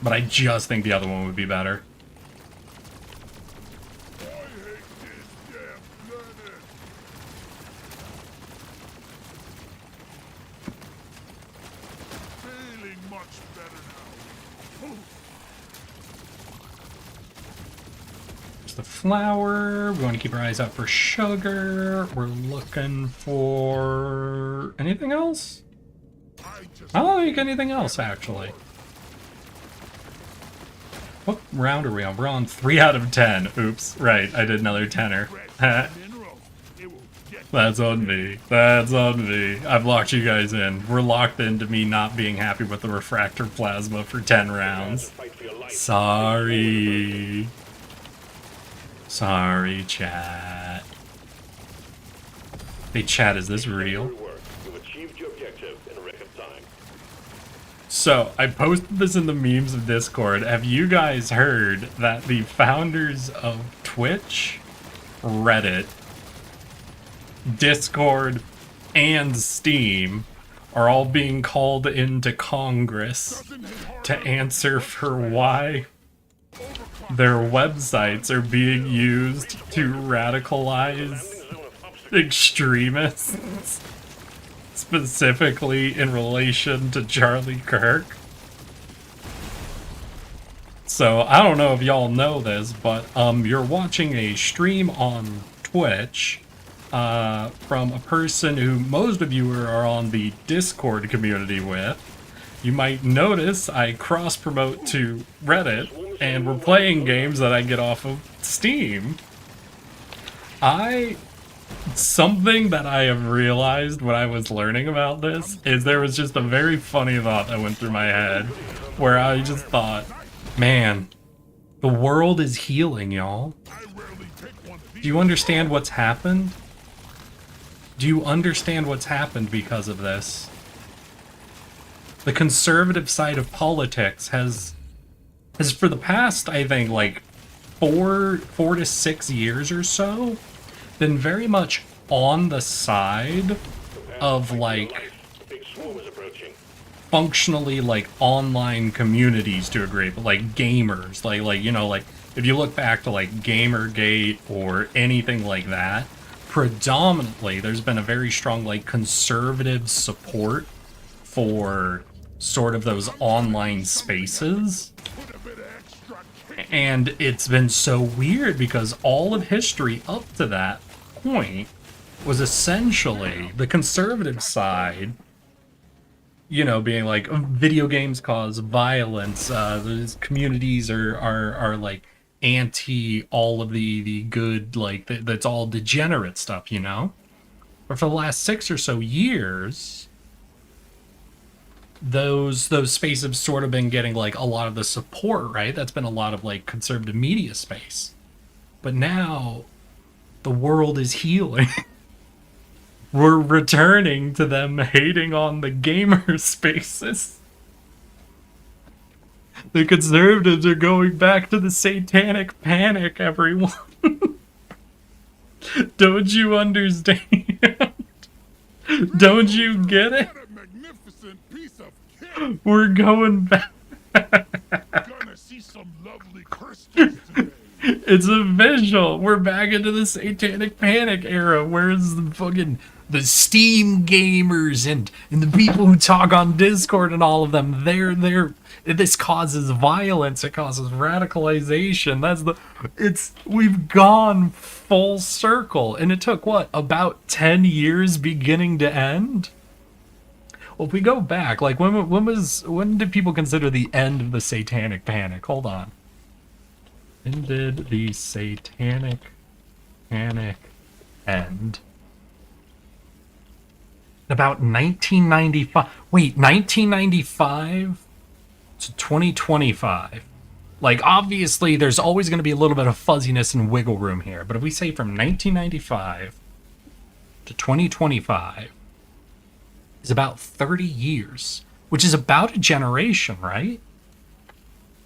but I just think the other one would be better. I hate this damn planet. Feeling much better now. There's the flour. We want to keep our eyes out for sugar. We're looking for anything else? I just I don't think anything else, actually. What round are we on? We're on 3 out of 10. Oops, right, I did another tenner. mineral. It will get That's on me. That's on me. I've locked you guys in. We're locked into me not being happy with the refractor plasma for 10 rounds. Fight for your life. Sorry. Sorry, chat. Hey, chat, is this real? Good work. You've achieved your objective in record time. So, I posted this in the memes of Discord. Have you guys heard that the founders of Twitch, Reddit, Discord, and Steam are all being called into Congress to answer for why their websites are being used to radicalize extremists? Specifically in relation to Charlie Kirk. So, I don't know if y'all know this, but you're watching a stream on Twitch from a person who most of you are on the Discord community with. You might notice I cross-promote to Reddit, and we're playing games that I get off of Steam. Something that I have realized when I was learning about this is there was just a very funny thought that went through my head where I just thought, man, the world is healing, y'all. I rarely take one of Do these. you understand what's happened? Do you understand what's happened because of this? The conservative side of politics has for the past, I think, like 4 to 6 years or so, been very much on the side of like Big swarm is approaching. functionally like online communities to a degree, but like gamers, like you know, like if you look back to like Gamergate or anything like that, predominantly there's been a very strong like conservative support for sort of those online spaces. Put a bit of extra kick. And it's been so weird because all of history up to that point was essentially the conservative side, you know, being like video games cause violence, these communities are like anti all of the good, like that's all degenerate stuff, you know. But for the last 6 or so years, those spaces have sort of been getting like a lot of the support, right? That's been a lot of like conservative media space. But now the world is healing. We're returning to them hating on the gamer spaces. The conservatives are going back to the satanic panic, everyone. Don't you understand? Don't you get it? What a magnificent piece of kit. We're going back. Gonna see some lovely crystals today. It's a visual. We're back into the satanic panic era. Where's the fucking the Steam gamers and the people who talk on Discord and all of them? They're this causes violence. It causes radicalization. We've gone full circle, and it took what, about 10 years beginning to end. Well, if we go back, like when did people consider the end of the satanic panic? Hold on. When did the satanic panic end? I about 1995. Wait, 1995 to 2025. Like, obviously, there's always going to be a little bit of fuzziness and wiggle room here. But if we say from 1995 to 2025 is about 30 years, which is about a generation, right?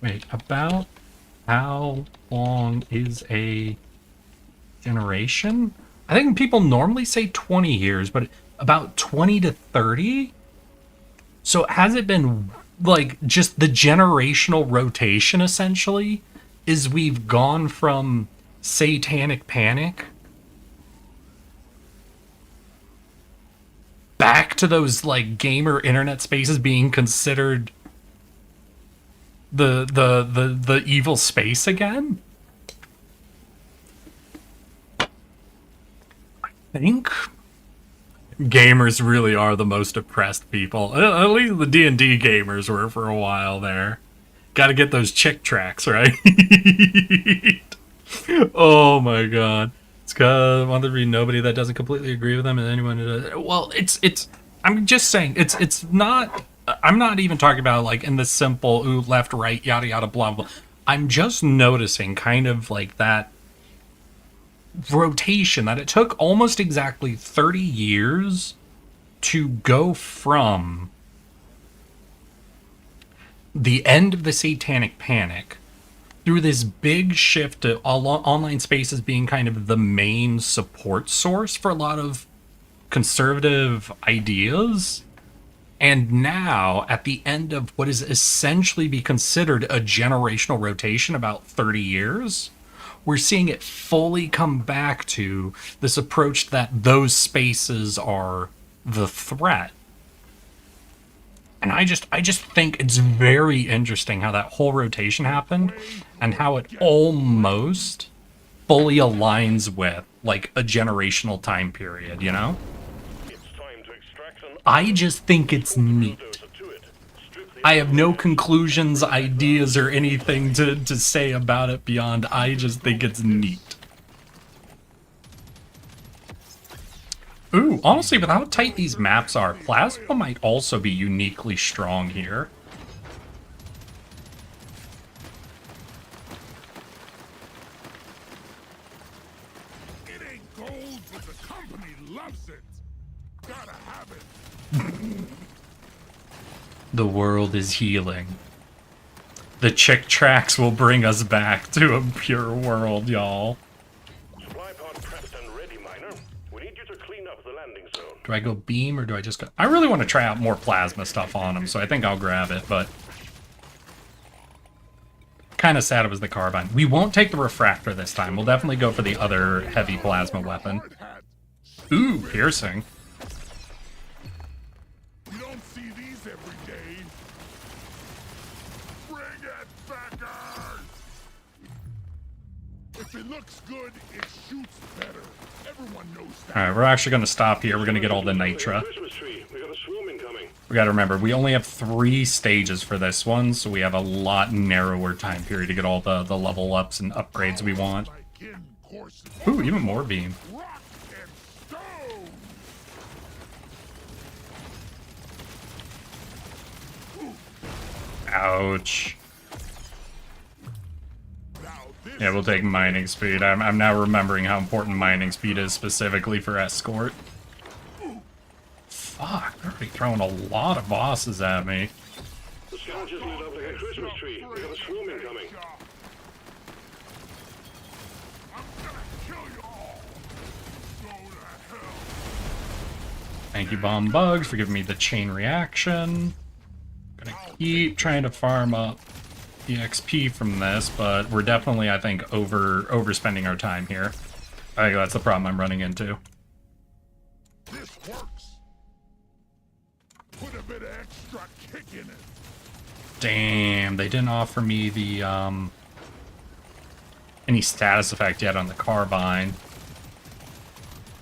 Wait, about how long is a generation? I think people normally say 20 years, but about 20 to 30? So has it been, like, just the generational rotation, essentially, is we've gone from satanic panic back to those, like, gamer internet spaces being considered the evil space again? I think gamers really are the most oppressed people. At least the D&D gamers were for a while there. Got to get those chick tracks, right? Oh my god. It's cause I want there to be nobody that doesn't completely agree with them, and anyone who does. Well, it's. I'm just saying it's not. I'm not even talking about like in the simple ooh left right yada yada blah blah. I'm just noticing kind of like that rotation that it took almost exactly 30 years to go from the end of the satanic panic through this big shift to online spaces being kind of the main support source for a lot of conservative ideas. And now, at the end of what is essentially be considered a generational rotation, about 30 years, we're seeing it fully come back to this approach that those spaces are the threat. And I just think it's very interesting how that whole rotation happened and how it almost fully aligns with like a generational time period, you know? I just think it's neat. I have no conclusions, ideas, or anything to say about it beyond I just think it's neat. Ooh, honestly, with how tight these maps are, Plasma might also be uniquely strong here. It ain't gold, but the company loves it. Gotta have it. The world is healing. The chick tracks will bring us back to a pure world, y'all. Supply pod prepped and ready, Miner. We need you to clean up the landing zone. Do I go beam or do I just go... I really want to try out more plasma stuff on him, so I think I'll grab it, but... kind of sad it was the carbine. We won't take the refractor this time. We'll definitely go for the other heavy plasma weapon. Ooh, piercing. You don't see these every day. Bring it, backers! If it looks good, it shoots better. Everyone knows that. Alright, we're actually going to stop here. We're going to get all the nitra. Christmas tree. We got a swarm incoming. We got to remember, we only have 3 stages for this one, so we have a lot narrower time period to get all the level ups and upgrades we want. Ooh, even more beam. Rock and stone! Ouch. Yeah, we'll take mining speed. I'm now remembering how important mining speed is specifically for escort. Fuck, they're already throwing a lot of bosses at me. The sky just lit up like a Christmas tree. We got a swarm incoming. I'm gonna kill you all. Go to hell. Thank you, Bomb Bugs, for giving me the chain reaction. Gonna keep trying to farm up the XP from this, but we're definitely, I think, overspending our time here. I think that's the problem I'm running into. This works. Put a bit of extra kick in it. Damn, they didn't offer me the any status effect yet on the carbine.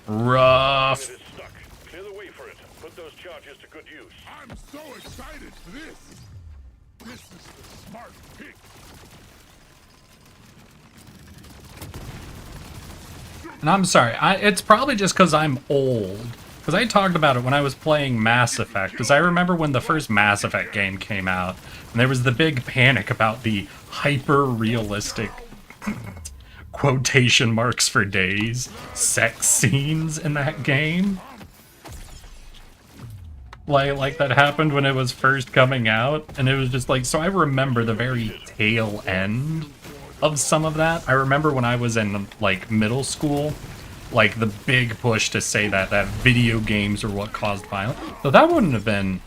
Rough. It is stuck. Clear the way for it. Put those charges to good use. I'm so excited for this. This is the smart pick. And I'm sorry, it's probably just because I'm old, Because I talked about it when I was playing Mass Effect, because I remember when the first Mass Effect game came out, and there was the big panic about the hyper-realistic, quotation marks for days, sex scenes in that game. Like that happened when it was first coming out, and it was just like, so I remember the very tail end of some of that. I remember when I was in, like, middle school, like, the big push to say that video games are what caused violence. So that wouldn't have been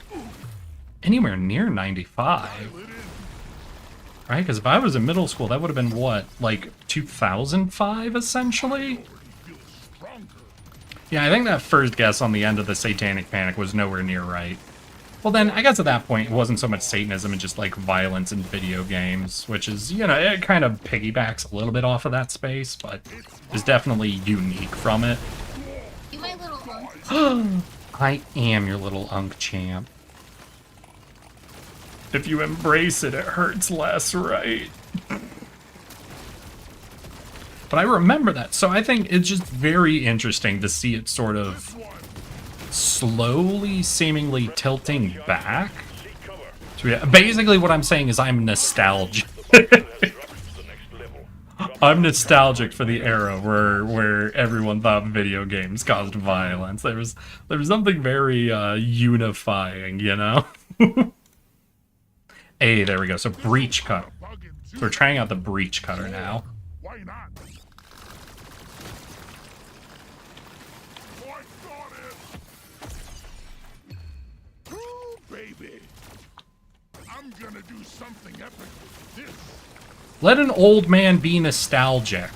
anywhere near 95. Right? Because if I was in middle school, that would have been, what, like, 2005, essentially? Yeah, I think that first guess on the end of the Satanic Panic was nowhere near right. Well then, I guess at that point, it wasn't so much Satanism and just, like, violence in video games, which is, you know, it kind of piggybacks a little bit off of that space, but is definitely unique from it. You my little unk. I am your little unk champ. If you embrace it, it hurts less, right? But I remember that, so I think it's just very interesting to see it sort of slowly, seemingly tilting back. So yeah, basically what I'm saying is I'm nostalgic. I'm nostalgic for the era where everyone thought video games caused violence. There was something very unifying, you know? Hey, there we go. So breach cutter. So we're trying out the breach cutter now. Why not? Baby, I'm gonna do something epic with this. Let an old man be nostalgic.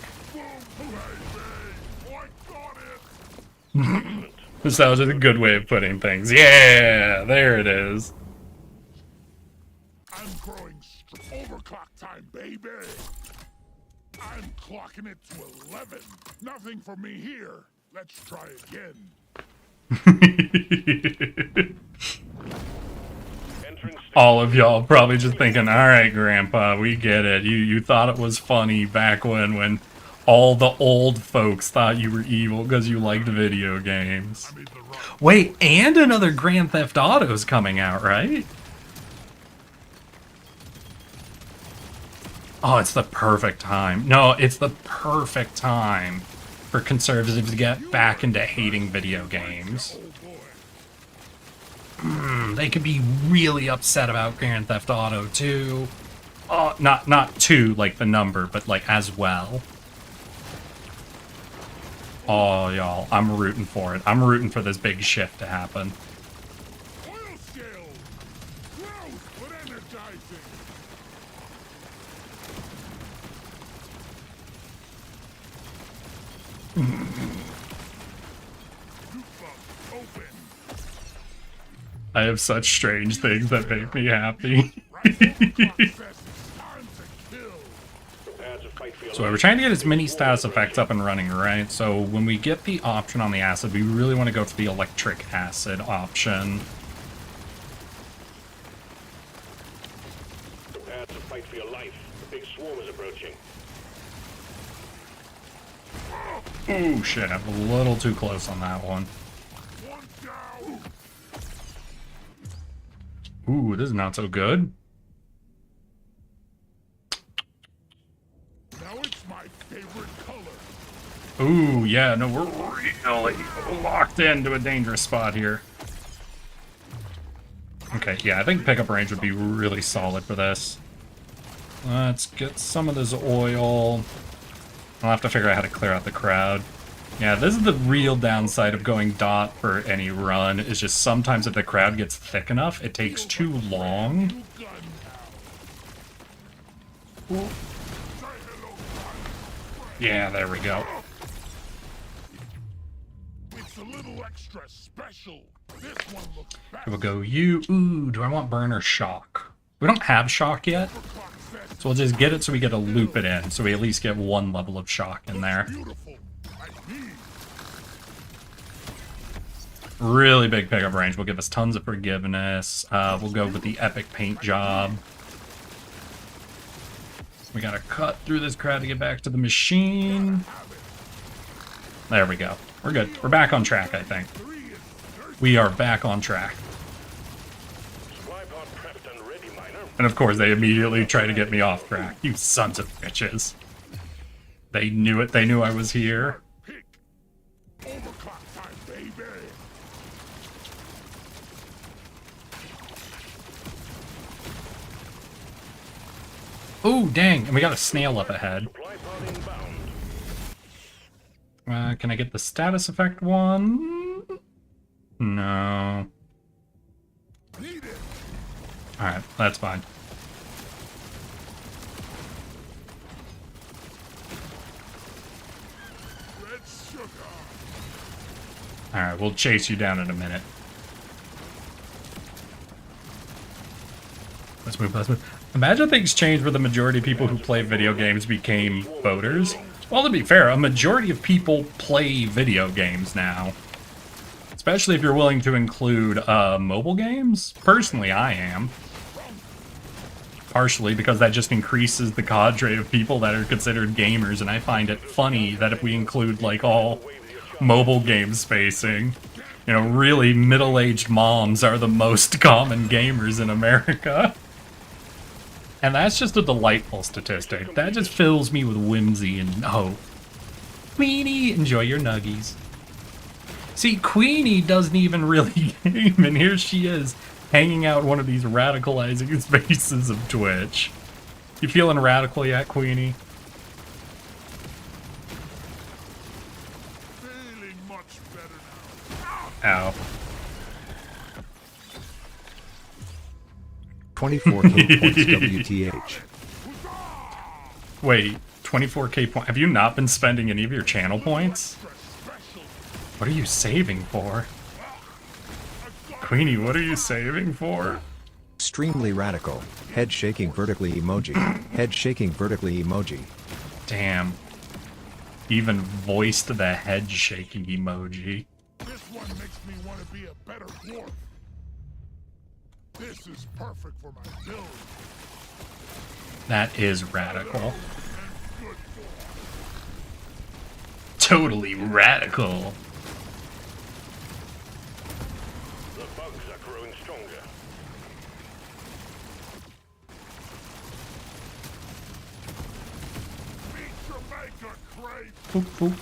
Nostalgia is a good way of putting things. Yeah, there it is. I'm growing overclock time, baby. I'm clocking it to 11. Nothing for me here. Let's try again. All of y'all probably just thinking, all right, Grandpa, we get it. You thought it was funny back when all the old folks thought you were evil because you liked video games. Wait, and another Grand Theft Auto's coming out, right? Oh, it's the perfect time. No, it's the perfect time for conservatives to get back into hating video games. They could be really upset about Grand Theft Auto 2. Oh, not 2 like the number, but like as well. Oh, y'all, I'm rooting for it. I'm rooting for this big shift to happen. Oil shale! Gross, but energizing! Open! I have such strange things that make me happy. So we're trying to get as many status effects up and running, right? So when we get the option on the acid, we really want to go for the electric acid option. Prepare to fight for your life. The big swarm is approaching. Oh shit, I'm a little too close on that one. Ooh, this is not so good. Now it's my favorite color. Ooh, yeah, no, we're really locked into a dangerous spot here. Okay, yeah, I think pickup range would be really solid for this. Let's get some of this oil. I'll have to figure out how to clear out the crowd. Yeah, this is the real downside of going dot for any run, is just sometimes if the crowd gets thick enough, it takes too long. Yeah, there we go. It's a little extra special. This one looks best. We'll go you. Ooh, do I want burn or shock? We don't have shock yet, so we'll just get it so we get to loop it in, so we at least get one level of shock in there. Beautiful. Like me. Really big pickup range will give us tons of forgiveness. We'll go with the epic paint job. We gotta cut through this crowd to get back to the machine. There we go. We're good. We're back on track, I think. We are back on track. Supply pod prepped and ready, miner. And of course, they immediately try to get me off track. You sons of bitches. They knew it. They knew I was here. Pick. Overclock time, baby. Oh, dang. And we got a snail up ahead. Supply pod inbound. Can I get the status effect one? No. Need it. Alright, that's fine. Red sugar. Alright, we'll chase you down in a minute. Let's move, let's move. Imagine things changed where the majority of people who play video games became voters. Well, to be fair, a majority of people play video games now. Especially if you're willing to include mobile games. Personally, I am. Partially because that just increases the cadre of people that are considered gamers, and I find it funny that if we include, like, all mobile game spacing, you know, really middle-aged moms are the most common gamers in America. And that's just a delightful statistic. That just fills me with whimsy and hope. Queenie, enjoy your nuggies. See, Queenie doesn't even really game, and here she is, hanging out in one of these radicalizing spaces of Twitch. You feeling radical yet, Queenie? Feeling much better now. Ow. 24K points WTH. Wait, 24K points? Have you not been spending any of your channel points? What are you saving for? Queenie, what are you saving for? Extremely radical. Head shaking vertically emoji. Head shaking vertically emoji. Damn. Even voiced the head shaking emoji. This one makes me want to be a better dwarf. This is perfect for my build. That is radical. And good for Totally radical. The bugs are growing stronger. meet your maker, Crave. Boop, boop.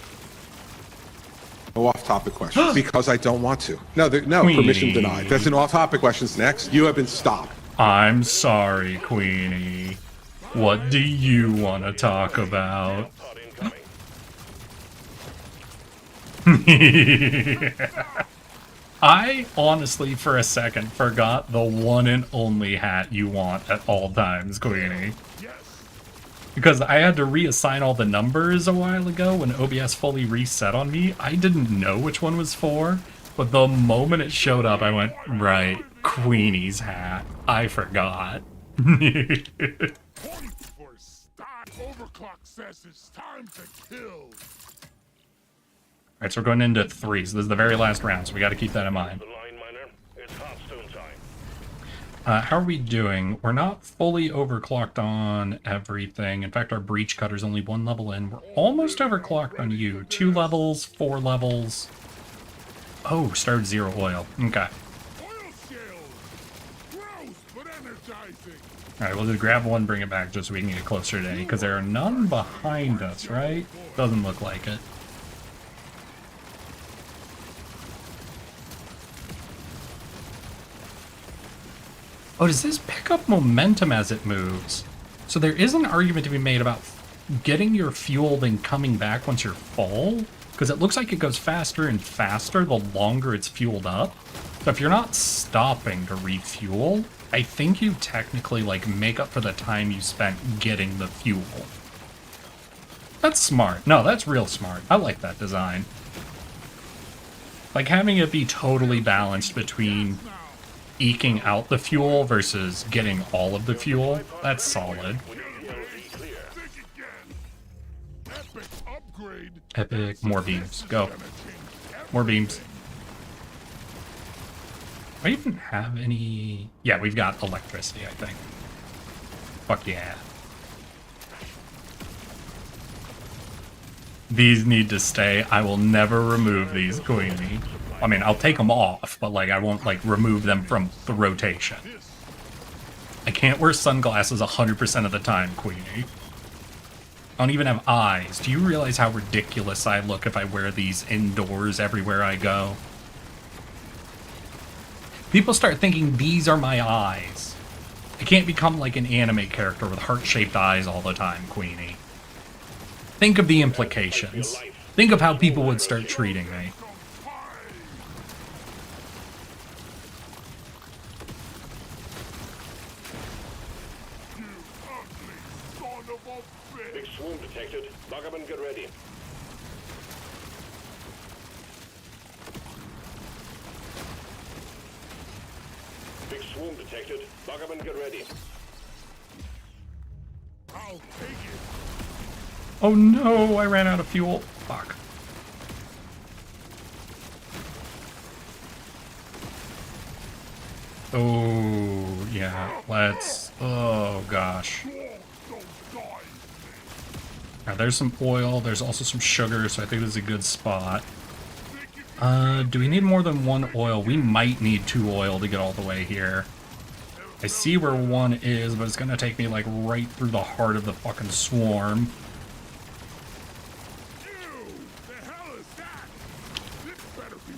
No off-topic questions because I don't want to. No, no, Queenie. permission denied. That's an off-topic questions next. You have been stopped. I'm sorry, Queenie. What do you want to talk about? Pod incoming. I honestly, for a second, forgot the one and only hat you want at all times, Queenie. Yes. Because I had to reassign all the numbers a while ago when OBS fully reset on me. I didn't know which one was for, but the moment it showed up, I went, right, Queenie's hat. I forgot. Point for stop. Overclock says it's time to kill. Alright, so we're going into 3, so this is the very last round, so we gotta keep that in mind. The line, miner. It's Hearthstone time. How are we doing? We're not fully overclocked on everything. In fact, our breach cutter's only 1 level in. We're almost overclocked on you. 2 levels, 4 levels. Oh, started 0 oil. Okay. Oil scales. Gross, but energizing. Alright, we'll just grab one, bring it back just so we can get closer to A, because there are none behind us, right? Doesn't look like it. Oh, does this pick up momentum as it moves? So there is an argument to be made about getting your fuel then coming back once you're full, because it looks like it goes faster and faster the longer it's fueled up. So if you're not stopping to refuel, I think you technically like make up for the time you spent getting the fuel. That's smart. No, that's real smart. I like that design. Like having it be totally balanced between eking out the fuel versus getting all of the fuel, that's solid. Think again. Epic upgrade. Epic, more beams, go. More beams. Do I even have any? Yeah, we've got electricity, I think. Fuck yeah. These need to stay. I will never remove these, Queenie. I mean, I'll take them off, but like I won't like remove them from the rotation. I can't wear sunglasses 100% of the time, Queenie. I don't even have eyes. Do you realize how ridiculous I look if I wear these indoors everywhere I go? People start thinking these are my eyes. I can't become like an anime character with heart-shaped eyes all the time, Queenie. Think of the implications. Think of how people would start treating me. Big swarm detected. Lock up and get ready. Big swarm detected. Lock up and get ready. I'll take it. Oh no, I ran out of fuel. Fuck. Oh, yeah, let's... Oh, gosh. Now, there's some oil. There's also some sugar, so I think this is a good spot. Do we need more than one oil? We might need 2 oil to get all the way here. I see where one is, but it's gonna take me, like, right through the heart of the fucking swarm.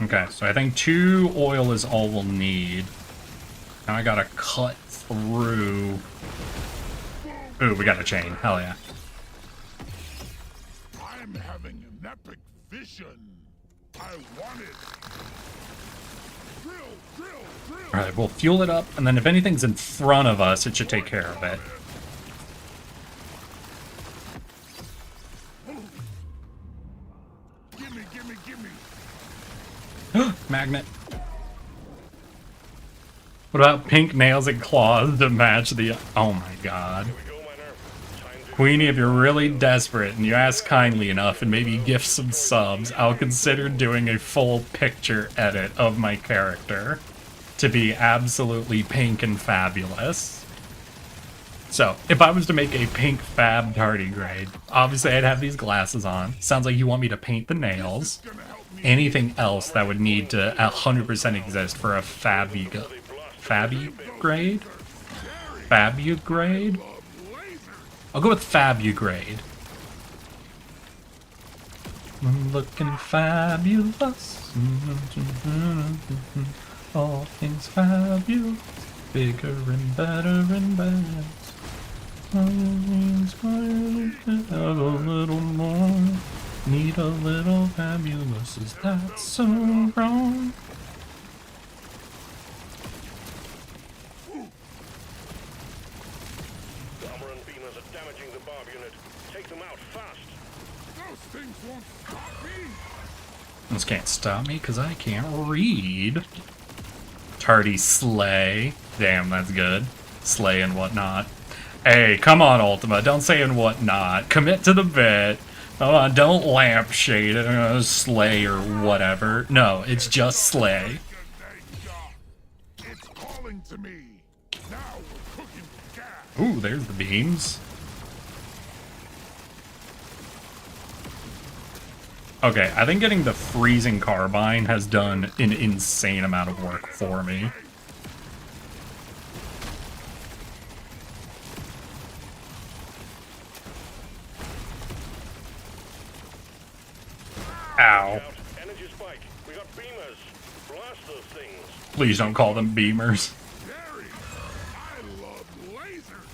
Okay, so I think 2 oil is all we'll need. Now I gotta cut through... Ooh, we got a chain. Hell yeah. I'm having an epic vision. I want it. Drill. Alright, we'll fuel it up, and then if anything's in front of us, it should take care of it. Gimme. Magnet. What about pink nails and claws to match the... Oh my god. Queenie, if you're really desperate and you ask kindly enough and maybe gift some subs, I'll consider doing a full picture edit of my character to be absolutely pink and fabulous. So, if I was to make a pink fab tardigrade, obviously I'd have these glasses on. Sounds like you want me to paint the nails. Anything else that would need to 100% exist for a fabugrade? Fabugrade? I'll go with fabugrade. Looking fabulous. All things fabulous. Bigger and better and better. Have a little more. Need a little fabulous. Is that so wrong? Armor and beamers are damaging the barb unit. Take them out fast. Those things won't stop me. This can't stop me because I can't read. Tardy slay. Damn, that's good. Slay and whatnot. Hey, come on, Ultima. Don't say and whatnot. Commit to the bit. Don't lampshade it, slay or whatever. No, it's just slay. It's calling to me. Now we're cooking with gas. Ooh, there's the beams. Okay, I think getting the freezing carbine has done an insane amount of work for me. Ow. Energy spike. We got beamers. Blast those things. Please don't call them beamers. Jerry, I love lasers.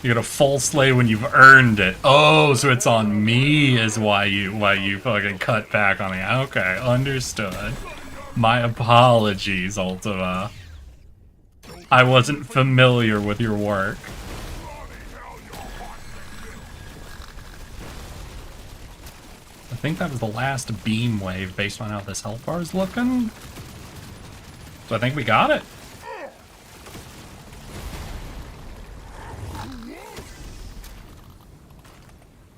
You get a full slay when you've earned it. Oh, so it's on me is why you fucking cut back on me. Okay, understood. My apologies, Ultima. I wasn't familiar with your work. I think that was the last beam wave based on how this health bar is looking. So I think we got it.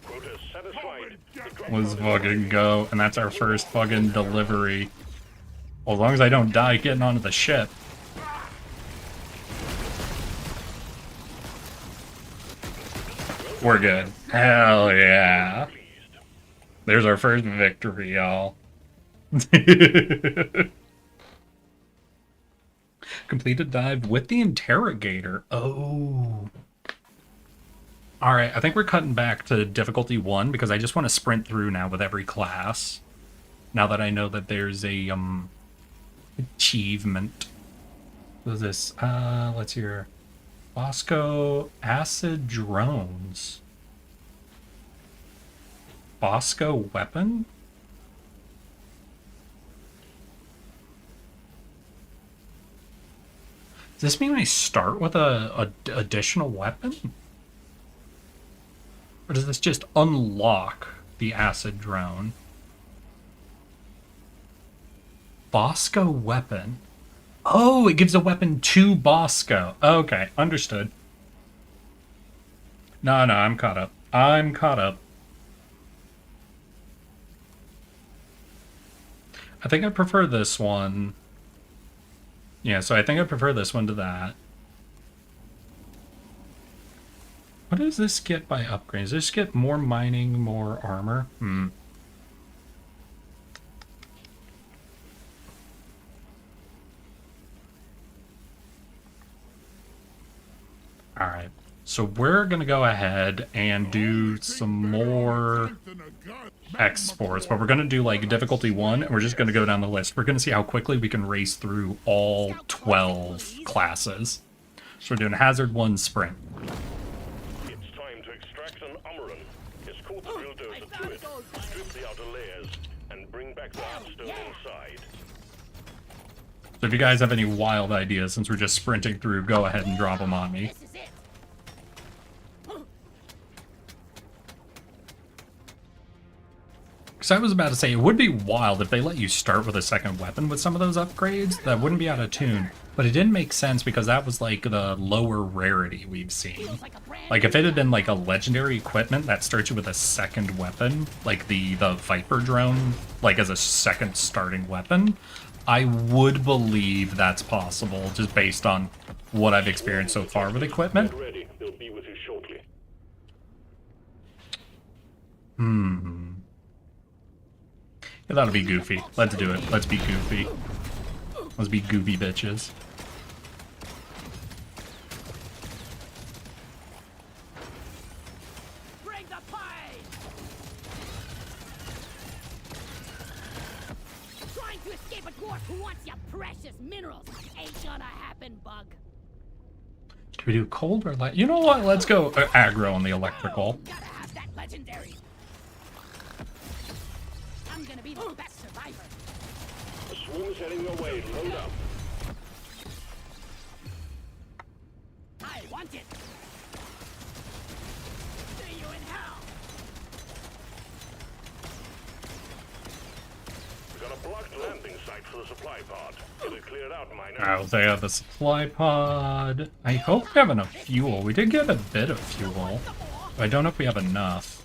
Quota satisfied. Let's fucking go. And that's our first fucking delivery. Well, as long as I don't die getting onto the ship. We're good. Hell yeah. There's our first victory, y'all. Completed dive with the interrogator. Oh. Alright, I think we're cutting back to difficulty 1 because I just want to sprint through now with every class. Now that I know that there's a, achievement. What is this? Let's hear. Bosco acid drones. Bosco weapon? Does this mean I start with a additional weapon? Or does this just unlock the acid drone? Bosco weapon. Oh, it gives a weapon to Bosco. Okay, understood. No, I'm caught up. I'm caught up. I think I prefer this one. Yeah, so I think I prefer this one to that. What does this get by upgrades? Does this get more mining, more armor? Alright, so we're going to go ahead and do some more exports, but we're going to do like difficulty 1, and we're just going to go down the list. We're going to see how quickly we can race through all 12 classes. So we're doing Hazard 1 Sprint. It's time to extract an Umuran. Escort the bulldozer to it, strip the outer layers, and bring back the hardstone inside. So if you guys have any wild ideas, since we're just sprinting through, go ahead and drop them on me. This is it. Because I was about to say, it would be wild if they let you start with a second weapon with some of those upgrades. That wouldn't be out of tune. But it didn't make sense because that was like the lower rarity we've seen. Like if it had been like a legendary equipment that starts you with a second weapon, like the Viper drone, like as a second starting weapon, I would believe that's possible just based on what I've experienced so far with equipment. Get ready. They'll be with you shortly. Yeah, that'll be goofy. Let's do it. Let's be goofy. Let's be goofy bitches. Bring the pie. Trying to escape a dwarf who wants your precious minerals. Ain't gonna happen, bug. Do we do cold or light? You know what? Let's go aggro on the electrical. Gotta have that legendary. I'm gonna be the best survivor. The swarm's heading your way. Load up. I want it. See you in hell. We've got a blocked landing site for the supply pod. Get it cleared out, miner. Alright, they have the supply pod. I hope we have enough fuel. We did get a bit of fuel. But I don't know if we have enough.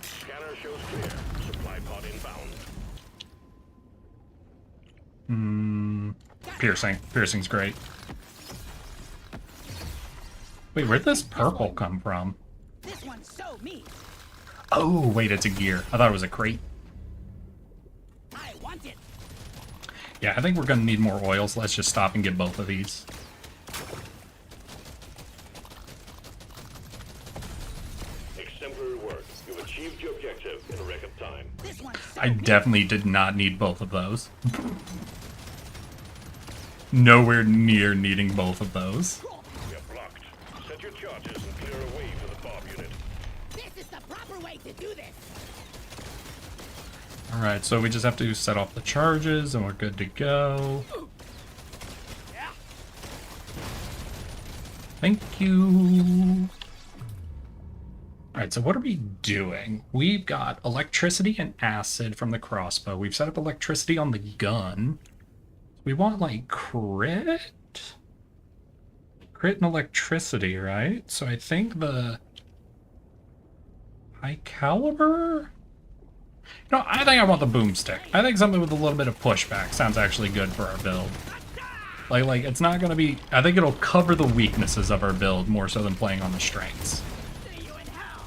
Scanner shows clear. Supply pod inbound. Piercing. Piercing's great. Wait, where'd this purple come from? This one's so me. Oh, wait, it's a gear. I thought it was a crate. I want it. Yeah, I think we're gonna need more oil, so let's just stop and get both of these. Exemplary work. You've achieved your objective in a record time. This one's so I me. definitely did not need both of those. Nowhere near needing both of those. We are blocked. Set your charges and clear a way for the Bob unit. This is the proper way to do this. Alright, so we just have to set off the charges and we're good to go. Yeah. Thank you. Alright, so what are we doing? We've got electricity and acid from the crossbow. We've set up electricity on the gun. We want, like, crit? Crit and electricity, right? So I think the high caliber? No, I think I want the boomstick. I think something with a little bit of pushback sounds actually good for our build. Like it's not gonna be... I think it'll cover the weaknesses of our build more so than playing on the strengths. See you in hell.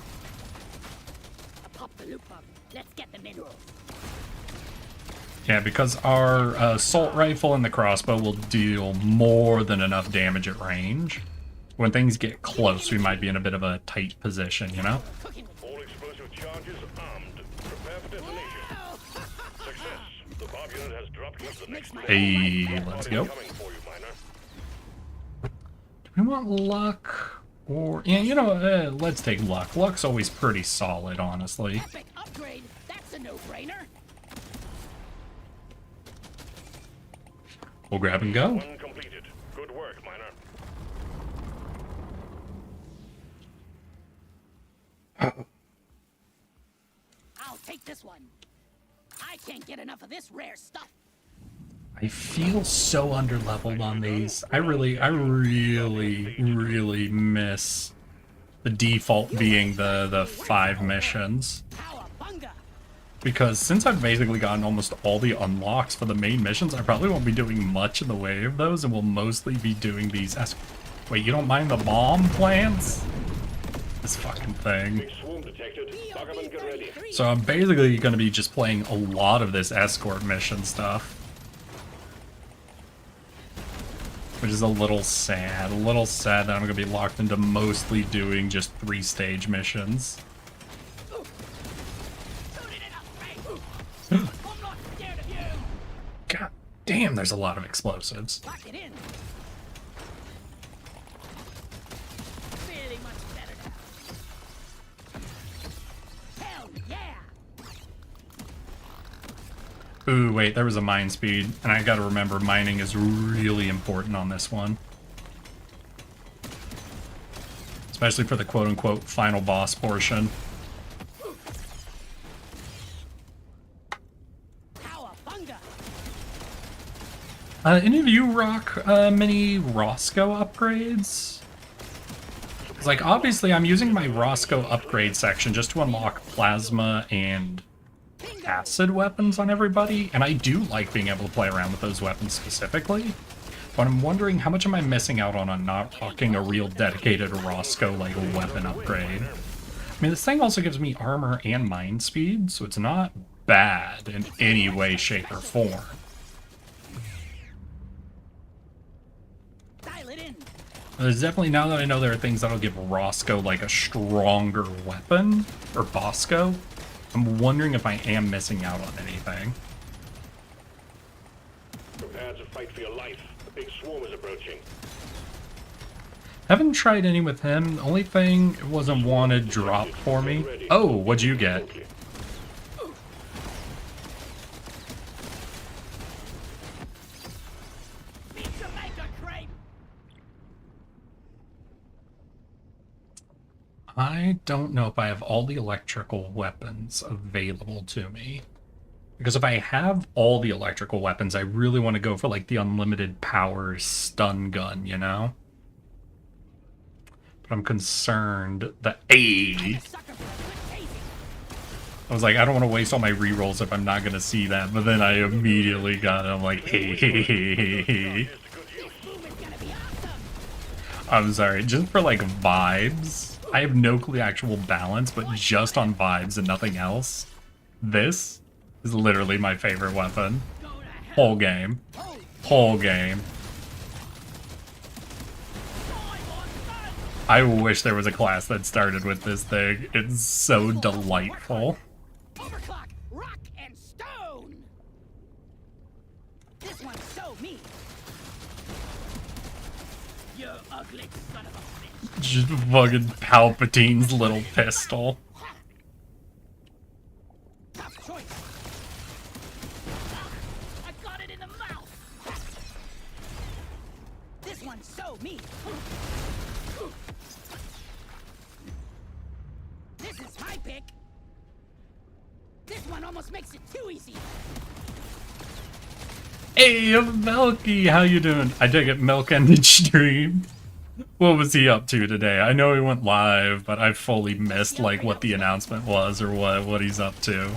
Pop the loop bug. Let's at the minerals. Yeah, because our assault rifle and the crossbow will deal more than enough damage at range. When things get close, we might be in a bit of a tight position, you know? All explosive charges armed. Prepare for detonation. Success. The bomb unit has dropped into the next Hey, let's go. coming for you, miner. Do we want luck? Or, yeah, you know, let's take luck. Luck's always pretty solid, honestly. Epic upgrade. That's a no-brainer. We'll grab and go. One completed. Good work, miner. I'll take this one. I can't get enough of this rare stuff. I feel so underleveled on these. I really miss the default being the 5 missions. Cowabunga. Because since I've basically gotten almost all the unlocks for the main missions, I probably won't be doing much in the way of those, and will mostly be doing these Wait, you don't mind the bomb plants? This fucking thing. Swarm detected. Buggerman, get ready. So I'm basically going to be just playing a lot of this escort mission stuff. Which is a little sad. A little sad that I'm going to be locked into mostly doing just 3-stage missions. I'm not scared of you. God damn, there's a lot of explosives. Lock it in. Feeling much better now. Hell yeah. Ooh, wait, there was a mine speed, and I gotta remember mining is really important on this one. Especially for the quote-unquote final boss portion. Cowabunga. Any of you rock many Roscoe upgrades? 'Cause, like, obviously I'm using my Roscoe upgrade section just to unlock plasma and acid weapons on everybody, and I do like being able to play around with those weapons specifically, but I'm wondering how much am I missing out on not rocking a real dedicated Roscoe like weapon upgrade. I mean, this thing also gives me armor and mine speed, so it's not bad in any way, shape, or form. Dial it in. There's definitely, now that I know there are things that'll give Roscoe like a stronger weapon, or Bosco, I'm wondering if I am missing out on anything. Prepare to fight for your life. The big swarm is approaching. Haven't tried any with him. The only thing it wasn't wanted dropped for me. Oh, what'd you get? Pizza maker crepe. I don't know if I have all the electrical weapons available to me. Because if I have all the electrical weapons, I really want to go for like the unlimited power stun gun, you know? But I'm concerned that I was like, I don't want to waste all my rerolls if I'm not going to see that, but then I immediately got it. I'm like, hey. I'm sorry, just for like vibes, I have no clue actual balance, but just on vibes and nothing else, this is literally my favorite weapon. Whole game. Whole game. I wish there was a class that started with this thing. It's so delightful. Overclock, rock, and stone. This one's so me. You ugly son of a bitch. Just fucking Palpatine's little pistol. Tough choice. I got it in the mouth. This one's so me. This is my pick. This one almost makes it too easy. Hey, Melky, how you doing? I take it Milk ended stream. What was he up to today? I know he went live, but I fully missed like what the announcement was or what he's up to.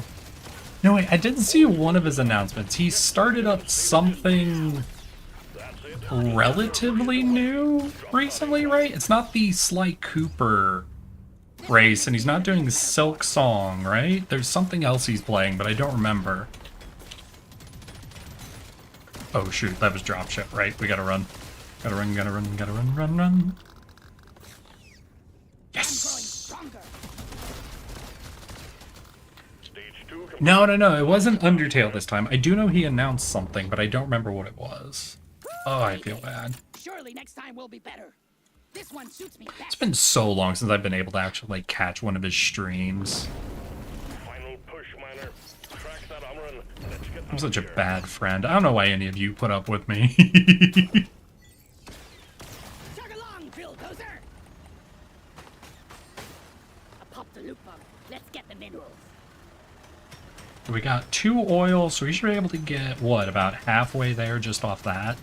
No, wait, I didn't see one of his announcements. He started up something relatively new recently, right? It's not the Sly Cooper race, and he's not doing Silk Song, right? There's something else he's playing, but I don't remember. Oh shoot, that was dropship, right? We gotta run. Gotta run, gotta run, gotta run, run, run. Yes! No, it wasn't Undertale this time. I do know he announced something, but I don't remember what it was. Oh, I feel bad. Surely next time will be better. This one suits me best. It's been so long since I've been able to actually like catch one of his streams. Final push, miner. Crack that armor and let's get I'm out such a of here. bad friend. I don't know why any of you put up with me. Chug along, bulldozer. I popped the loop bomb. Let's get the minerals. We got 2 oil, so we should be able to get, what, about halfway there just off that?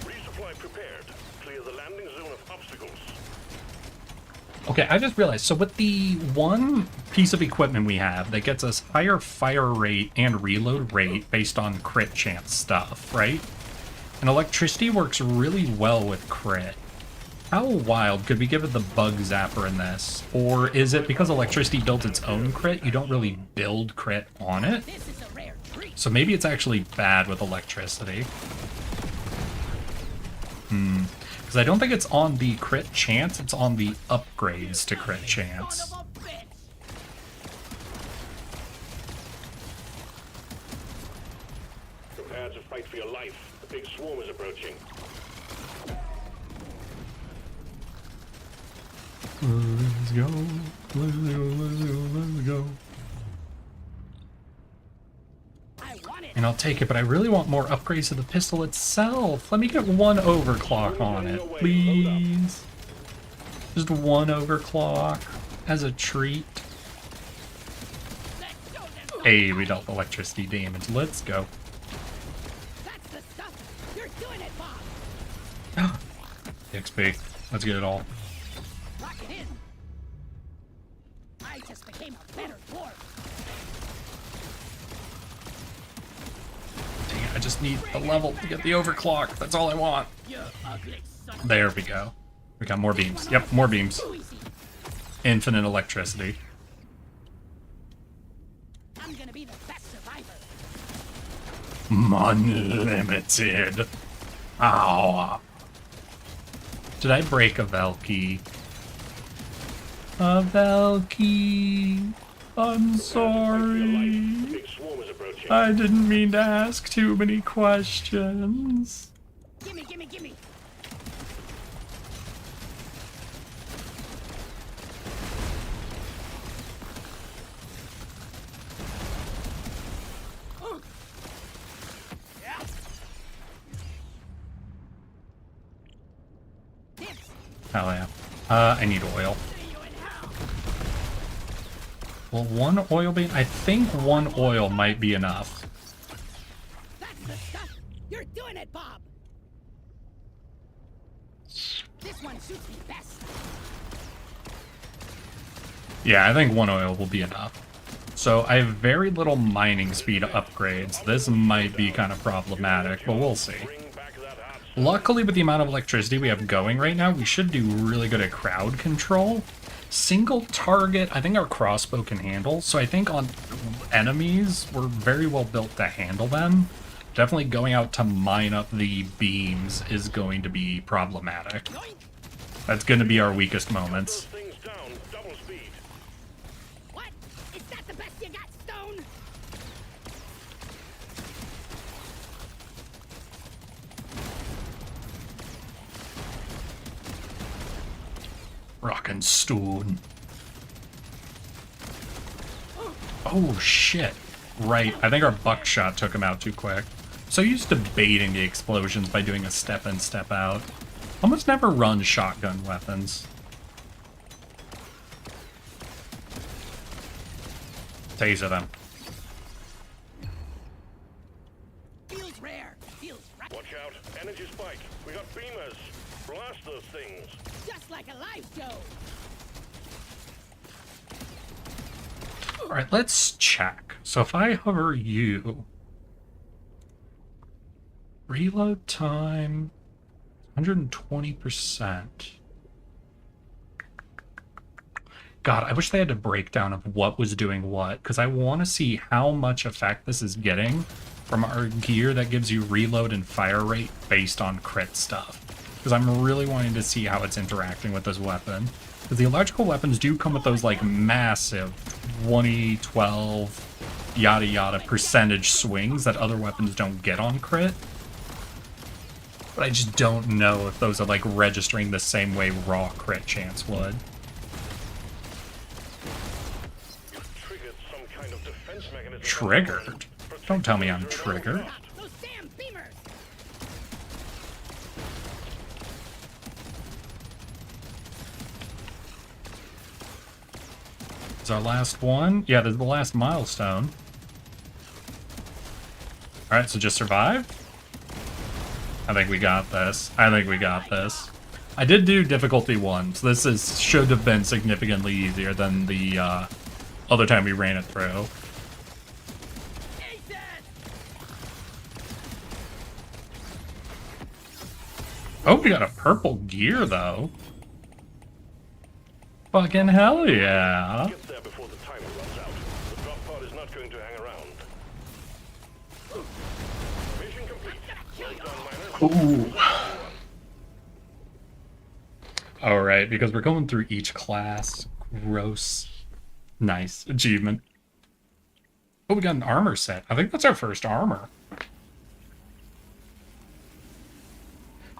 Resupply prepared. Clear the landing zone of obstacles. Okay, I just realized, so with the one piece of equipment we have that gets us higher fire rate and reload rate based on crit chance stuff, right? And electricity works really well with crit. How wild could we give it the bug zapper in this? Or is it because electricity builds its own crit, you don't really build crit on it? This is a rare treat. So maybe it's actually bad with electricity. Because I don't think it's on the crit chance, it's on the upgrades to crit chance. Son of a bitch. Prepare to fight for your life. The big swarm is approaching. Let's go, let's go, let's go, let's go. I want it. And I'll take it, but I really want more upgrades to the pistol itself. Let me get 1 overclock on it, please. Just 1 overclock as a treat. Let's go then. Hey, we dealt electricity damage. Let's go. That's the stuff. You're doing it, Bob. XP. Let's get it all. Lock it in. I just became a better dwarf. Dang it, I just need the level to get the overclock. That's all I want. You ugly son of There we go. We got more beams. Yep, more beams. a easy. Infinite electricity. I'm gonna be the best survivor. Unlimited. Ow. Did I break a Velky? A Velky. I'm sorry. Big swarm is approaching. I didn't mean to ask too many questions. Gimme, gimme, gimme. Yeah. Dibs. Hell yeah. I need oil. See you in hell. Well, 1 oil beam? I think 1 oil might be enough. That's the stuff. You're doing it, Bob. This one suits me best. Yeah, I think 1 oil will be enough. So I have very little mining speed upgrades. This might be kind of problematic, but we'll see. Bring back that hot Luckily, with the amount of electricity we have going right now, we should do really good at crowd control. Single target, I think our crossbow can handle. So I think on enemies, we're very well built to handle them. Definitely going out to mine up the beams is going to be problematic. Yoink. That's going to be our weakest moments. things down. Double speed. What? Is that the best you got, Stone? Rock and stone. Oh shit. Right, I think our buckshot took him out too quick. So used to baiting the explosions by doing a step in, step out. Almost never run shotgun weapons. Taser them. Feels rare. Feels right. Watch out. Energy spike. We got beamers. Blast those things. Just like a live show. Alright, let's check. So if I hover you... Reload time... 120%. God, I wish they had a breakdown of what was doing what, because I want to see how much effect this is getting from our gear that gives you reload and fire rate based on crit stuff. Because I'm really wanting to see how it's interacting with this weapon. Because the electrical weapons do come with those, like, massive 20, 12, yada yada percentage swings that other weapons don't get on crit. But I just don't know if those are, like, registering the same way raw crit chance would. Triggered? Don't tell me I'm triggered. Those damn beamers! Is our last one? Yeah, this is the last milestone. Alright, so just survive? I think we got this. I think we got this. I did do difficulty 1, so this should have been significantly easier than the other time we ran it through. Oh, we got a purple gear, though. Fucking hell yeah. Get there before the timer runs out. The drop pod is not going to hang around. Mission complete. Well done, miners. Ooh. Alright, because we're going through each class. Gross. Nice. Achievement. Oh, we got an armor set. I think that's our first armor.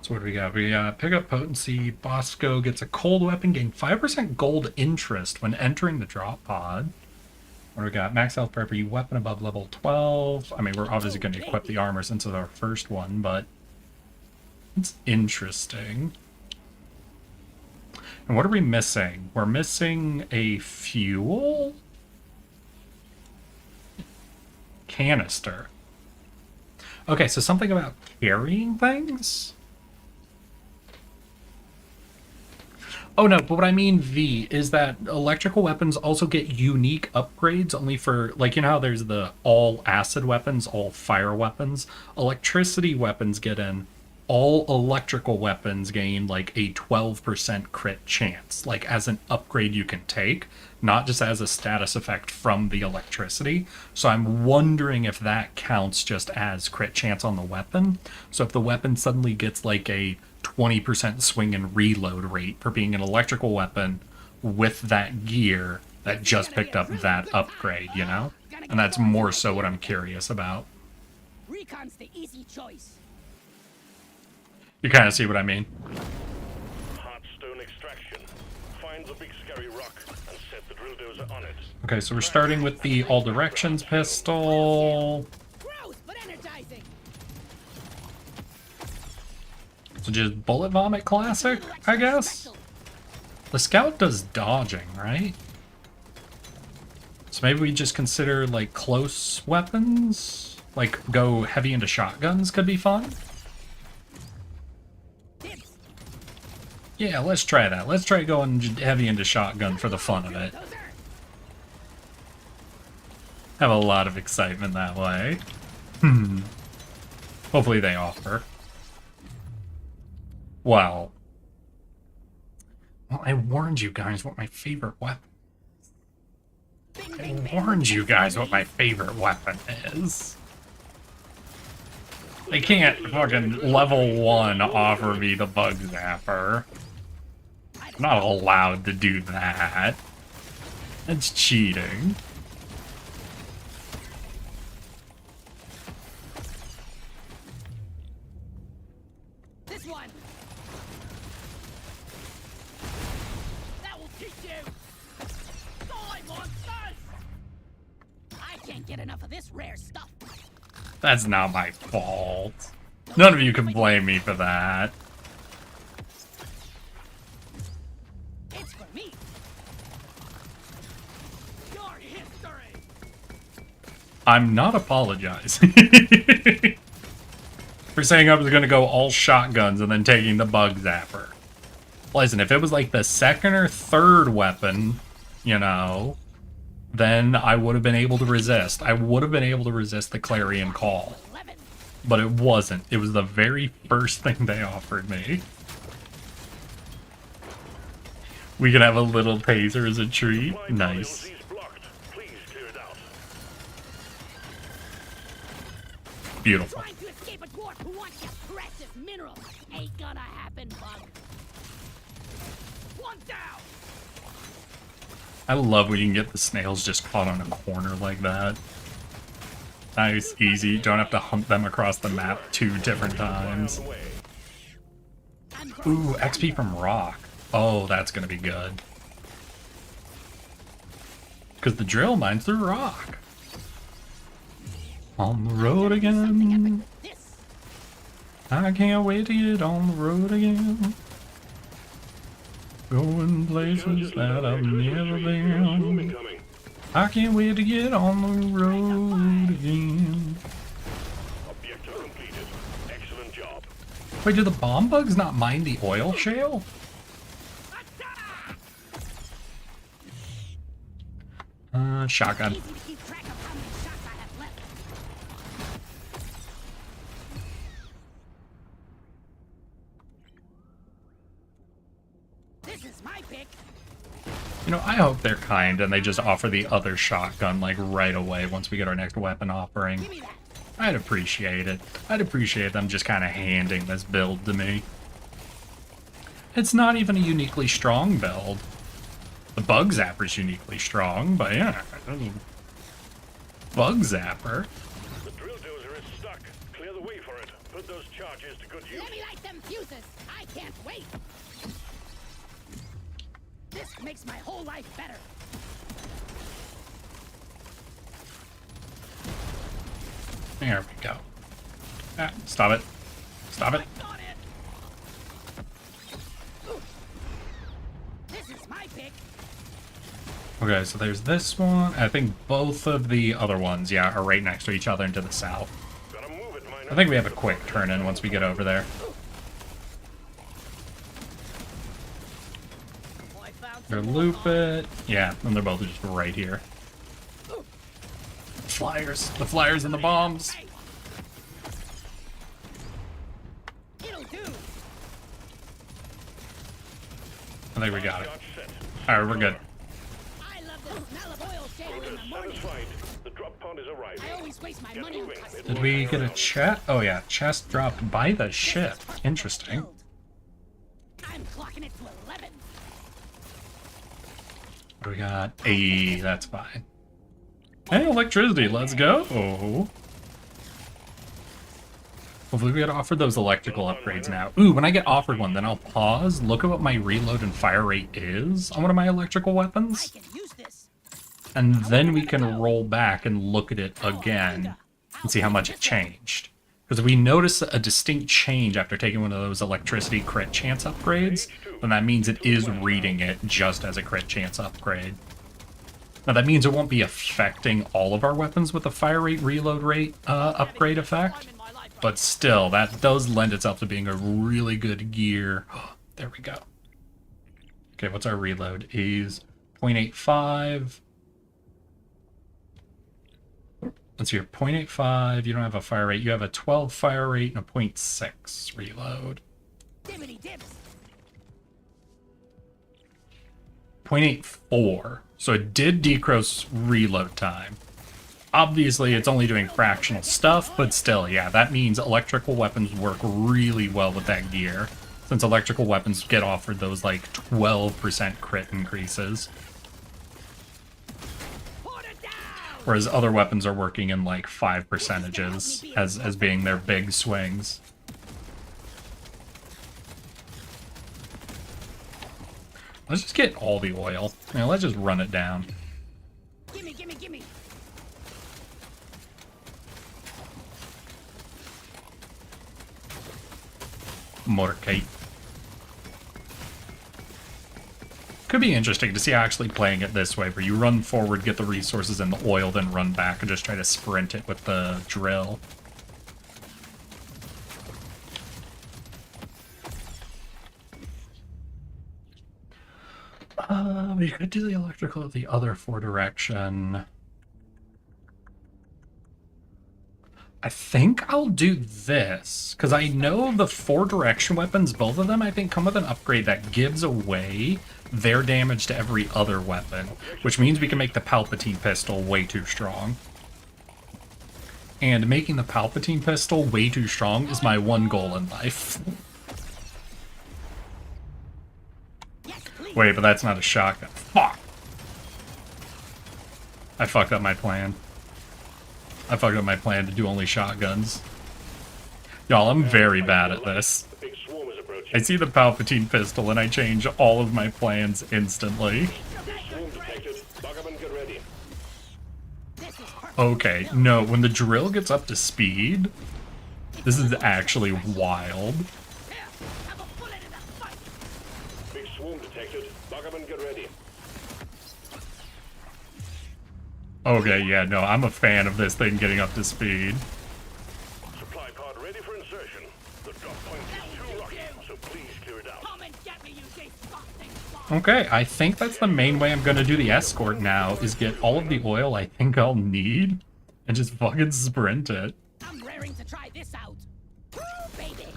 So what do we got? We got pick up potency. Bosco gets a cold weapon, gain 5% gold interest when entering the drop pod. What do we got? Max health for every weapon above level 12. I mean, we're obviously going to equip the armor since it's our first one, but it's interesting. And what are we missing? We're missing a fuel canister. Okay, so something about carrying things? Oh no, but what I mean, V, is that electrical weapons also get unique upgrades only for, like, you know how there's the all acid weapons, all fire weapons? Electricity weapons get in. All electrical weapons gain, like, a 12% crit chance, like, as an upgrade you can take, not just as a status effect from the electricity. So I'm wondering if that counts just as crit chance on the weapon. So if the weapon suddenly gets, like, a 20% swing and reload rate for being an electrical weapon with that gear that just picked up that upgrade, you know? And that's more so what I'm curious about. Recon's the easy choice. You kind of see what I mean? Hot stone extraction. Find the big scary rock and set the drill dozer on it. Okay, so we're starting with the all directions pistol. Gross, but energizing. So just bullet vomit classic, I guess? The scout does dodging, right? So maybe we just consider, like, close weapons? Like, go heavy into shotguns could be fun? Yeah, let's try that. Let's try going heavy into shotgun for the fun of it. Have a lot of excitement that way. Hopefully they offer. Well, I warned you guys what my favorite weapon is. I warned you guys what my favorite weapon is. They can't fucking level 1 offer me the bug zapper. I'm not allowed to do that. That's cheating. This one. That will teach you. Die, monsters! I can't get enough of this rare stuff. That's not my fault. None of you can blame me for that. It's for me. Your history. I'm not apologizing. For saying I was going to go all shotguns and then taking the bug zapper. Listen, if it was like the second or third weapon, you know, then I would have been able to resist. I would have been able to resist the clarion call. but it wasn't. It was the very first thing they offered me. We can have a little taser as a treat. Nice. Beautiful. Trying to escape a dwarf who wants your precious minerals. Ain't gonna happen, bug. One down. I love when you can get the snails just caught on a corner like that. Nice, easy. Don't have to hunt them across the map 2 different times. Ooh, XP from rock. Oh, that's gonna be good. Because the drill mines through rock. On the road again. I can't wait to get on the road again. Going places that I've never been. I can't wait to get on the road again. Objective completed. Excellent job. Wait, do the bomb bugs not mine the oil shale? Shotgun. Easy to keep track of how many shots I have left. This is my pick. You know, I hope they're kind and they just offer the other shotgun, like, right away once we get our next weapon offering. Give me that. I'd appreciate it. I'd appreciate them just kind of handing this build to me. It's not even a uniquely strong build. The Bug Zapper's uniquely strong, but yeah. Bug Zapper. The drill dozer is stuck. Clear the way for it. Put those charges to good use. Let me light them fuses. I can't wait. This makes my whole life better. There we go. Ah, stop it. Stop it. Got it. Ooh. This is my pick. Okay, so there's this one. I think both of the other ones, yeah, are right next to each other and to the south. Gotta move it, miner. I think we have a quick turn in once we get over there. Oh, I found Or some loop more. it. Yeah, and they're both just right here. Flyers. The flyers and the bombs. Hey. It'll do. I think we got it. Charge set. Alright, we're good. I love the smell of oil shale in the morning. Satisfied. The drop pod is arriving. I always waste my Get money on moving. custom. Did we get a chest? Oh yeah, chest dropped by the ship. Interesting. I'm clocking it to 11. What do we got? Hey, that's fine. Hey, electricity, let's go. Hopefully we get offered those electrical upgrades now. Ooh, when I get offered one, then I'll pause, look at what my reload and fire rate is on one of my electrical I weapons, can use this. and then we can roll back and look at it again and see how much it changed. Because if we notice a distinct change after taking one of those electricity crit chance upgrades, then that means it is reading it just as a crit chance upgrade. Now that means it won't be affecting all of our weapons with the fire rate, reload rate upgrade effect, but still, that does lend itself to being a really good gear. There we go. Okay, what's our reload? Is 0.85. Let's see here, 0.85, you don't have a fire rate. You have a 12 fire rate and a 0.6 reload. Dimmity dips. 0.84. So it did decrease reload time. Obviously, it's only doing fractional stuff, but still, yeah, that means electrical weapons work really well with that gear, since electrical weapons get offered those, like, 12% crit increases. Put it down. Whereas other weapons are working in, like, 5 percentages as being their big swings. Let's just get all the oil. Yeah, let's just run it down. Gimme, gimme, gimme. Motorcade. Could be interesting to see actually playing it this way, where you run forward, get the resources and the oil, then run back and just try to sprint it with the drill. We could do the electrical at the other 4 direction. I think I'll do this, because I know the 4 direction weapons, both of them, I think, come with an upgrade that gives away their damage to every other weapon, which means we can make the Palpatine pistol way too strong. And making the Palpatine pistol way too strong is my one goal in life. Wait, but that's not a shotgun. Fuck! I fucked up my plan. I fucked up my plan to do only shotguns. Y'all, I'm very bad at this. I see the Palpatine pistol and I change all of my plans instantly. Okay, no, when the drill gets up to speed, this is actually wild. Big swarm detected. Buggerman, get ready. Okay, yeah, no, I'm a fan of this thing getting up to speed. Supply pod ready for insertion. The drop point is too rocky, so please clear it out. Come and get me, you disgusting fuck. Okay, I think that's the main way I'm gonna do the escort now, is get all of the oil I think I'll need, and just fucking sprint it. I'm raring to try this out. Woo, baby.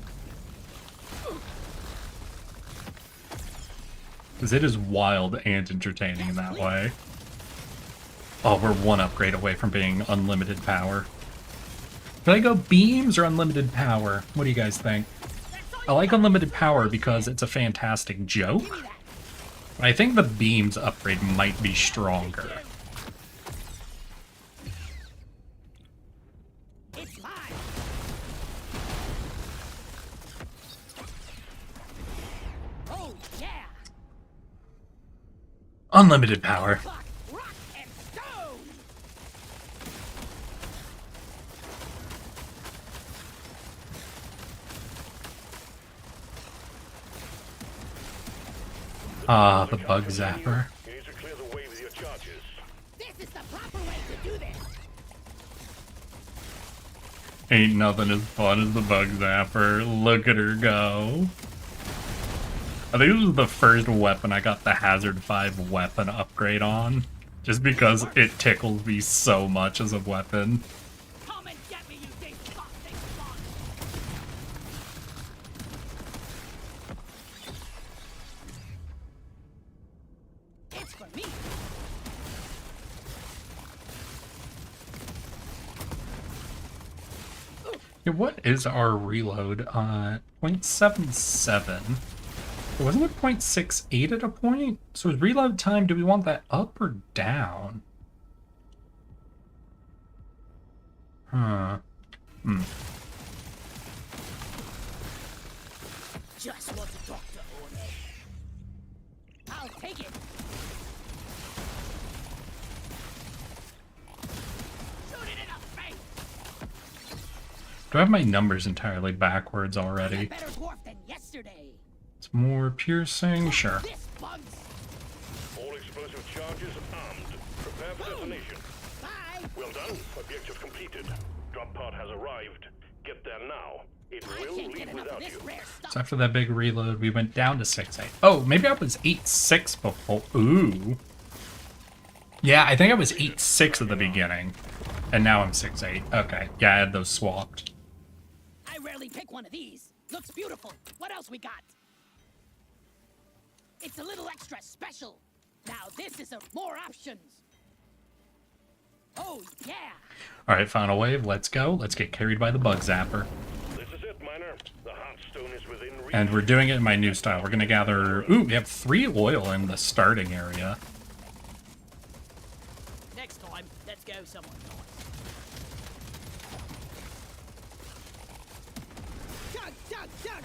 Because it is wild and entertaining in that way. Oh, we're one upgrade away from being unlimited power. Should I go beams or unlimited power? What do you guys think? I like unlimited power because it's a fantastic joke. But I think the beams upgrade might be stronger. It's mine. Oh yeah. Unlimited power. Fuck, rock and stone. Ah, the bug zapper. You need to clear the way with your charges. This is the proper way to do this. Ain't nothing as fun as the bug zapper. Look at her go. I think this was the first weapon I got the Hazard 5 weapon upgrade on. Just because it tickles me so much as a weapon. Come and get me, you disgusting fuck. It's for me. Yeah, what is our reload? 0.77. Wasn't it 0.68 at a point? So is reload time, do we want that up or down? Huh. Just what the doctor ordered. I'll take it. Shoot it in the face. Do I have my numbers entirely backwards I'm a already? better dwarf than yesterday. It's more piercing? Sure. This bugs. All explosive charges armed. Prepare for detonation. Bye. Well done. Objective completed. Drop pod has arrived. Get there now. It I will can't get leave enough of without this you. rare stuff. So after that big reload, we went down to 6.8. Oh, maybe I was 8.6 before. Ooh. Yeah, I think I was 8.6 at the beginning. And now I'm 6.8. Okay. Yeah, I had those swapped. I rarely pick one of these. Looks beautiful. What else we got? It's a little extra special. Now this is a more options. Oh yeah. Alright, final wave. Let's go. Let's get carried by the bug zapper. This is it, miner. The Heartstone is within reach. And we're doing it in my new style. We're going to gather... Ooh, we have 3 oil in the starting area. Next time, let's go somewhere nice. Chug, chug, chug.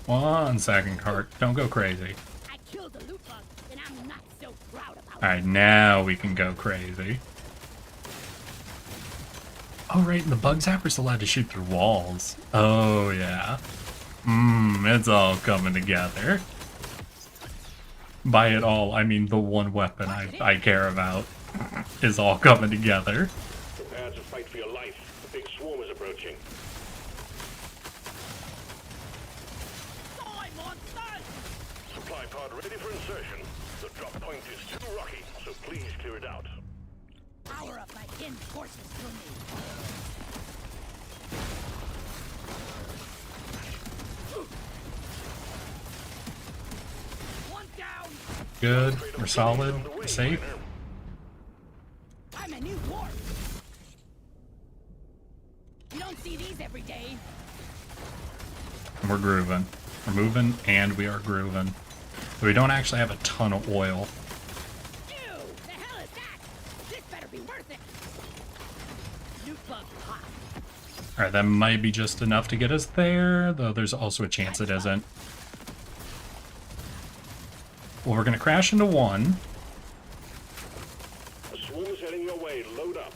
1 second, cart. Don't go crazy. I killed the loot bug, and I'm not so proud about it. Alright, now we can go crazy. Oh, right, and the bug zapper's allowed to shoot through walls. Oh, yeah. It's all coming together. By it all, I mean the one weapon I care about is all coming together. Prepare to fight for your life. The big swarm is approaching. Die, monsters! Supply pod ready for insertion. The drop point is too rocky, so please clear it out. Power up my kin forces through me. Good. We're solid. We're safe. I'm a new warp. You don't see these every day. And we're grooving. We're moving and we are grooving. But we don't actually have a ton of oil. Ew! The hell is that? This better be worth it. New bug hot. Alright, that might be just enough to get us there, though there's also a chance it isn't. Well, we're gonna crash into one The swarm is heading your way. Load up.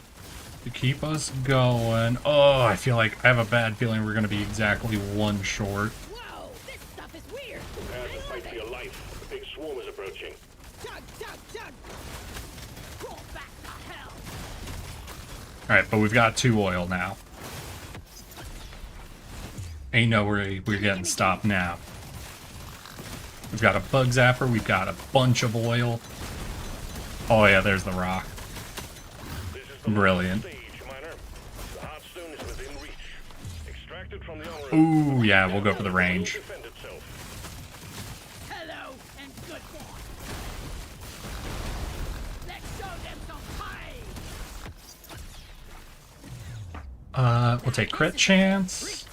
to keep us going. Oh, I feel like I have a bad feeling we're gonna be exactly one short. Whoa! This stuff is weird. Prepare to I fight love for it. your life. The big swarm is approaching. Chug, chug, chug. Roll back to hell. Alright, but we've got 2 oil now. Ain't no worry, we're getting stopped now. We've got a bug zapper, we've got a bunch of oil. Oh yeah, there's the rock. This is the Brilliant. last stage, Miner. The hard stone is within reach. Extract it from the armor. Ooh, yeah, we'll go for the range. Defend itself. Hello and goodbye. Let's show them some pie. We'll take crit chance.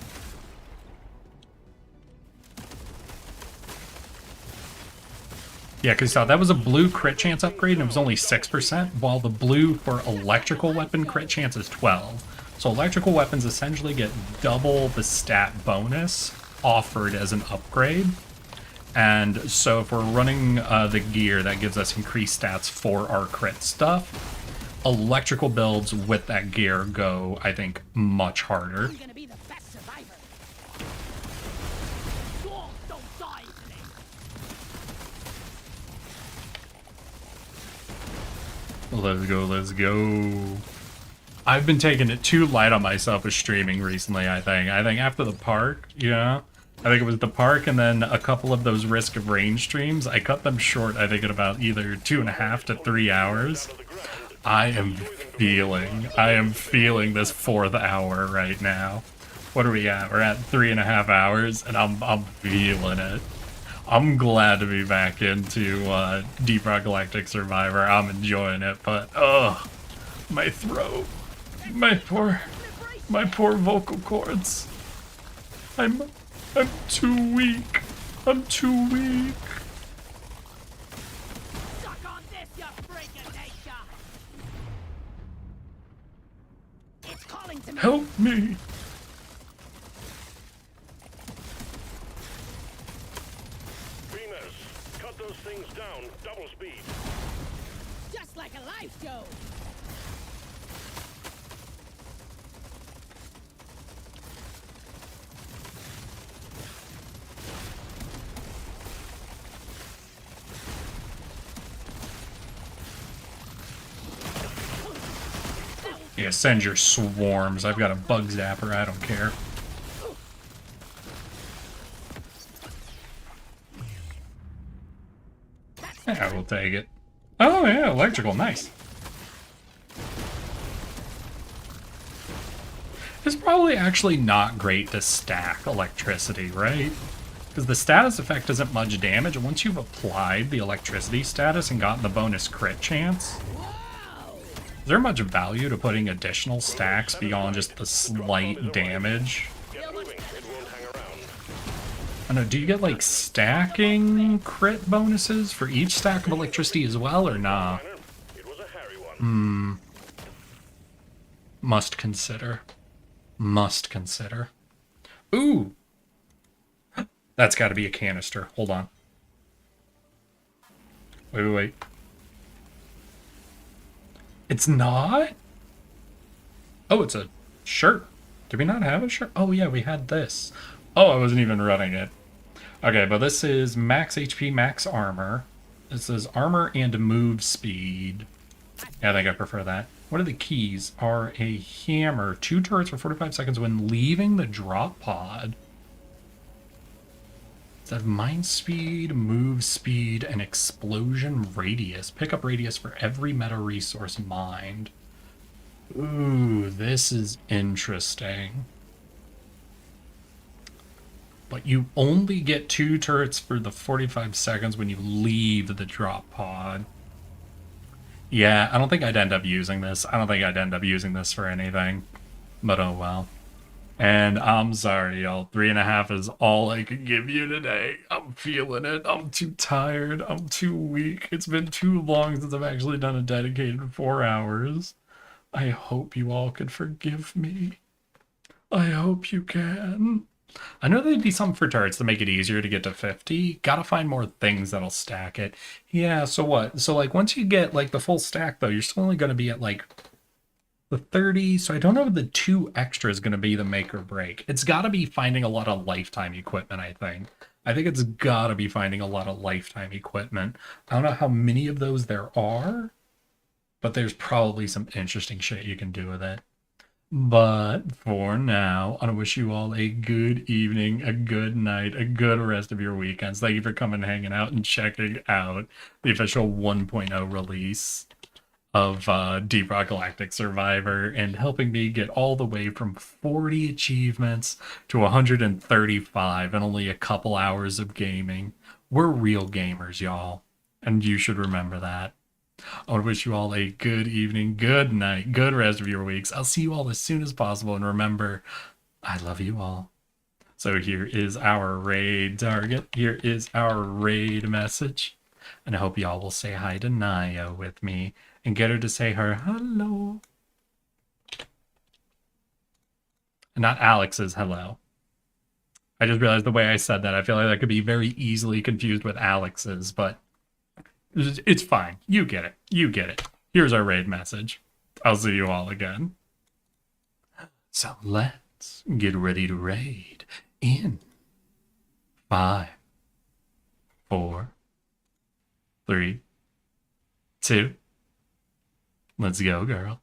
Yeah, because that was a blue crit chance upgrade and it was only 6%, while the blue for electrical weapon crit chance is 12. So electrical weapons essentially get double the stat bonus offered as an upgrade. And so if we're running the gear, that gives us increased stats for our crit stuff. Electrical builds with that gear go, I think, much harder. I'm gonna be the best survivor. Swarms don't die today. Let's go, let's go. I've been taking it too light on myself with streaming recently, I think. I think after the park, you know? I think it was the park and then a couple of those Risk of Rain streams. I cut them short, I think, at about either 2.5 to 3 hours. I am feeling this 4th hour right now. What are we at? We're at 3.5 hours and I'm feeling it. I'm glad to be back into Deep Rock Galactic Survivor. I'm enjoying it, but my throat, my poor vocal cords. I'm too weak. I'm too weak. Suck on this, you freak of nature. It's calling to me. Help me. Beamers, cut those things down. Double speed. Just like a live show. Yeah, send your swarms. I've got a bug zapper. I don't care. Yeah, we'll take it. Oh yeah, electrical, nice. It's probably actually not great to stack electricity, right? Because the status effect isn't much damage, and once you've applied the electricity status and gotten the bonus crit chance, is there much value to putting additional stacks beyond just the slight damage? Get moving. It won't hang around. I don't know, do you get like stacking crit bonuses for each stack of electricity as well, or nah? Miner, it was a hairy one. Must consider. Must consider. Ooh! That's gotta be a canister. Hold on. Wait. It's not? Oh, it's a shirt. Did we not have a shirt? Oh yeah, we had this. Oh, I wasn't even running it. Okay, but this is max HP, max armor. This is armor and move speed. Yeah, I think I prefer that. What are the keys? Are a hammer, 2 turrets for 45 seconds when leaving the drop pod. Does that have mind speed, move speed, and explosion radius? Pickup radius for every meta resource mined. Ooh, this is interesting. but you only get 2 turrets for the 45 seconds when you leave the drop pod. Yeah, I don't think I'd end up using this. I don't think I'd end up using this for anything. But oh well. And I'm sorry, y'all. 3.5 is all I can give you today. I'm feeling it. I'm too tired. I'm too weak. It's been too long since I've actually done a dedicated 4 hours. I hope you all could forgive me. I hope you can. I know there'd be something for turrets to make it easier to get to 50. Gotta find more things that'll stack it. Yeah, so what? So, like, once you get, like, the full stack, though, you're still only gonna be at, like, the 30. So I don't know if the 2 extra is gonna be the make or break. It's gotta be finding a lot of lifetime equipment, I think. I think it's gotta be finding a lot of lifetime equipment. I don't know how many of those there are, but there's probably some interesting shit you can do with it. But for now, I wish you all a good evening, a good night, a good rest of your weekends. Thank you for coming, hanging out, and checking out the official 1.0 release of Deep Rock Galactic Survivor and helping me get all the way from 40 achievements to 135 in only a couple hours of gaming. We're real gamers, y'all, and you should remember that. I want to wish you all a good evening, good night, good rest of your weeks. I'll see you all as soon as possible. And remember, I love you all. So here is our raid target. Here is our raid message. And I hope y'all will say hi to Naya with me and get her to say her hello. And not Alex's hello. I just realized the way I said that, I feel like that could be very easily confused with Alex's, but it's fine. You get it. You get it. Here's our raid message. I'll see you all again. So let's get ready to raid in 5, 4, 3, 2. Let's go, girl.